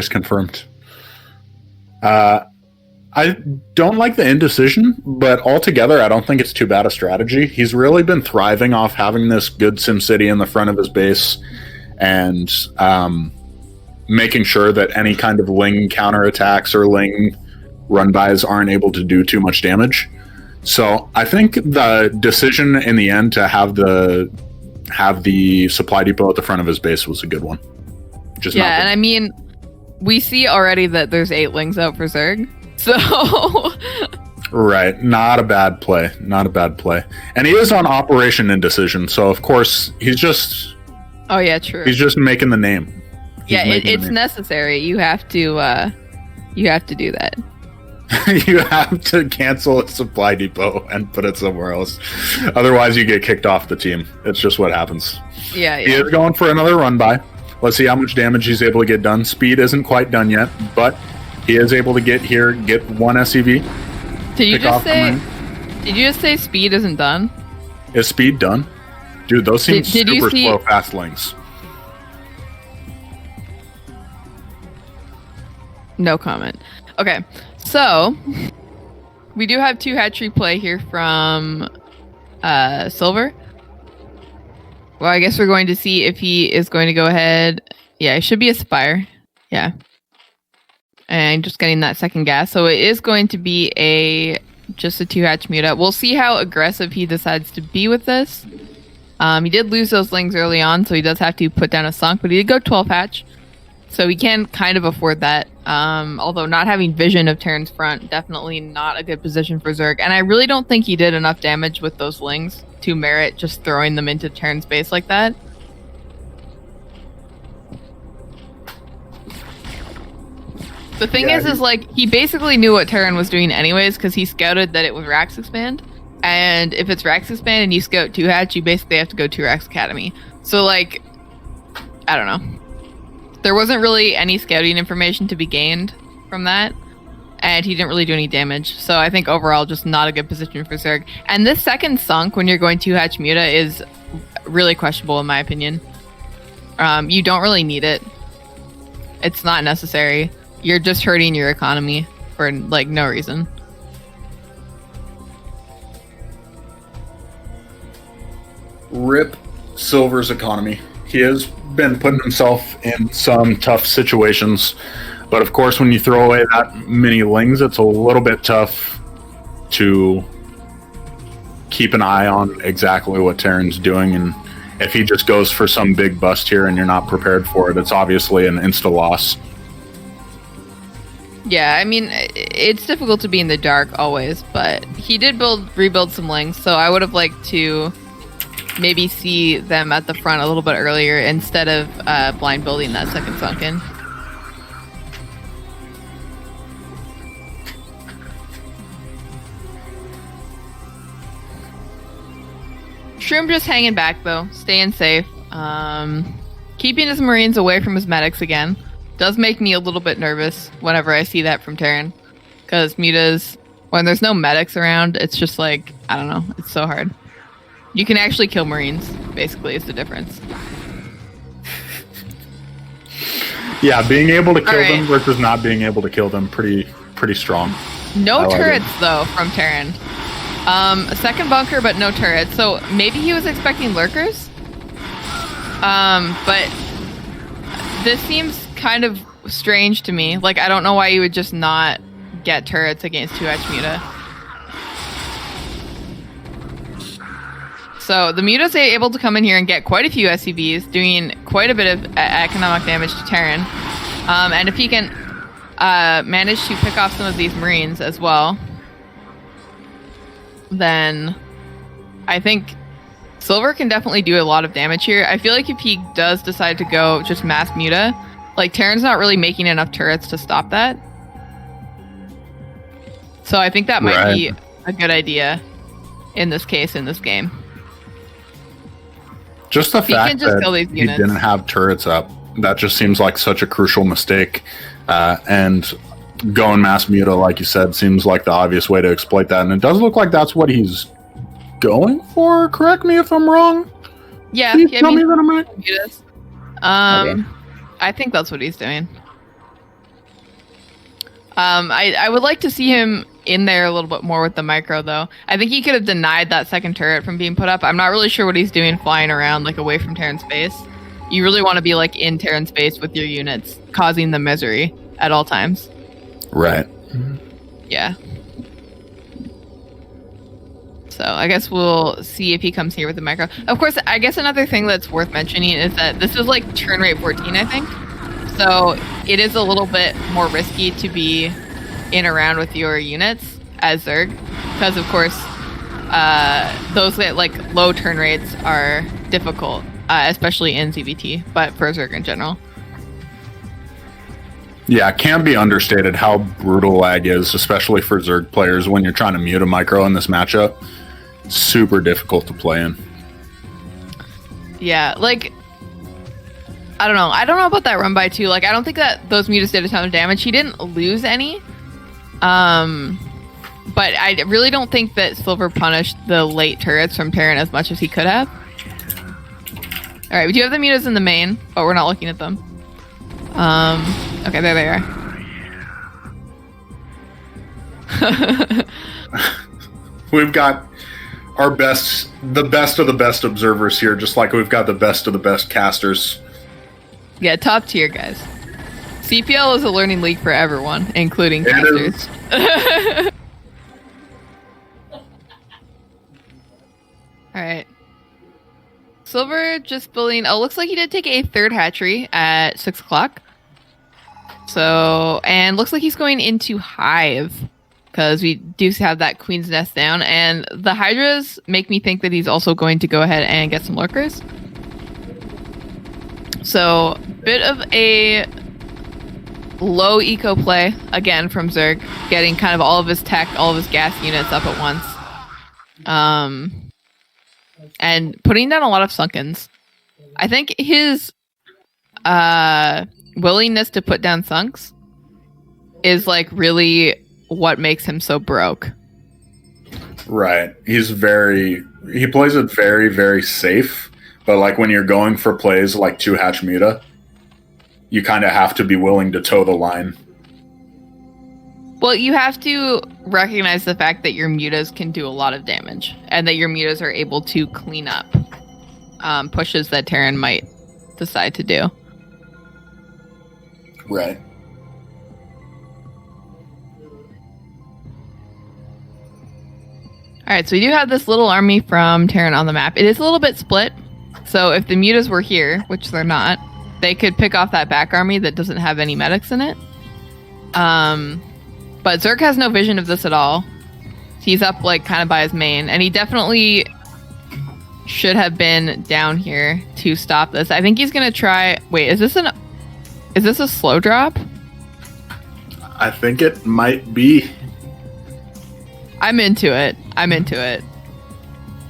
A: confirmed. I don't like the indecision, but altogether, I don't think it's too bad a strategy. He's really been thriving off having this good SimCity in the front of his base and making sure that any kind of Ling counterattacks or Ling run-bys aren't able to do too much damage. So I think the decision in the end to have the supply depot at the front of his base was a good one.
B: And I mean, we see already that there's 8 Lings out for Zerg. So
A: right, not a bad play. And he is on Operation Indecision, so of course he's just true. He's just making the name.
B: It's necessary. You have to do that.
A: You have to cancel a supply depot and put it somewhere else. Otherwise you get kicked off the team. It's just what happens.
B: Yeah.
A: He is going for another run by. Let's see how much damage he's able to get done. Speed isn't quite done yet, but he is able to get 1 SCV.
B: Did you just say speed isn't done?
A: Is speed done? Dude, those seem super slow fast links.
B: No comment. Okay, so We do have 2 hatchery play here from Silver. Well, I guess we're going to see if he is going to go ahead. Yeah, it should be a Spire. Yeah. And just getting that second gas. So it is going to be just a 2-hatch mute-up. We'll see how aggressive he decides to be with this. He did lose those lings early on, so he does have to put down a sunk, but he did go 12-hatch. So he can kind of afford that. Although not having vision of Terran's front, definitely not a good position for Zerg. And I really don't think he did enough damage with those lings to merit just throwing them into Terran's base like that. The thing is like, he basically knew what Terran was doing anyways, because he scouted that it was Rax Expand. And if it's Rax Expand and you scout 2-hatch, you basically have to go to Rax Academy. So, like, I don't know. There wasn't really any scouting information to be gained from that. And he didn't really do any damage. So I think overall, just not a good position for Zerg. And this second sunk, when you're going 2-hatch Muta, is really questionable in my opinion. You don't really need it. It's not necessary. You're just hurting your economy for, like, no reason.
A: Rip Silver's economy. He has been putting himself in some tough situations. But of course, when you throw away that many lings, it's a little bit tough to keep an eye on exactly what Terran's doing. And if he just goes for some big bust here and you're not prepared for it, it's obviously an insta-loss.
B: Yeah, I mean, it's difficult to be in the dark always, but he did rebuild some lings, so I would have liked to maybe see them at the front a little bit earlier instead of blind building that second sunken. Shroom just hanging back though, staying safe. Keeping his Marines away from his medics again. Does make me a little bit nervous whenever I see that from Terran. Because mutas, when there's no medics around, it's just like, I don't know, it's so hard. You can actually kill Marines, basically, is the difference.
A: Yeah, being able to kill them versus not being able to kill them, pretty strong.
B: No turrets, though, from Terran. A second bunker, but no turrets. So maybe he was expecting lurkers? But this seems kind of strange to me. Like, I don't know why you would just not get turrets against 2-hatch Muta. So the Muta's able to come in here and get quite a few SCVs, doing quite a bit of economic damage to Terran. And if he can manage to pick off some of these Marines as well, then I think Silver can definitely do a lot of damage here. I feel like if he does decide to go just mass Muta, like, Terran's not really making enough turrets to stop that. So I think that might be a good idea in this case, in this game.
A: Just the fact that he didn't have turrets up, that just seems like such a crucial mistake. And going mass Muta, like you said, seems like the obvious way to exploit that. And it does look like that's what he's going for. Correct me if I'm wrong.
B: Yeah,
A: tell me that I'm right.
B: Okay. I think that's what he's doing. I would like to see him in there a little bit more with the micro, though. I think he could have denied that second turret from being put up. I'm not really sure what he's doing flying around, like, away from Terran's base. You really want to be, like, in Terran's base with your units, causing them misery at all times.
A: Right.
B: Yeah. So I guess we'll see if he comes here with the micro. Of course, I guess another thing that's worth mentioning is that this is like turn rate 14, I think. So it is a little bit more risky to be in around with your units as Zerg. Because, of course, those that, like, low turn rates are difficult, especially in CBT, but for Zerg in general.
A: Yeah, it can't be understated how brutal lag is, especially for Zerg players when you're trying to mute a micro in this matchup. Super difficult to play in.
B: Yeah, like, I don't know. I don't know about that run by too. Like, I don't think that those mutas did a ton of damage. He didn't lose any. But I really don't think that Silver punished the late turrets from Terran as much as he could have. Alright, we do have the mutas in the main, but we're not looking at them. Okay, there they are.
A: We've got our best, the best of the best observers here, just like we've got the best of the best casters.
B: Yeah, top tier, guys. CPL is a learning league for everyone, including
A: It
B: casters. Alright. Silver just building... Oh, looks like he did take a third hatchery at 6 o'clock. So, and looks like he's going into Hive. Because we do have that Queen's Nest down. And the Hydras make me think that he's also going to go ahead and get some lurkers. So, bit of a low eco play, again, from Zerg. Getting kind of all of his tech, all of his gas units up at once. And putting down a lot of Sunkens. I think his willingness to put down Sunks is like really what makes him so broke.
A: Right. He plays it very, very safe. But like when you're going for plays like 2-hatch Muta, you kind of have to be willing to toe the line.
B: Well, you have to recognize the fact that your mutas can do a lot of damage, and that your mutas are able to clean up pushes that Terran might decide to do.
A: Right.
B: Alright, so we do have this little army from Terran on the map. It is a little bit split, so if the mutas were here, which they're not, they could pick off that back army that doesn't have any medics in it. But Zerg has no vision of this at all. He's up like kind of by his main, and he definitely should have been down here to stop this. I think he's gonna try. Wait, is this a slow drop?
A: I think it might be.
B: I'm into it.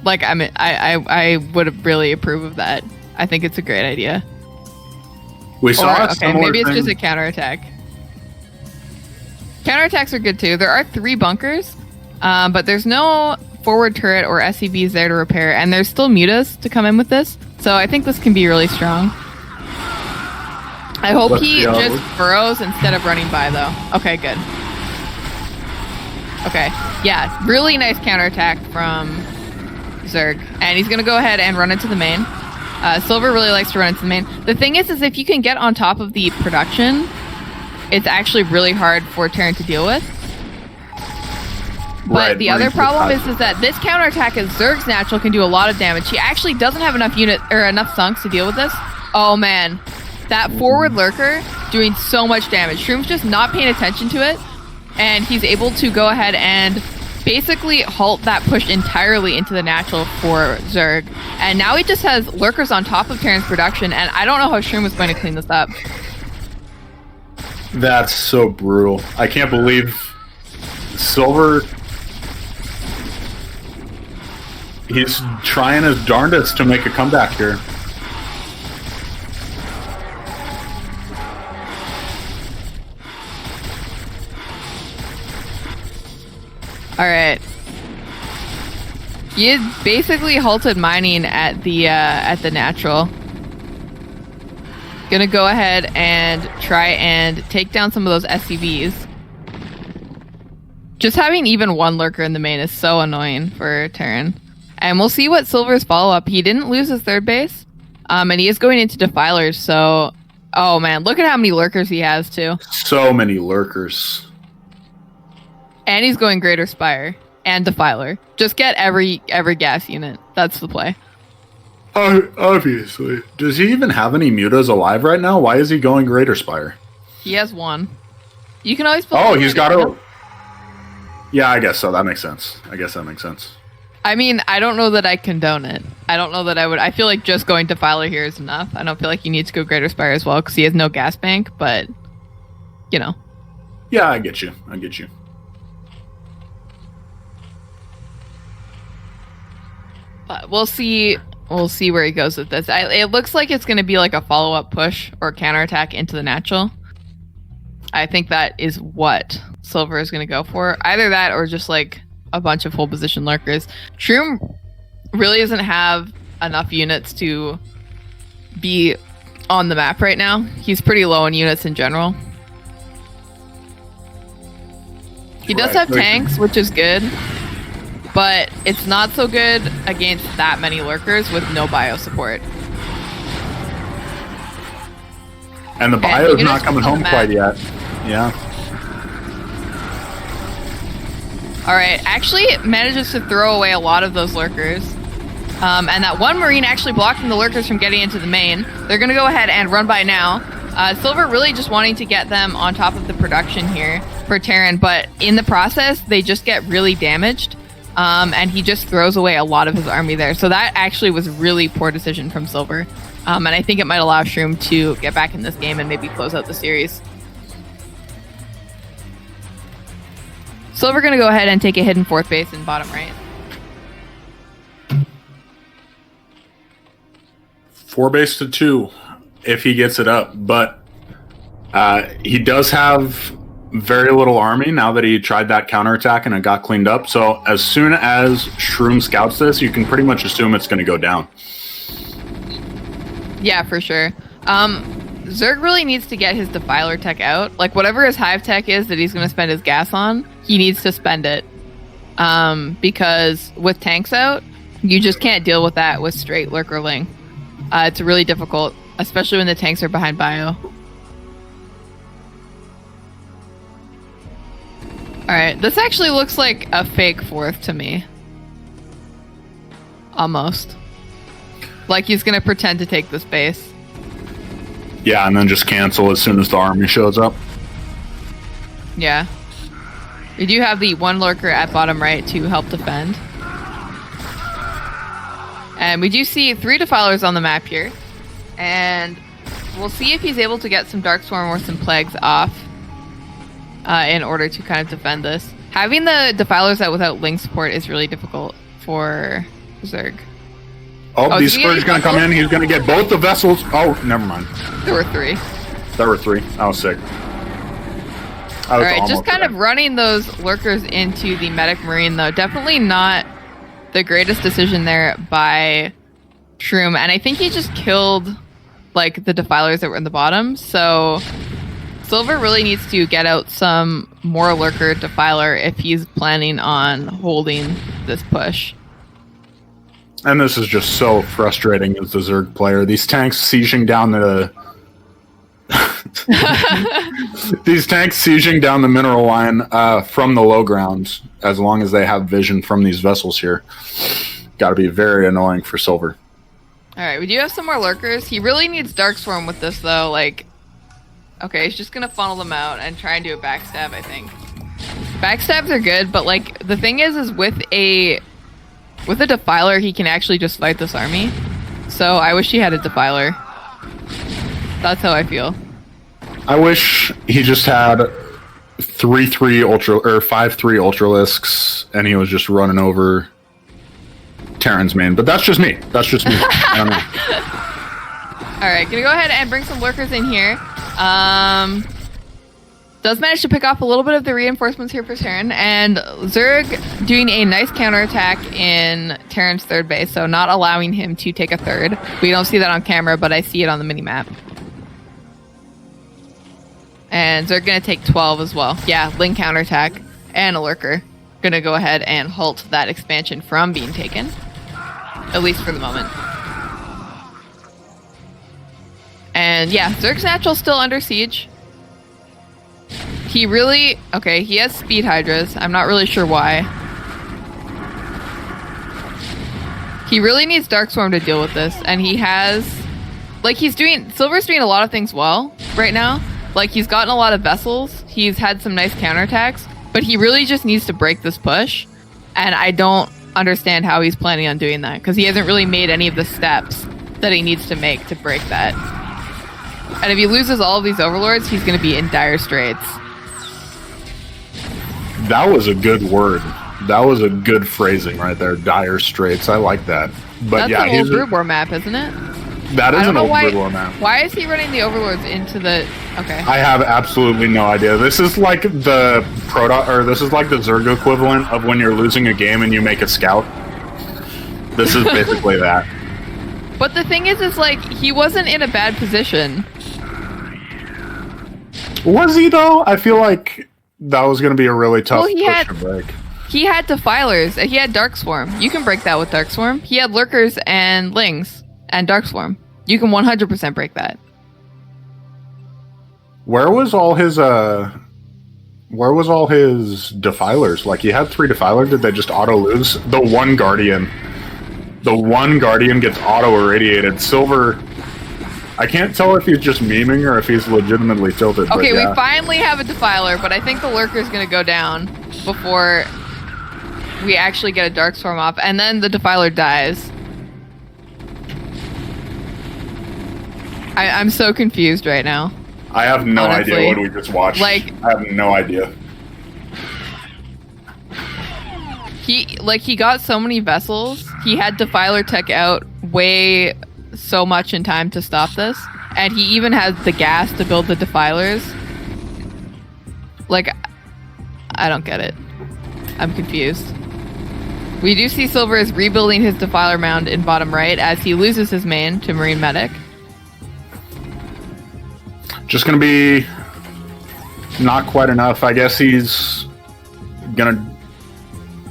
B: Like I would really approve of that. I think it's a great idea.
A: We saw a
B: okay,
A: similar
B: maybe it's
A: thing.
B: just a counterattack. Counterattacks are good too. There are 3 bunkers, but there's no forward turret or SCVs there to repair, and there's still mutas to come in with this. So I think this can be really strong. I hope he just burrows instead of running by, though. Okay, good. Okay, yeah, really nice counterattack from Zerg, and he's gonna go ahead and run into the main. Silver really likes to run into the main. The thing is if you can get on top of the production, it's actually really hard for Terran to deal with. But
A: Right,
B: the other problem is that this counterattack as Zerg's natural can do a lot of damage. He actually doesn't have enough enough sunks to deal with this. Oh man, that forward lurker doing so much damage. Shroom's just not paying attention to it, and he's able to go ahead and basically halt that push entirely into the natural for Zerg. And now he just has lurkers on top of Terran's production, and I don't know how Shroom is going to clean this up.
A: That's so brutal. I can't believe Silver. He's trying his darndest to make a comeback here.
B: All right. He had basically halted mining at the natural. Gonna go ahead and try and take down some of those SCVs. Just having even one lurker in the main is so annoying for Terran. And we'll see what Silver's follow-up. He didn't lose his third base. And he is going into Defilers, so... Oh man, look at how many lurkers he has too.
A: So many lurkers.
B: And he's going Greater Spire and Defiler. Just get every gas unit. That's the play.
A: Obviously. Does he even have any mutas alive right now? Why is he going Greater Spire?
B: He has one. You can always...
A: Oh, he's got a... Yeah, I guess so. That makes sense.
B: I mean, I don't know that I condone it. I don't know that I would... I feel like just going Defiler here is enough. I don't feel like you need to go Greater Spire as well, because he has no gas bank, but... You know.
A: Yeah, I get you.
B: But we'll see where he goes with this. It looks like it's going to be like a follow-up push or counterattack into the natural. I think that is what Silver is going to go for. Either that or just like a bunch of full position lurkers. Shroom really doesn't have enough units to be on the map right now. He's pretty low in units in general. He does
A: Right.
B: have tanks, which is good, but it's not so good against that many lurkers with no bio support.
A: And the
B: And
A: bio's
B: you
A: not
B: just
A: coming
B: on the
A: home
B: map.
A: quite yet. Yeah.
B: All right, actually manages to throw away a lot of those lurkers. And that one Marine actually blocking the lurkers from getting into the main. They're going to go ahead and run by now. Silver really just wanting to get them on top of the production here for Terran, but in the process, they just get really damaged. And he just throws away a lot of his army there. So that actually was really poor decision from Silver. And I think it might allow Shroom to get back in this game and maybe close out the series. Silver going to go ahead and take a hidden 4th base in bottom right.
A: 4 base to 2 if he gets it up, but he does have very little army now that he tried that counterattack and it got cleaned up. So as soon as Shroom scouts this, you can pretty much assume it's going to go down.
B: Yeah, for sure. Zerg really needs to get his Defiler tech out. Like, whatever his Hive tech is that he's going to spend his gas on, he needs to spend it. Because with tanks out, you just can't deal with that with straight Lurkerling. It's really difficult, especially when the tanks are behind bio. Alright, this actually looks like a fake 4th to me. Almost. Like he's going to pretend to take this base.
A: Yeah, and then just cancel as soon as the army shows up.
B: Yeah. We do have the 1 lurker at bottom right to help defend. And we do see 3 defilers on the map here. And we'll see if he's able to get some Darkstorm or some Plagues off in order to kind of defend this. Having the defilers out without link support is really difficult for Zerg.
A: Oh, these
B: is he gonna
A: Spurs
B: get
A: going to come in.
B: vessels?
A: He's going to get both the vessels. Oh, never mind.
B: There were 3.
A: There were 3. I was sick.
B: All right, just kind of running those lurkers into the medic marine, though. Definitely not the greatest decision there by Shroom. And I think he just killed, like, the defilers that were in the bottom. So Silver really needs to get out some more lurker defiler if he's planning on holding this push.
A: And this is just so frustrating as the Zerg player. These tanks sieging down the... These tanks sieging down the mineral line from the low ground, as long as they have vision from these vessels here. Got to be very annoying for Silver.
B: Alright, we do have some more lurkers. He really needs Darkstorm with this, though. Like, okay, he's just going to funnel them out and try and do a backstab, I think. Backstabs are good, but, like, the thing is with a defiler, he can actually just fight this army. So I wish he had a defiler. That's how I feel.
A: I wish he just had 3-3 ultra or 5-3 ultralisks and he was just running over Terran's main. But that's just me. That's just me. I don't know.
B: Alright, gonna go ahead and bring some lurkers in here. Does manage to pick off a little bit of the reinforcements here for Terran, and Zerg doing a nice counterattack in Terran's 3rd base, so not allowing him to take a 3rd. We don't see that on camera, but I see it on the minimap. And Zerg gonna take 12 as well. Yeah, Ling counterattack and a lurker. Gonna go ahead and halt that expansion from being taken. At least for the moment. And yeah, Zerg's Natural still under siege. He really... Okay, he has speed hydras. I'm not really sure why. He really needs Darkstorm to deal with this. And he has... Like, Silver's doing a lot of things well right now. Like, he's gotten a lot of vessels. He's had some nice counterattacks. But he really just needs to break this push. And I don't understand how he's planning on doing that. Because he hasn't really made any of the steps that he needs to make to break that. And if he loses all of these overlords, he's going to be in dire straits.
A: That was a good word. That was a good phrasing right there. Dire straits. I like that. But
B: That's
A: yeah,
B: an old Brood War map, isn't it?
A: That is
B: I don't
A: an
B: know
A: old
B: why.
A: Brood War map.
B: Why is he running the overlords into the? Okay.
A: I have absolutely no idea. This is like the this is like the Zerg equivalent of when you're losing a game and you make a scout. This is basically that.
B: But the thing is like he wasn't in a bad position.
A: Was he though? I feel like That was going to be a really tough
B: Well,
A: push to break.
B: He had Defilers. He had Dark Swarm. You can break that with Dark Swarm. He had Lurkers and Lings and Dark Swarm. You can 100% break that.
A: Where was all his Defilers? Like, he had 3 Defilers. Did they just auto lose? The one Guardian gets auto irradiated. Silver, I can't tell if he's just memeing or if he's legitimately tilted.
B: Okay,
A: yeah.
B: we finally have a Defiler, but I think the Lurker's gonna go down before we actually get a Dark Swarm off, and then the Defiler dies. I'm so confused right now.
A: I have no
B: honestly.
A: idea what we just watched. I have no idea.
B: He got so many vessels. He had Defiler tech out way so much in time to stop this, and he even has the gas to build the Defilers. Like, I don't get it. I'm confused. We do see Silver is rebuilding his Defiler mound in bottom right as he loses his main to Marine Medic.
A: Just gonna be not quite enough. I guess he's gonna...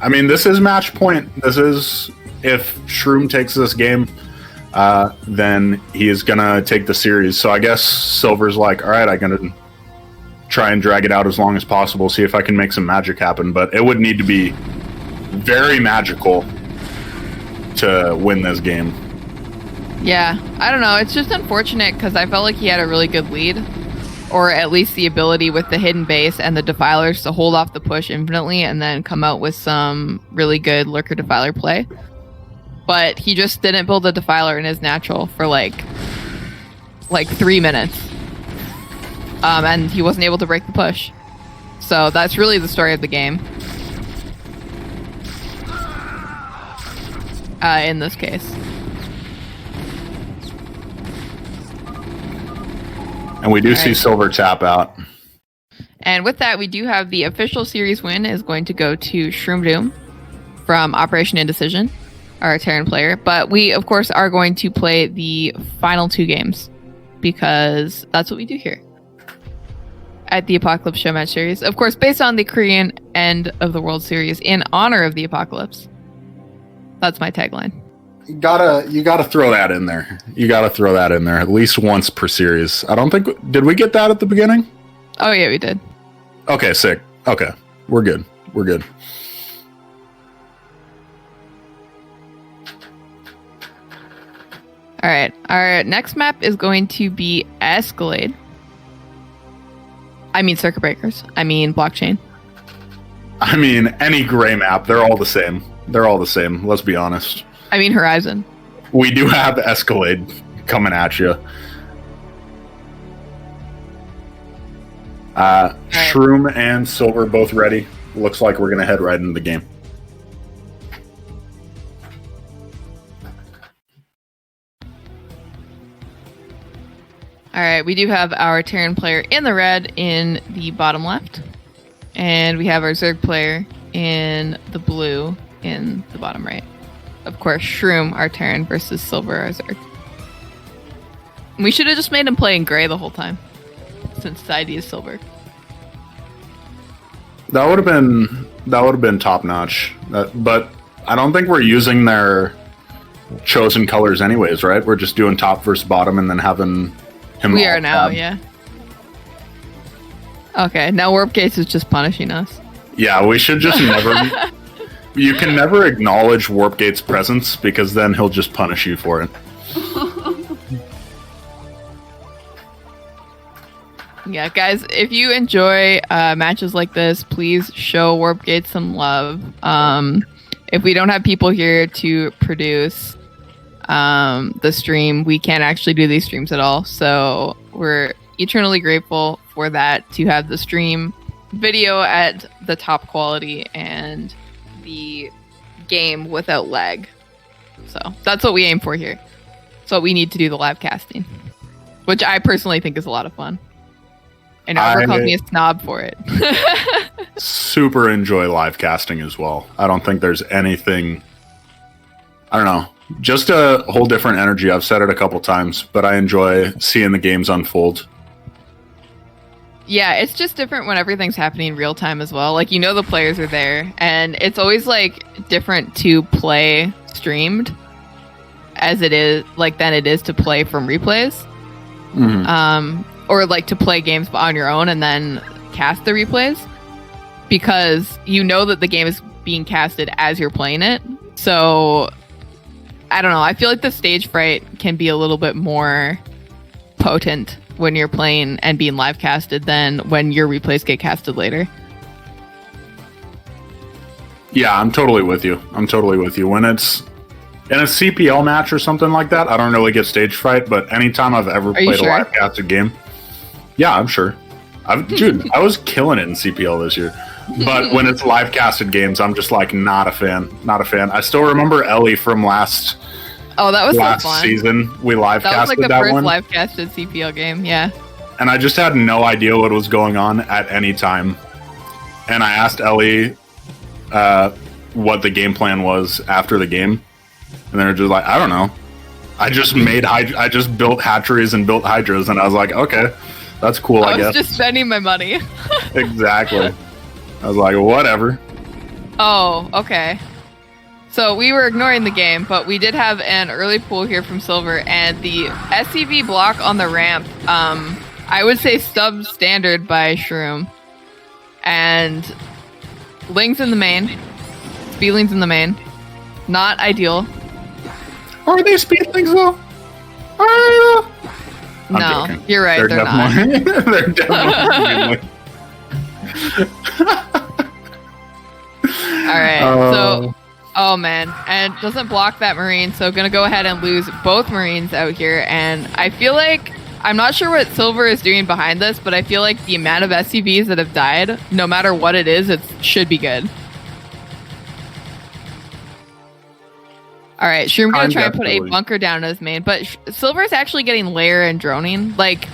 A: I mean, this is match point. This is... If Shroom takes this game, then he is gonna take the series. So I guess Silver's like, alright, I'm gonna try and drag it out as long as possible, see if I can make some magic happen. But it would need to be very magical to win this game.
B: Yeah, I don't know. It's just unfortunate because I felt like he had a really good lead, or at least the ability with the hidden base and the Defilers to hold off the push infinitely and then come out with some really good Lurker Defiler play. But he just didn't build a Defiler in his natural for like 3 minutes. And he wasn't able to break the push. So that's really the story of the game. In this case.
A: And we do see Silver tap out.
B: And with that, we do have the official series win is going to go to Shroom Doom from Operation Indecision, our Terran player. But we, of course, are going to play the final 2 games because that's what we do here at the Apocalypse Showmatch series. Of course, based on the Korean end of the World Series in honor of the Apocalypse. That's my tagline.
A: You gotta throw that in there. You gotta throw that in there at least once per series. I don't think... Did we get that at the beginning?
B: Oh, yeah, we did.
A: Okay, sick. Okay. We're good. We're good.
B: All right. Our next map is going to be Escalade. I mean Circuit Breakers. I mean Blockchain.
A: I mean, any gray map, they're all the same. They're all the same, let's be honest.
B: I mean Horizon.
A: We do have Escalade coming at you. Shroom and Silver both ready. Looks like we're going to head right into the game.
B: All right, we do have our Terran player in the red in the bottom left. And we have our Zerg player in the blue in the bottom right. Of course, Shroom, our Terran, versus Silver, our Zerg. We should have just made him play in gray the whole time, since the ID is Silver.
A: That would have been top notch. But I don't think we're using their chosen colors anyways, right? We're just doing top versus bottom and then having him.
B: We are now, yeah. Okay, now Warp Gates is just punishing us.
A: Yeah, we should just never... You can never acknowledge Warp Gate's presence because then he'll just punish you for it.
B: Yeah, guys, if you enjoy matches like this, please show Warp Gate some love. If we don't have people here to produce the stream, we can't actually do these streams at all. So we're eternally grateful for that, to have the stream video at the top quality and the game without lag. So that's what we aim for here. So we need to do the live casting, which I personally think is a lot of fun. And Arbor calls me a snob for it.
A: Super enjoy live casting as well. I don't think there's anything... I don't know. Just a whole different energy. I've said it a couple times, but I enjoy seeing the games unfold.
B: Yeah, it's just different when everything's happening in real time as well. Like, the players are there, and it's always like different to play streamed as it is than it is to play from replays. Or like to play games on your own and then cast the replays, because that the game is being casted as you're playing it. So I don't know. I feel like the stage fright can be a little bit more potent when you're playing and being live casted than when your replays get casted later.
A: Yeah, I'm totally with you. When it's in a CPL match or something like that, I don't really get stage fright, but anytime I've ever played a live casted game, yeah, I'm sure. Dude, I was killing it in CPL this year. But when it's live casted games, I'm just like not a fan. I still remember Ellie from last
B: that was so fun.
A: Season. We live casted that one. That was like the first
B: live casted CPL game, yeah.
A: And I just had no idea what was going on at any time. And I asked Ellie what the game plan was after the game. And they're just like, I don't know. I just built hatcheries and built hydras, and I was like, okay, that's cool, I guess. I
B: was just spending my money.
A: Exactly. I was like, whatever.
B: Oh, okay. So we were ignoring the game, but we did have an early pull here from Silver, and the SCV block on the ramp, I would say substandard by Shroom. And Ling's in the main. Speedling's in the main. Not ideal.
A: Are they Speedlings though?
B: No,
A: joking.
B: You're right. They're not.
A: They're definitely
B: All right. So, oh man, and doesn't block that Marine. So gonna go ahead and lose both Marines out here. And I feel like I'm not sure what Silver is doing behind this, but I feel like the amount of SCVs that have died, no matter what it is, it should be good. All right, Shroom gonna try and put a bunker down in his main, but Silver is actually getting lair and droning. Like,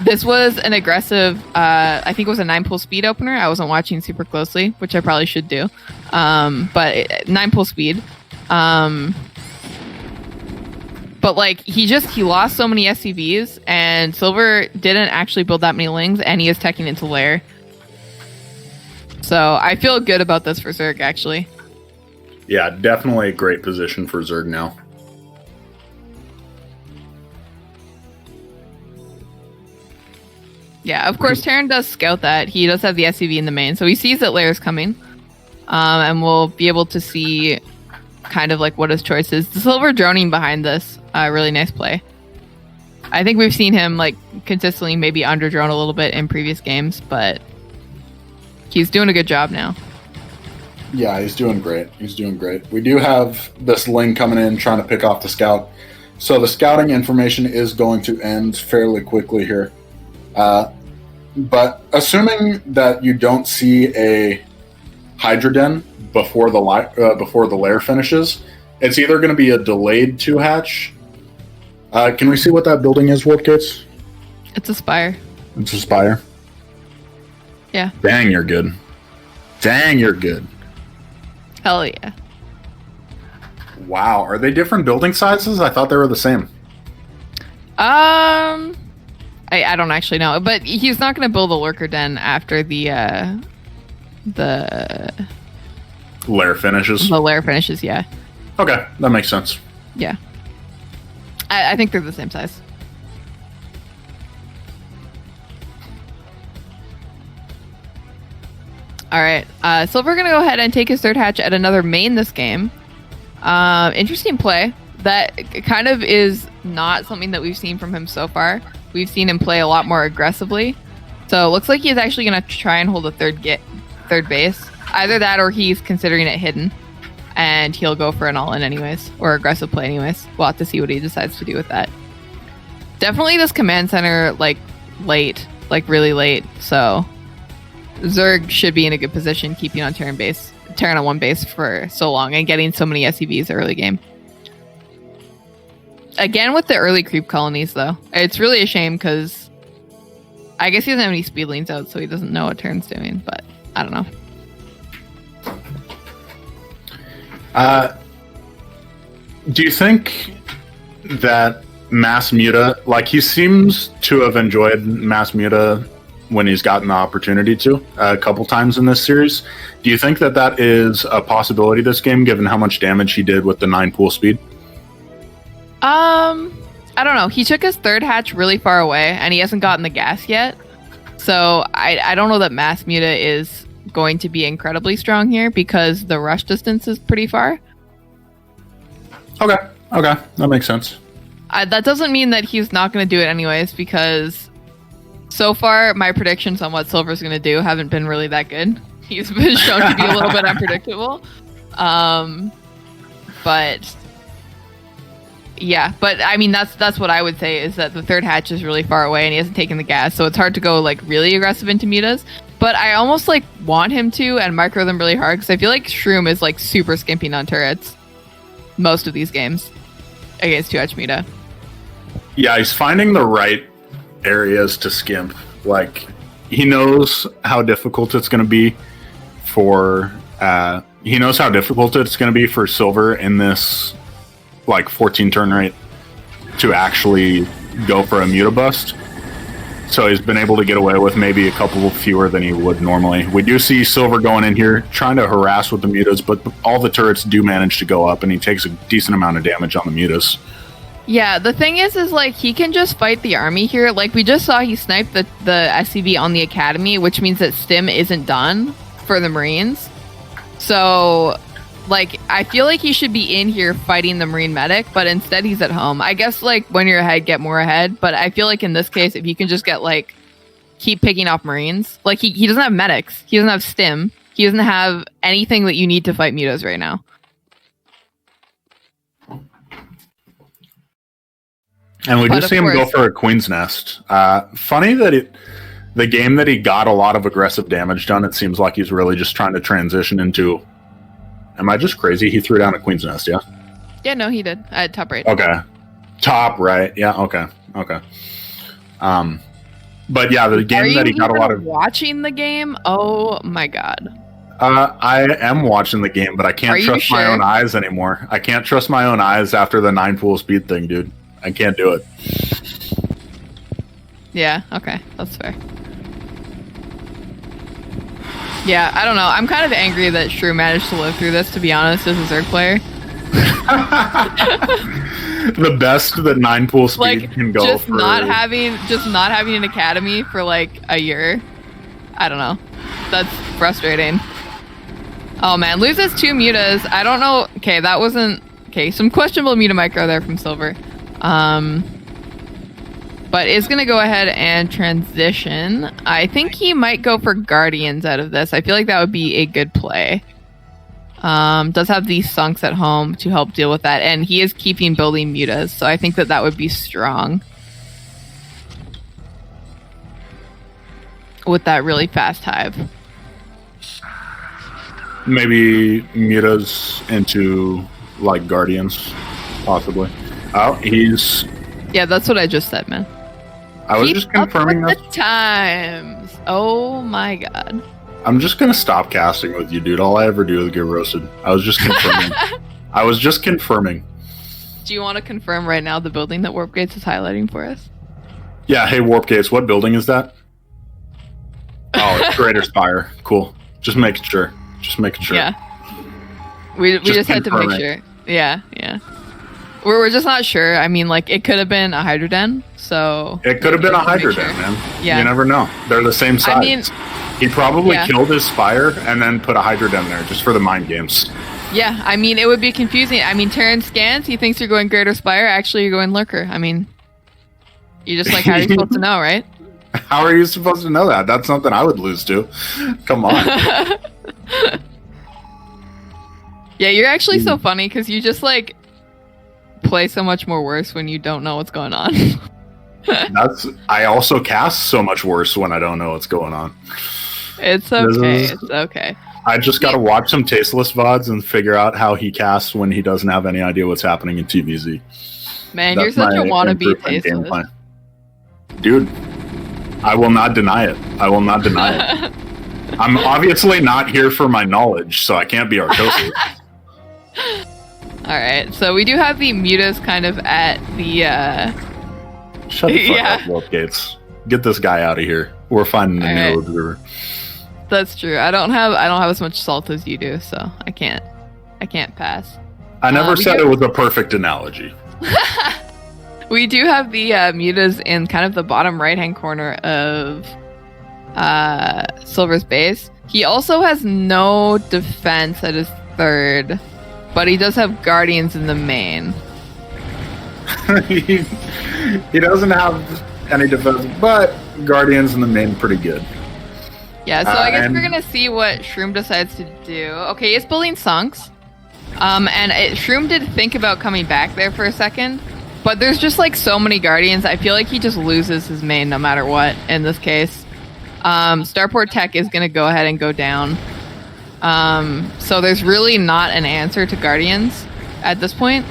B: this was an aggressive, I think it was a 9-pull speed opener. I wasn't watching super closely, which I probably should do. But 9-pull speed. But like, he lost so many SCVs, and Silver didn't actually build that many Lings, and he is teching into lair. So I feel good about this for Zerg, actually.
A: Yeah, definitely a great position for Zerg now.
B: Yeah, of course, Terran does scout that. He does have the SCV in the main, so he sees that lair is coming. And we'll be able to see kind of like what his choice is. The Silver droning behind this, really nice play. I think we've seen him like consistently maybe under drone a little bit in previous games, but he's doing a good job now.
A: Yeah, he's doing great. We do have this Ling coming in trying to pick off the scout. So the scouting information is going to end fairly quickly here. But assuming that you don't see a Hydra Den before the lair finishes, it's either going to be a delayed 2-hatch. Can we see what that building is, Warpgates?
B: It's a spire.
A: It's a spire?
B: Yeah.
A: Dang, you're good.
B: Hell yeah.
A: Wow, are they different building sizes? I thought they were the same.
B: I don't actually know, but he's not going to build a lurker den after the
A: lair finishes.
B: The lair finishes, yeah.
A: Okay, that makes sense.
B: Yeah, I think they're the same size. All right, Silver going to go ahead and take his 3rd hatch at another main this game. Interesting play. That kind of is not something that we've seen from him so far. We've seen him play a lot more aggressively. So it looks like he's actually going to try and hold a third base. Either that or he's considering it hidden. And he'll go for an all-in anyways. Or aggressive play anyways. We'll have to see what he decides to do with that. Definitely this command center, like, late. Like, really late. So Zerg should be in a good position keeping on Terran on one base for so long and getting so many SCVs early game. Again with the early creep colonies though. It's really a shame because I guess he doesn't have any speedlings out, so he doesn't know what Terran's doing, but I don't know.
A: Do you think that Mass Muta, like, he seems to have enjoyed Mass Muta when he's gotten the opportunity to a couple times in this series. Do you think that that is a possibility this game, given how much damage he did with the 9 pool speed?
B: I don't know. He took his third hatch really far away, and he hasn't gotten the gas yet. So I don't know that Mass Muta is going to be incredibly strong here because the rush distance is pretty far.
A: Okay, that makes sense.
B: That doesn't mean that he's not going to do it anyways, because so far my predictions on what Silver's going to do haven't been really that good. He's been shown to be a little bit unpredictable. But yeah, but I mean that's what I would say is that the third hatch is really far away and he hasn't taken the gas, so it's hard to go like really aggressive into mutas. But I almost like want him to and micro them really hard because I feel like Shroom is like super skimping on turrets most of these games against 2H muta.
A: Yeah, he's finding the right areas to skimp. Like, he knows how difficult it's going to be for Silver in this like 14 turn rate to actually go for a muta bust. So he's been able to get away with maybe a couple fewer than he would normally. We do see Silver going in here trying to harass with the mutas, but all the turrets do manage to go up, and he takes a decent amount of damage on the mutas.
B: Yeah, the thing is like he can just fight the army here. Like we just saw he sniped the SCV on the academy, which means that stim isn't done for the Marines. So like I feel like he should be in here fighting the Marine medic, but instead he's at home. I guess like when you're ahead, get more ahead. But I feel like in this case, if you can just get like keep picking off Marines, like he doesn't have medics, he doesn't have stim, he doesn't have anything that you need to fight mutas right now.
A: And we just see him go for a Queen's Nest. Funny that the game that he got a lot of aggressive damage done, it seems like he's really just trying to transition into... Am I just crazy? He threw down a Queen's Nest, yeah?
B: Yeah, no, he did. At top right.
A: Okay. Top right. Yeah, okay. But yeah, the game that he got a lot of...
B: watching the game? Oh my god.
A: I am watching the game, but I can't trust my own eyes anymore. I can't trust my own eyes after the 9 pool speed thing, dude. I can't do it.
B: Yeah, okay. That's fair. Yeah, I don't know. I'm kind of angry that Shrew managed to live through this, to be honest, as a Zerg player.
A: The best that 9 pool speed
B: like,
A: can go
B: just
A: for...
B: not having an academy for like a year. I don't know. That's frustrating. Oh man, loses 2 mutas. I don't know. Okay, that wasn't... Okay, some questionable muta micro there from Silver. But is going to go ahead and transition. I think he might go for Guardians out of this. I feel like that would be a good play. Does have these sunks at home to help deal with that. And he is keeping building mutas. So I think that would be strong. With that really fast hive.
A: Maybe mutas into like Guardians. Possibly. Oh, he's...
B: Yeah, that's what I just said, man.
A: I was just confirming
B: that. The times. Oh my god.
A: I'm just gonna stop casting with you, dude. All I ever do is get roasted. I was just confirming.
B: Do you want to confirm right now the building that Warp Gates is highlighting for us?
A: Yeah, hey Warp Gates, what building is that? Oh, it's Greater Spire. Cool. Just making sure.
B: Yeah. We just had to make sure. Yeah. We're just not sure. I mean, like, it could have been a Hydra Den, so...
A: It could have been a Hydra Den, man. Yeah. You never know. They're the same size. I mean, he probably killed his Spire and then put a Hydra Den there, just for the mind games.
B: Yeah, I mean, it would be confusing. I mean, Terran scans, he thinks you're going Greater Spire, actually you're going Lurker. I mean, you just, like, how are you supposed to know, right?
A: How are you supposed to know that? That's something I would lose to. Come on.
B: Yeah, you're actually so funny, because you just, like... play so much more worse when you don't know what's going on.
A: I also cast so much worse when I don't know what's going on.
B: It's okay. It's okay.
A: I just gotta watch some tasteless VODs and figure out how he casts when he doesn't have any idea what's happening in TVZ.
B: Man, you're such a wannabe tasteless.
A: Dude, I will not deny it. I'm obviously not here for my knowledge, so I can't be Artosis.
B: Alright, so we do have the mutas kind of at the,
A: Shut the fuck up, Warp Gates. Get this guy out of here. We're finding a
B: All
A: new
B: right.
A: observer.
B: That's true. I don't have as much salt as you do, so I can't pass.
A: I never
B: we
A: said
B: do-
A: it was a perfect analogy.
B: We do have the mutas in kind of the bottom right-hand corner of Silver's base. He also has no defense at his third, but he does have guardians in the main.
A: he doesn't have any defense, but guardians in the main pretty good.
B: Yeah, so I guess
A: and-
B: we're gonna see what Shroom decides to do. Okay, he's building Sunks. Shroom did think about coming back there for a second, but there's just like so many guardians. I feel like he just loses his main no matter what in this case. Starport Tech is gonna go ahead and go down. So there's really not an answer to guardians at this point.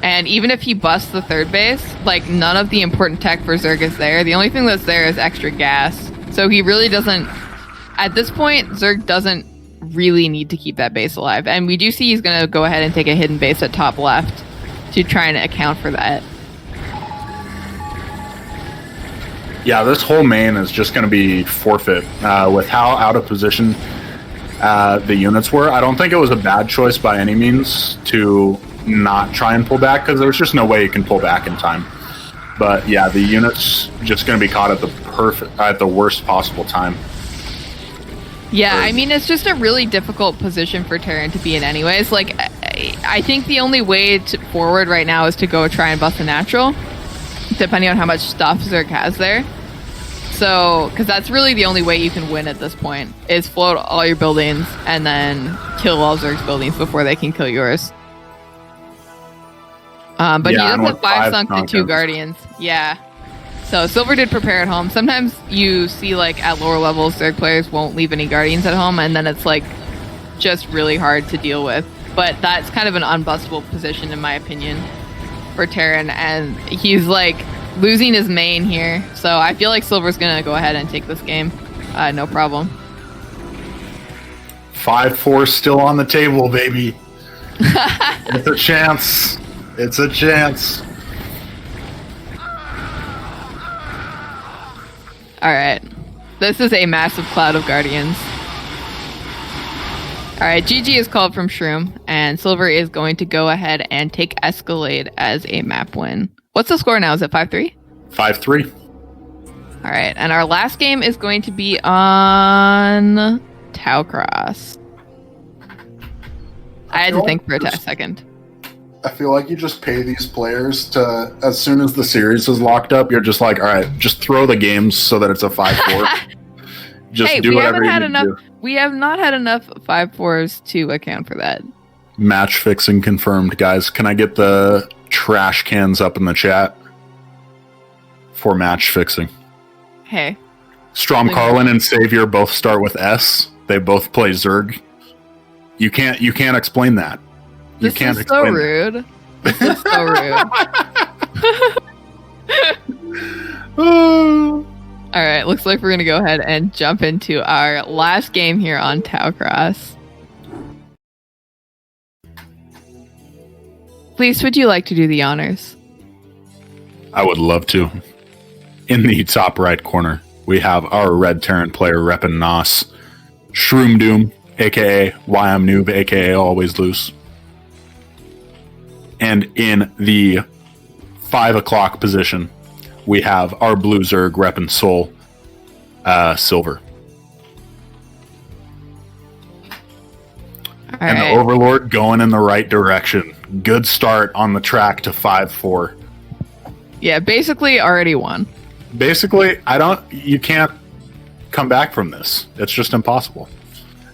B: And even if he busts the third base, like none of the important tech for Zerg is there. The only thing that's there is extra gas. So he really doesn't, at this point, Zerg doesn't really need to keep that base alive. And we do see he's going to go ahead and take a hidden base at top left to try and account for that.
A: Yeah, this whole main is just going to be forfeit with how out of position the units were. I don't think it was a bad choice by any means to not try and pull back, because there's just no way you can pull back in time. But yeah, the unit's just going to be caught at the worst possible time.
B: Yeah, I mean, it's just a really difficult position for Terran to be in anyways. Like, I think the only way forward right now is to go try and bust a natural, depending on how much stuff Zerg has there. So, because that's really the only way you can win at this point, is float all your buildings and then kill all Zerg's buildings before they can kill yours. But
A: Yeah,
B: he
A: and
B: does
A: with
B: have 5
A: 5
B: sunk to 2
A: Tonkas.
B: guardians. Yeah. So Silver did prepare at home. Sometimes you see like at lower levels, Zerg players won't leave any guardians at home, and then it's like just really hard to deal with. But that's kind of an unbustable position in my opinion for Terran, and he's like losing his main here. So I feel like Silver's gonna go ahead and take this game. No problem.
A: 5-4 still on the table, baby. It's a chance. It's a chance.
B: Alright. This is a massive cloud of guardians. Alright, GG is called from Shroom, and Silver is going to go ahead and take Escalade as a map win. What's the score now? Is it 5-3?
A: 5-3.
B: Alright, and our last game is going to be on Taucross. I had to think for a second.
A: I feel like you just pay these players to, as soon as the series is locked up, you're just like, all right, just throw the games so that it's a 5-4. Just
B: Hey,
A: do
B: we
A: whatever
B: haven't had
A: you need
B: enough.
A: to do.
B: We have not had enough 5-4s to account for that.
A: Match fixing confirmed, guys. Can I get the trash cans up in the chat for match fixing?
B: Hey,
A: Stromkarlen and Savior both start with S. They both play Zerg. You can't explain that. You
B: this
A: can't
B: is so
A: explain that.
B: rude. This is so rude. All right, looks like we're gonna go ahead and jump into our last game here on Taucross. Please, would you like to do the honors?
A: I would love to. In the top right corner, we have our Red Terran player reppin' Nos, Shroom Doom, aka Whyimnoob, aka Always Loose. And in the 5 o'clock position, we have our Blue Zerg reppin' Soul, Silver.
B: All
A: And the
B: right.
A: Overlord going in the right direction. Good start on the track to 5-4.
B: Yeah, basically already won.
A: Basically, you can't come back from this. It's just impossible.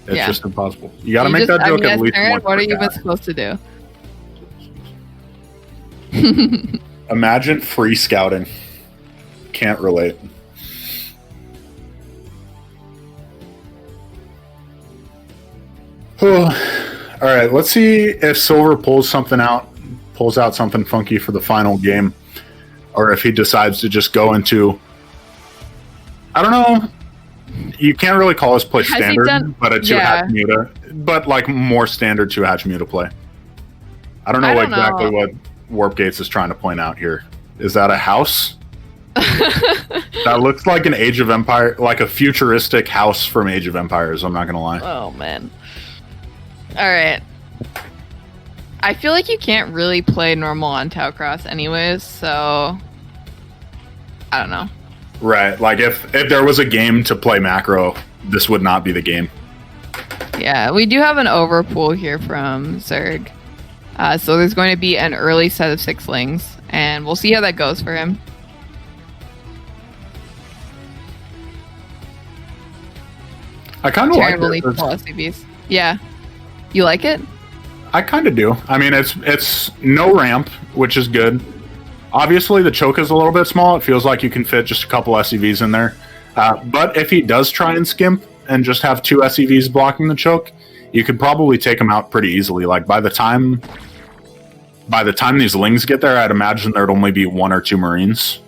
A: It's just impossible. You got to make that joke at least
B: Terran,
A: once.
B: what are
A: per
B: you even
A: guy.
B: supposed to do?
A: Imagine free scouting. Can't relate. All right, let's see if Silver pulls out something funky for the final game, or if he decides to just go into. I don't know. You can't really call this play
B: Has he
A: standard,
B: done-
A: but a two-hatch muta, but like more standard two-hatch muta play. I don't know
B: I don't
A: exactly
B: know.
A: what Warp Gates is trying to point out here. Is that a house? That looks like an Age of Empire, like a futuristic house from Age of Empires. I'm not gonna lie.
B: Oh man. All right. I feel like you can't really play normal on Taucross anyways, so I don't know.
A: Right, like if there was a game to play macro, this would not be the game.
B: Yeah, we do have an overpool here from Zerg. So there's going to be an early set of 6-lings, and we'll see how that goes for him.
A: I kind of like
B: Terran will need
A: it.
B: full SCVs. Yeah. You like it?
A: I kind of do. I mean, it's no ramp, which is good. Obviously, the choke is a little bit small. It feels like you can fit just a couple SCVs in there. But if he does try and skimp and just have 2 SCVs blocking the choke, you could probably take him out pretty easily. Like by the time these lings get there, I'd imagine there'd only be 1 or 2 Marines.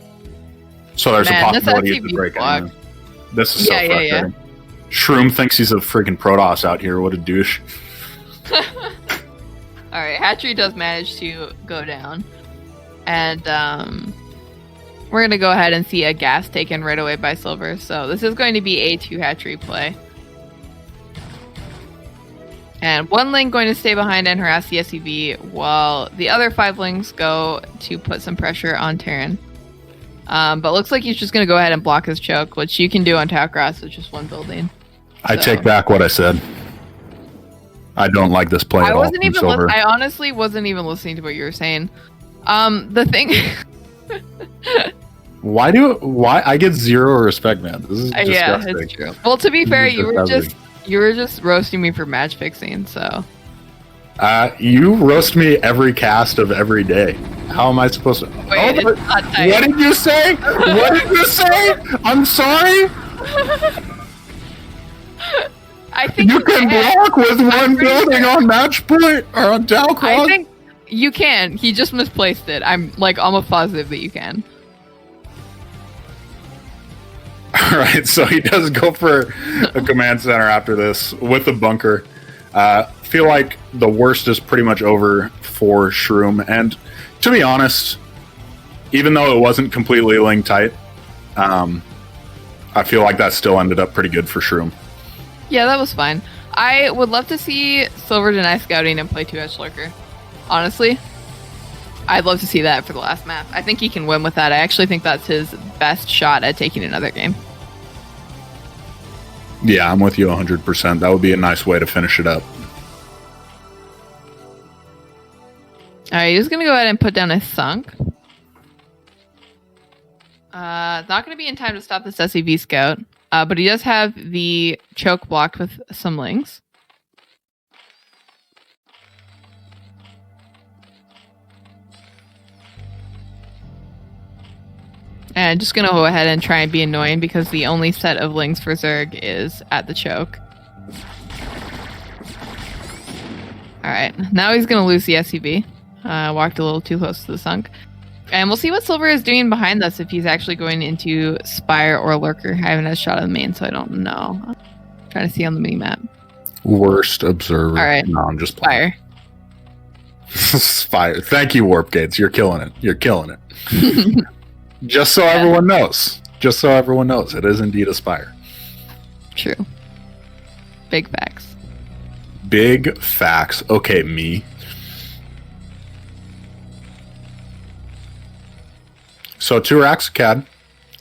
A: So there's a possibility of the break. Anyway. This is so frustrating. Yeah. Shroom thinks he's a freaking Protoss out here. What a douche.
B: All right, Hatchery does manage to go down. And we're going to go ahead and see a gas taken right away by Silver. So this is going to be a 2 Hatchery play. And 1 Ling going to stay behind and harass the SCV while the other 5 Lings go to put some pressure on Terran. But looks like he's just going to go ahead and block his choke, which you can do on Taucross with just 1 building.
A: I take back what I said. I don't like this play at all.
B: I honestly wasn't even listening to what you were saying. The thing...
A: Why I get 0 respect, man? This is disgusting.
B: Yeah, it's true. Well, to be fair, you were just roasting me for match fixing, so...
A: You roast me every cast of every day. How am I supposed to...
B: Wait, it's not tight.
A: What did you say? What did you say? I'm sorry?
B: I think
A: you can block with 1 building on match point or on Taucross.
B: I think you can. He just misplaced it. I'm almost positive that you can.
A: Alright, so he does go for a command center after this with a bunker. Feel like the worst is pretty much over for Shroom, and to be honest, even though it wasn't completely ling tight, I feel like that still ended up pretty good for Shroom.
B: Yeah, that was fine. I would love to see Silver deny scouting and play 2-edge lurker. Honestly, I'd love to see that for the last map. I think he can win with that. I actually think that's his best shot at taking another game.
A: Yeah, I'm with you 100%. That would be a nice way to finish it up.
B: Alright, he's going to go ahead and put down a Sunk. Not going to be in time to stop this SCV scout, but he does have the choke blocked with some lings. And just going to go ahead and try and be annoying because the only set of lings for Zerg is at the choke. Alright, now he's going to lose the SCV. Walked a little too close to the Sunk. And we'll see what Silver is doing behind us, if he's actually going into Spire or Lurker. I haven't had a shot of the main, so I don't know. I'm trying to see on the mini-map.
A: Worst observer.
B: Alright.
A: No, I'm just
B: Spire.
A: Spire. Thank you, Warp Gates. You're killing it. You're killing it. Just so everyone knows. Just so everyone knows. It is indeed a Spire.
B: True. Big facts.
A: Big facts. Okay, me. So 2 racks CAD,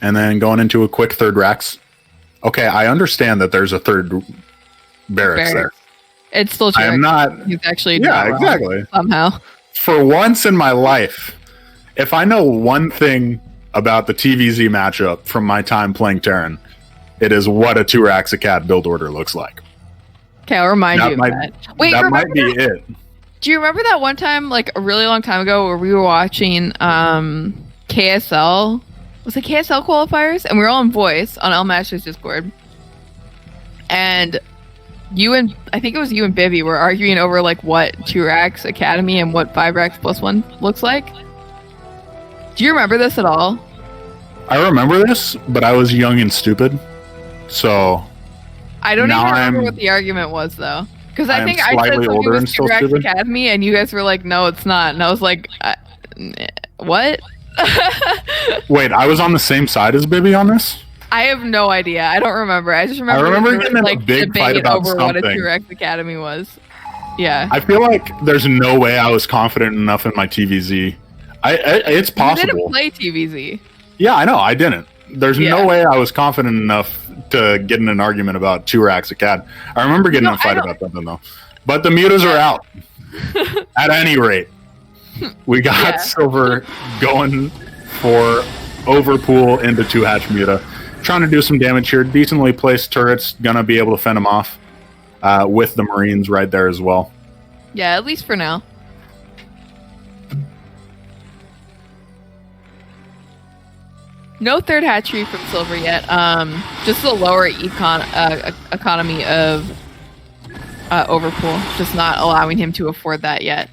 A: and then going into a quick 3rd racks. Okay, I understand that there's a 3rd barracks there.
B: It's still true.
A: I am not...
B: He's actually...
A: Yeah, exactly.
B: Somehow.
A: For once in my life, if I know one thing about the TVZ matchup from my time playing Terran, it is what a 2 racks of CAD build order looks like.
B: Okay, I'll remind you of that. Wait,
A: that might be it.
B: Do you remember that one time, like a really long time ago, where we were watching... KSL, was it KSL qualifiers? And we were all in voice on Elmaster's Discord. And I think it was you and Bibby were arguing over like what 2 racks Academy and what 5 racks plus 1 looks like. Do you remember this at all?
A: I remember this, but I was young and stupid. So
B: I don't even remember what the argument was though. Because I think I said something
A: older
B: was
A: and
B: 2
A: still
B: racks
A: stupid.
B: Academy and you guys were like, no, it's not. And I was like, what?
A: Wait, I was on the same side as Bibby on this?
B: I have no idea. I don't remember. I just remember,
A: getting in a big fight
B: debating
A: about
B: over what a
A: something.
B: T-Rex Academy was. Yeah.
A: I feel like there's no way I was confident enough in my TVZ. It's possible.
B: You didn't play TVZ.
A: Yeah, I know. I didn't. There's no way I was confident enough to get in an argument about 2-Racks Acad. I remember getting in a fight about something, though. But the mutas are out. At any rate, we got Silver going for overpool into 2-hatch muta. Trying to do some damage here. Decently placed turrets. Gonna be able to fend him off with the Marines right there as well.
B: Yeah, at least for now. No third hatchery from Silver yet. Just the lower economy of overpool. Just not allowing him to afford that yet.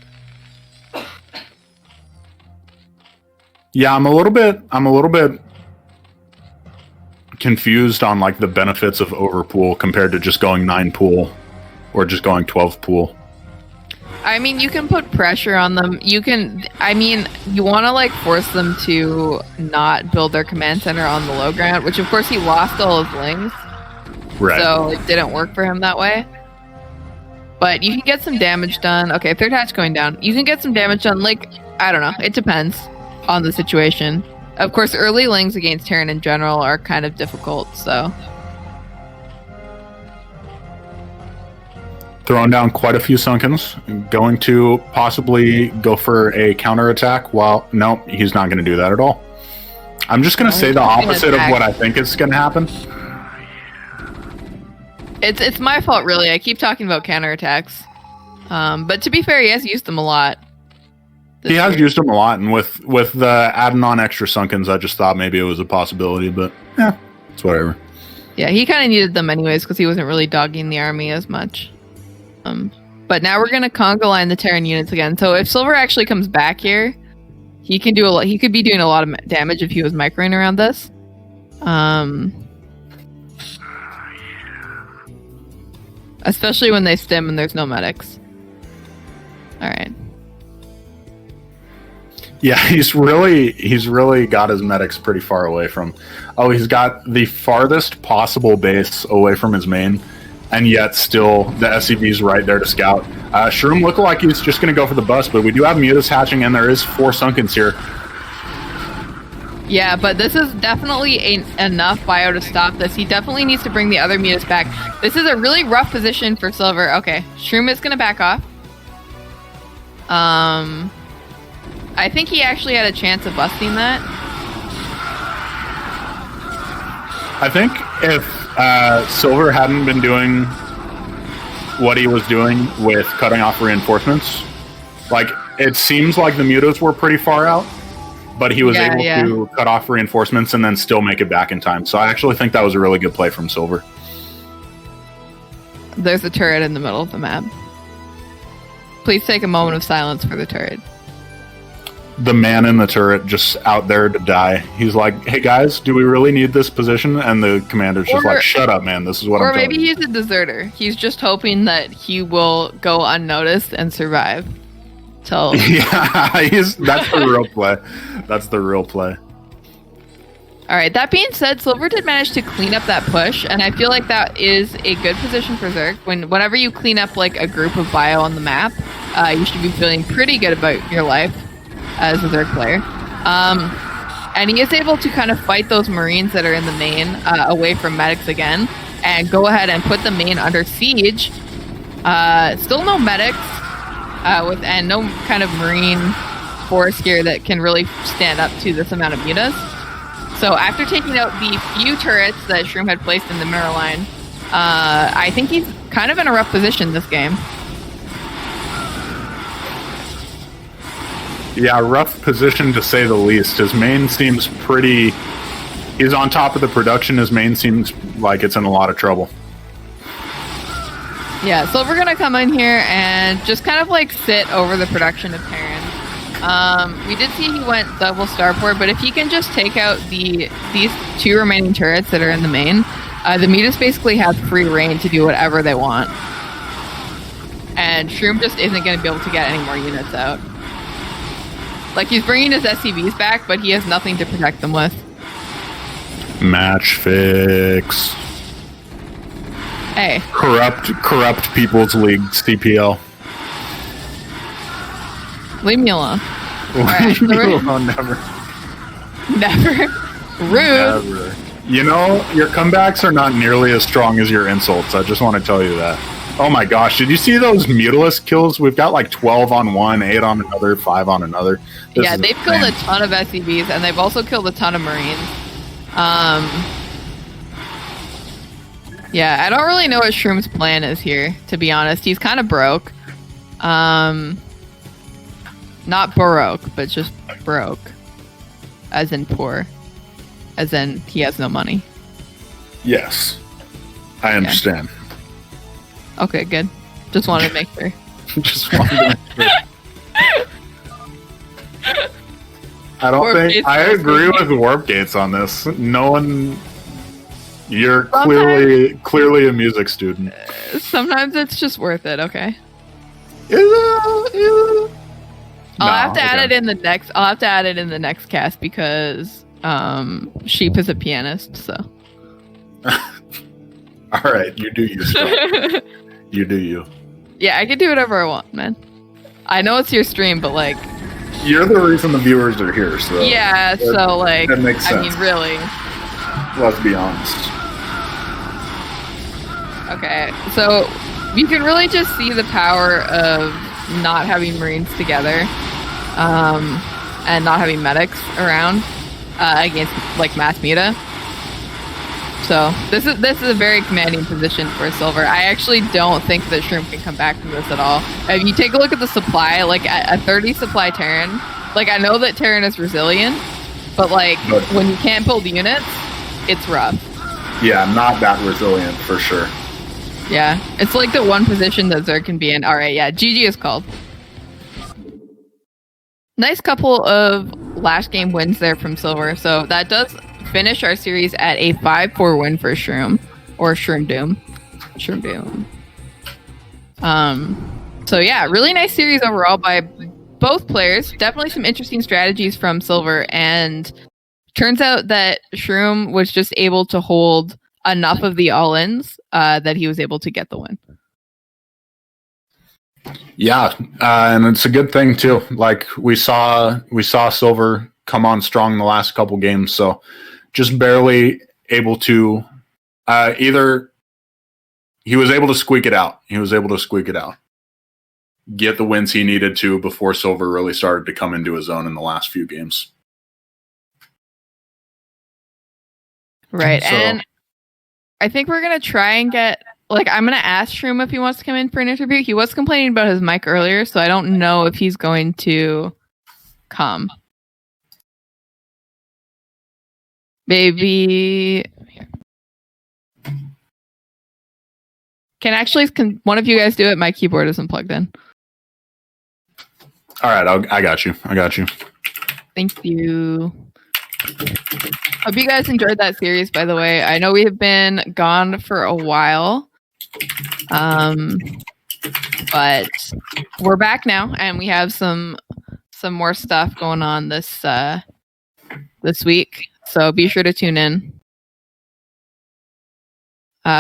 A: Yeah, I'm a little bit confused on like the benefits of overpool compared to just going 9 pool or just going 12 pool.
B: I mean, you can put pressure on them. You want to like force them to not build their command center on the low ground, which of course he lost all his lings.
A: Right.
B: So it didn't work for him that way. But you can get some damage done. Okay, third hatch going down. You can get some damage done. Like, I don't know. It depends on the situation. Of course, early lings against Terran in general are kind of difficult, so.
A: Throwing down quite a few Sunkens. Going to possibly go for a counterattack. Well, no, he's not going to do that at all. I'm just going to say the opposite of what I think is going to happen.
B: It's my fault, really. I keep talking about counterattacks. But to be fair, he has used them a lot.
A: He has used them a lot, and with the adding on extra Sunkens, I just thought maybe it was a possibility, but yeah, it's whatever.
B: Yeah, he kind of needed them anyways because he wasn't really dogging the army as much. But now we're gonna conga line the Terran units again. So if Silver actually comes back here, he can do a lot. He could be doing a lot of damage if he was microing around this. Especially when they stim and there's no medics. All right.
A: Yeah, he's really got his medics pretty far away from. Oh, he's got the farthest possible base away from his main, and yet still the SCV's right there to scout. Shroom look like he's just going to go for the bus, but we do have mutas hatching, and there is 4 Sunkens here.
B: Yeah, but this is definitely enough bio to stop this. He definitely needs to bring the other mutas back. This is a really rough position for Silver. Okay, Shroom is going to back off. I think he actually had a chance of busting that.
A: I think if Silver hadn't been doing what he was doing with cutting off reinforcements, like it seems like the mutas were pretty far out, but he was able to cut off reinforcements and then still make it back in time. So I actually think that was a really good play from Silver.
B: There's a turret in the middle of the map. Please take a moment of silence for the turret.
A: The man in the turret just out there to die. He's like, hey guys, do we really need this position? And the commander's just like, shut up, man. This is what I'm telling you.
B: Or maybe he's a deserter. He's just hoping that he will go unnoticed and survive.
A: Yeah, that's the real play. That's the real play.
B: All right, that being said, Silver did manage to clean up that push, and I feel like that is a good position for Zerg. Whenever you clean up like a group of bio on the map, you should be feeling pretty good about your life as a Zerg player. And he is able to kind of fight those Marines that are in the main away from medics again, and go ahead and put the main under siege. Still no medics, and no kind of Marine force here that can really stand up to this amount of mutas. So after taking out the few turrets that Shroom had placed in the mirror line, I think he's kind of in a rough position this game.
A: Yeah, rough position to say the least. His main seems pretty... He's on top of the production. His main seems like it's in a lot of trouble.
B: Yeah, so we're going to come in here and just kind of like sit over the production of Terran. We did see he went double starport, but if he can just take out these 2 remaining turrets that are in the main, the mutas basically have free reign to do whatever they want. And Shroom just isn't going to be able to get any more units out. Like, he's bringing his SCVs back, but he has nothing to protect them with.
A: Match fix.
B: Hey.
A: Corrupt People's League, CPL.
B: Leave me alone.
A: Leave me alone, never.
B: Never. Rude.
A: Never. You know, your comebacks are not nearly as strong as your insults. I just want to tell you that. Oh my gosh, did you see those Mutilus kills? We've got like 12 on one, 8 on another, 5 on another.
B: Yeah, they've killed a ton of SCVs, and they've also killed a ton of Marines. Yeah, I don't really know what Shroom's plan is here, to be honest. He's kind of broke. Not baroque, but just broke. As in poor. As in, he has no money.
A: Yes. I understand.
B: Okay, good. Just wanted to make sure.
A: Just wanted to make sure. I don't think... I agree with Warp Gates on this. No one... You're clearly a music student.
B: Sometimes it's just worth it, okay?
A: I'll
B: have to add it in the next... I'll have to add it in the next cast because... Sheep is a pianist, so.
A: All right, you do you stuff. You do you.
B: Yeah, I can do whatever I want, man. I know it's your stream, but like.
A: You're the reason the viewers are here, so.
B: Yeah, so like.
A: That makes sense.
B: I mean, really.
A: Let's be honest.
B: Okay, so you can really just see the power of not having Marines together, and not having medics around. Against like mass meta. So this is a very commanding position for Silver. I actually don't think that Shroom can come back from this at all. If you take a look at the supply, like a 30 supply Terran, like I know that Terran is resilient, but like when you can't build units, it's rough.
A: Yeah, not that resilient for sure.
B: Yeah, it's like the one position that Zerg can be in. All right, yeah, GG is called. Nice couple of last game wins there from Silver. So that does finish our series at a 5-4 win for Shroom. Or Shroom Doom. Shroom Doom. So yeah, really nice series overall by both players. Definitely some interesting strategies from Silver. And turns out that Shroom was just able to hold enough of the all-ins that he was able to get the win.
A: Yeah, and it's a good thing too. Like we saw Silver come on strong the last couple games, so just barely able to either he was able to squeak it out. Get the wins he needed to before Silver really started to come into his own in the last few games.
B: Right,
A: So,
B: and I think we're gonna try and get. Like, I'm going to ask Shroom if he wants to come in for an interview. He was complaining about his mic earlier, so I don't know if he's going to come. Maybe... Here. Can one of you guys do it? My keyboard isn't plugged in.
A: All right, I got you.
B: Thank you. Hope you guys enjoyed that series, by the way. I know we have been gone for a while. But we're back now, and we have some more stuff going on this week. So be sure to tune in.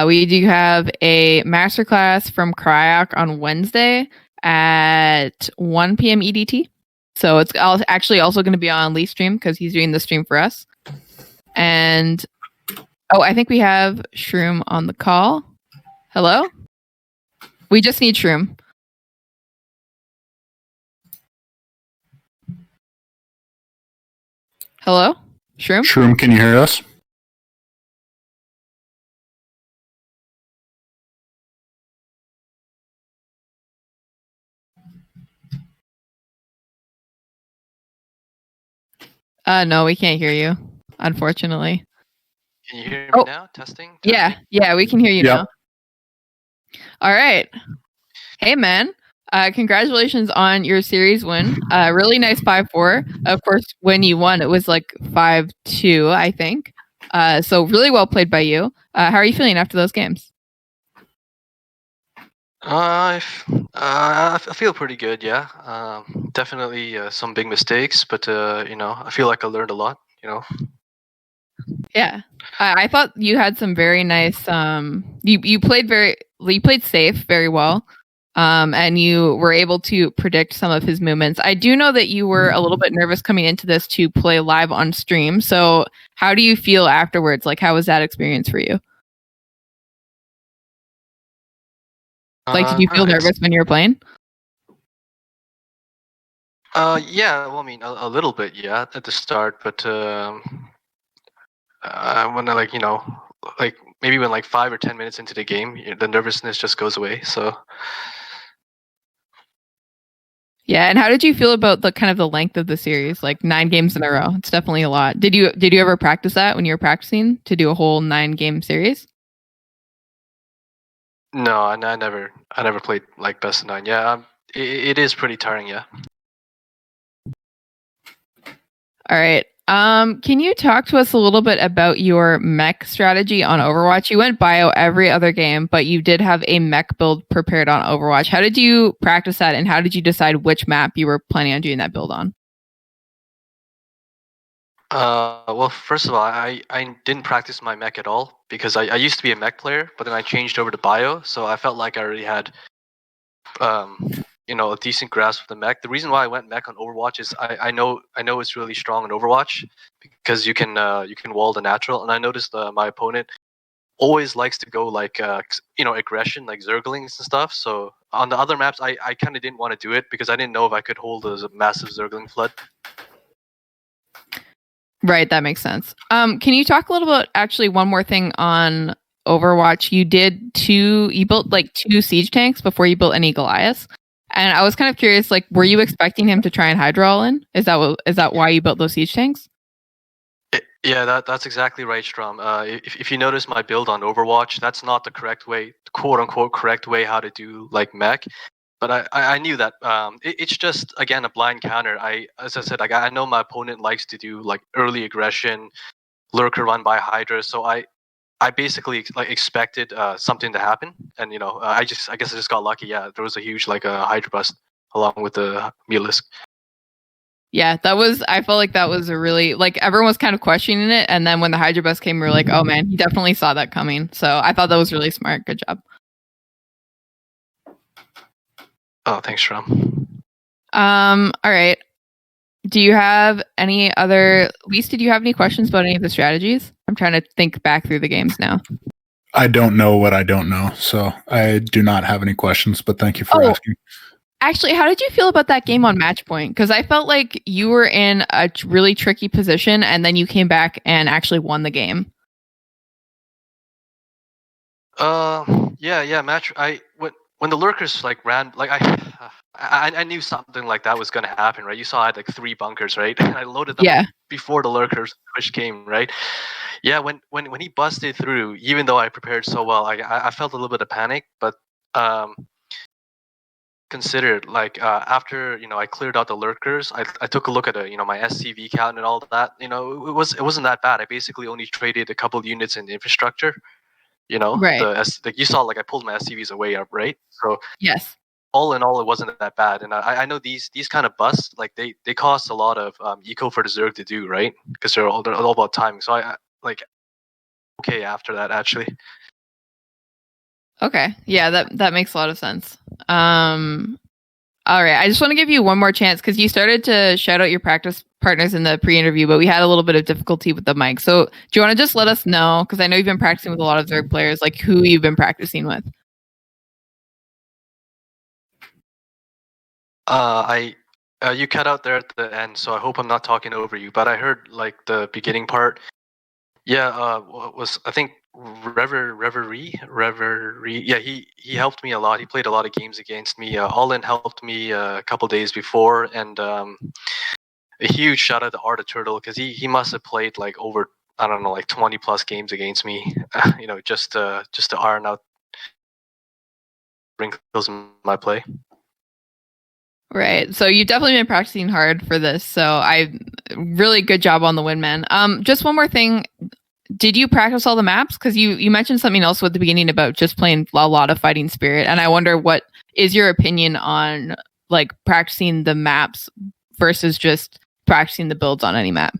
B: We do have a masterclass from Cryok on Wednesday at 1 p.m. EDT. So it's actually also going to be on Least stream because he's doing the stream for us. And I think we have Shroom on the call. Hello? We just need Shroom. Hello? Shroom?
A: Shroom, can you hear us?
B: No, we can't hear you, unfortunately.
D: Can you hear me now? Testing?
B: Yeah, we can hear you now. All right. Hey, man. Congratulations on your series win. Really nice 5-4. Of course, when you won, it was like 5-2, I think. So really well played by you. How are you feeling after those games?
D: I I feel pretty good. Yeah. Definitely some big mistakes, but I feel like I learned a lot.
B: Yeah. I thought you had some very nice you played safe very well. And you were able to predict some of his movements. I do know that you were a little bit nervous coming into this to play live on stream. So how do you feel afterwards? Like, how was that experience for you? Like, did you feel nervous when you were playing?
D: Yeah. Well, I mean, a little bit, yeah, at the start, but when like maybe when like 5 or 10 minutes into the game, the nervousness just goes away. So.
B: Yeah, and how did you feel about the kind of the length of the series? Like 9 games in a row. It's definitely a lot. Did you ever practice that when you were practicing to do a whole 9-game series?
D: No, I never played like best of 9. Yeah, it is pretty tiring. Yeah.
B: All right. Can you talk to us a little bit about your mech strategy on Overwatch? You went bio every other game, but you did have a mech build prepared on Overwatch. How did you practice that, and how did you decide which map you were planning on doing that build on?
D: Well, first of all, I didn't practice my mech at all because I used to be a mech player, but then I changed over to bio, so I felt like I already had a decent grasp of the mech. The reason why I went mech on Overwatch is I know it's really strong in Overwatch because you can wall the natural, and I noticed my opponent always likes to go like aggression, like zerglings and stuff. So on the other maps, I kind of didn't want to do it because I didn't know if I could hold a massive zergling flood.
B: Right, that makes sense. Can you talk a little bit, actually, one more thing on Overwatch? You built like 2 siege tanks before you built any Goliaths. And I was kind of curious, like, were you expecting him to try and Hydra all in? Is that why you built those siege tanks?
D: Yeah, that's exactly right, Strom. If you notice my build on Overwatch, that's not the correct way, quote unquote correct way how to do like mech. But I knew that it's just again a blind counter. As I said, like I know my opponent likes to do like early aggression, lurker run by Hydra, so I basically like expected something to happen, and I guess I just got lucky. Yeah, there was a huge like a Hydra bust along with the Melisk.
B: Yeah, I felt like that was a really, like, everyone was kind of questioning it. And then when the Hydra bus came, we were like, oh man, he definitely saw that coming. So I thought that was really smart. Good job.
D: Oh, thanks, Strom.
B: All right. Do you have any other, Least, did you have any questions about any of the strategies? I'm trying to think back through the games now.
A: I don't know what I don't know, so I do not have any questions, but thank you for asking.
B: Actually, how did you feel about that game on match point? Because I felt like you were in a really tricky position, and then you came back and actually won the game.
D: Yeah, match. When the lurkers like ran, like I knew something like that was gonna happen, right? You saw I had like 3 bunkers, right? And I loaded them up before the lurkers push came, right? Yeah, when he busted through, even though I prepared so well, I felt a little bit of panic, but considered like after I cleared out the lurkers, I took a look at my SCV count and all that. It wasn't that bad. I basically only traded a couple units in infrastructure.
B: Right.
D: You saw like I pulled my SCVs away up, right? So
B: Yes.
D: all in all, it wasn't that bad. And I know these kind of busts, like they cost a lot of eco for the Zerg to do, right? Because they're all about timing. So I like okay after that actually.
B: Okay. Yeah, that makes a lot of sense. All right. I just want to give you one more chance because you started to shout out your practice partners in the pre-interview, but we had a little bit of difficulty with the mic. So do you want to just let us know? Because I know you've been practicing with a lot of Zerg players, like who you've been practicing with.
D: You cut out there at the end, so I hope I'm not talking over you. But I heard like the beginning part. Yeah, was I think Reverie. Yeah, he helped me a lot. He played a lot of games against me. All in helped me a couple days before, and a huge shout out to Art of Turtle because he must have played like over I don't know like 20 plus games against me. Just to iron out wrinkles in my play.
B: Right. So you've definitely been practicing hard for this. So really good job on the win, man. Just one more thing. did you practice all the maps? Because you mentioned something else at the beginning about just playing a lot of Fighting Spirit, and I wonder what is your opinion on like practicing the maps versus just practicing the builds on any map?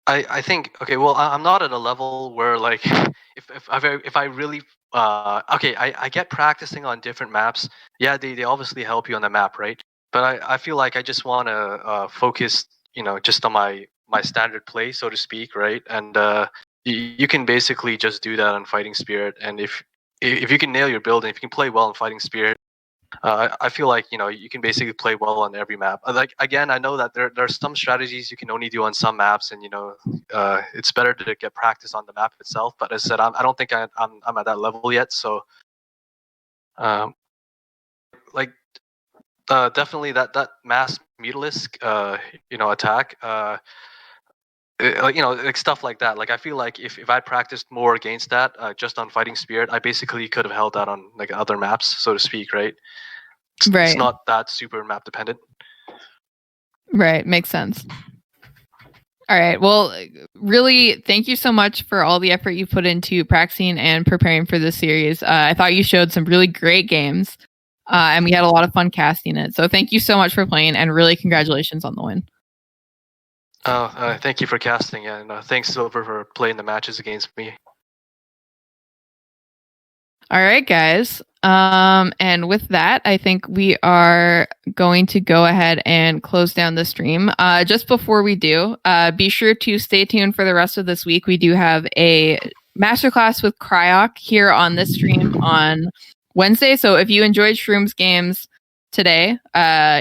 D: I think okay. Well, I'm not at a level where like if I really okay, I get practicing on different maps. Yeah, they obviously help you on the map, right? But I feel like I just want to focus, just on my standard play, so to speak, right? And you can basically just do that on Fighting Spirit, and if you can nail your build, and if you can play well in Fighting Spirit, I feel like you can basically play well on every map. Like again, I know that there are some strategies you can only do on some maps, and it's better to get practice on the map itself. But as I said, I don't think I'm at that level yet. So, like definitely that mass mutalisk attack. Like stuff like that. Like I feel like if I practiced more against that, just on Fighting Spirit, I basically could have held that on like other maps, so to speak, right? It's not that super map dependent.
B: Right. Makes sense. All right. Well, really, thank you so much for all the effort you put into practicing and preparing for this series. I thought you showed some really great games, and we had a lot of fun casting it. So thank you so much for playing, and really congratulations on the win.
D: Thank you for casting, and thanks Silver for playing the matches against me.
B: All right, guys. And with that, I think we are going to go ahead and close down the stream. Just before we do, be sure to stay tuned for the rest of this week. We do have a masterclass with Cryok here on this stream on Wednesday. So if you enjoyed Shrooms games today,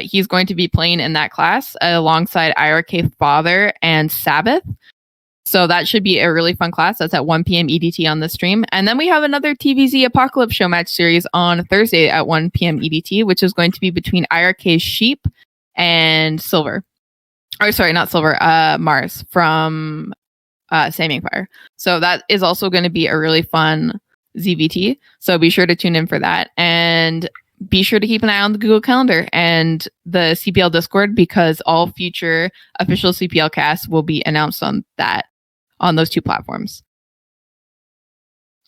B: he's going to be playing in that class alongside IRK Father and Sabbath. So that should be a really fun class. That's at 1 p.m. EDT on the stream. And then we have another TVZ Apocalypse Showmatch series on Thursday at 1 p.m. EDT, which is going to be between IRK's Sheep and Silver. Or sorry, not Silver, Mars from Saming Fire. So that is also going to be a really fun ZVT. So be sure to tune in for that. And be sure to keep an eye on the Google Calendar and the CPL Discord, because all future official CPL casts will be announced on those two platforms.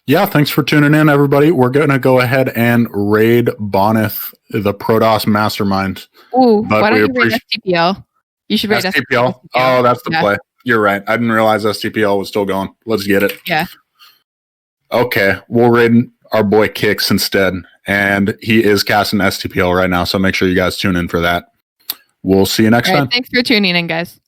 A: Yeah, thanks for tuning in, everybody. We're going to go ahead and raid Boneth, the Protoss Mastermind.
B: Ooh, why don't you raid STPL? You should raid
A: STPL. Oh, that's the play. You're right. I didn't realize STPL was still going. Let's get it.
B: Yeah.
A: Okay, we'll raid our boy Kix instead. And he is casting STPL right now, so make sure you guys tune in for that. We'll see you next time.
B: Thanks for tuning in, guys.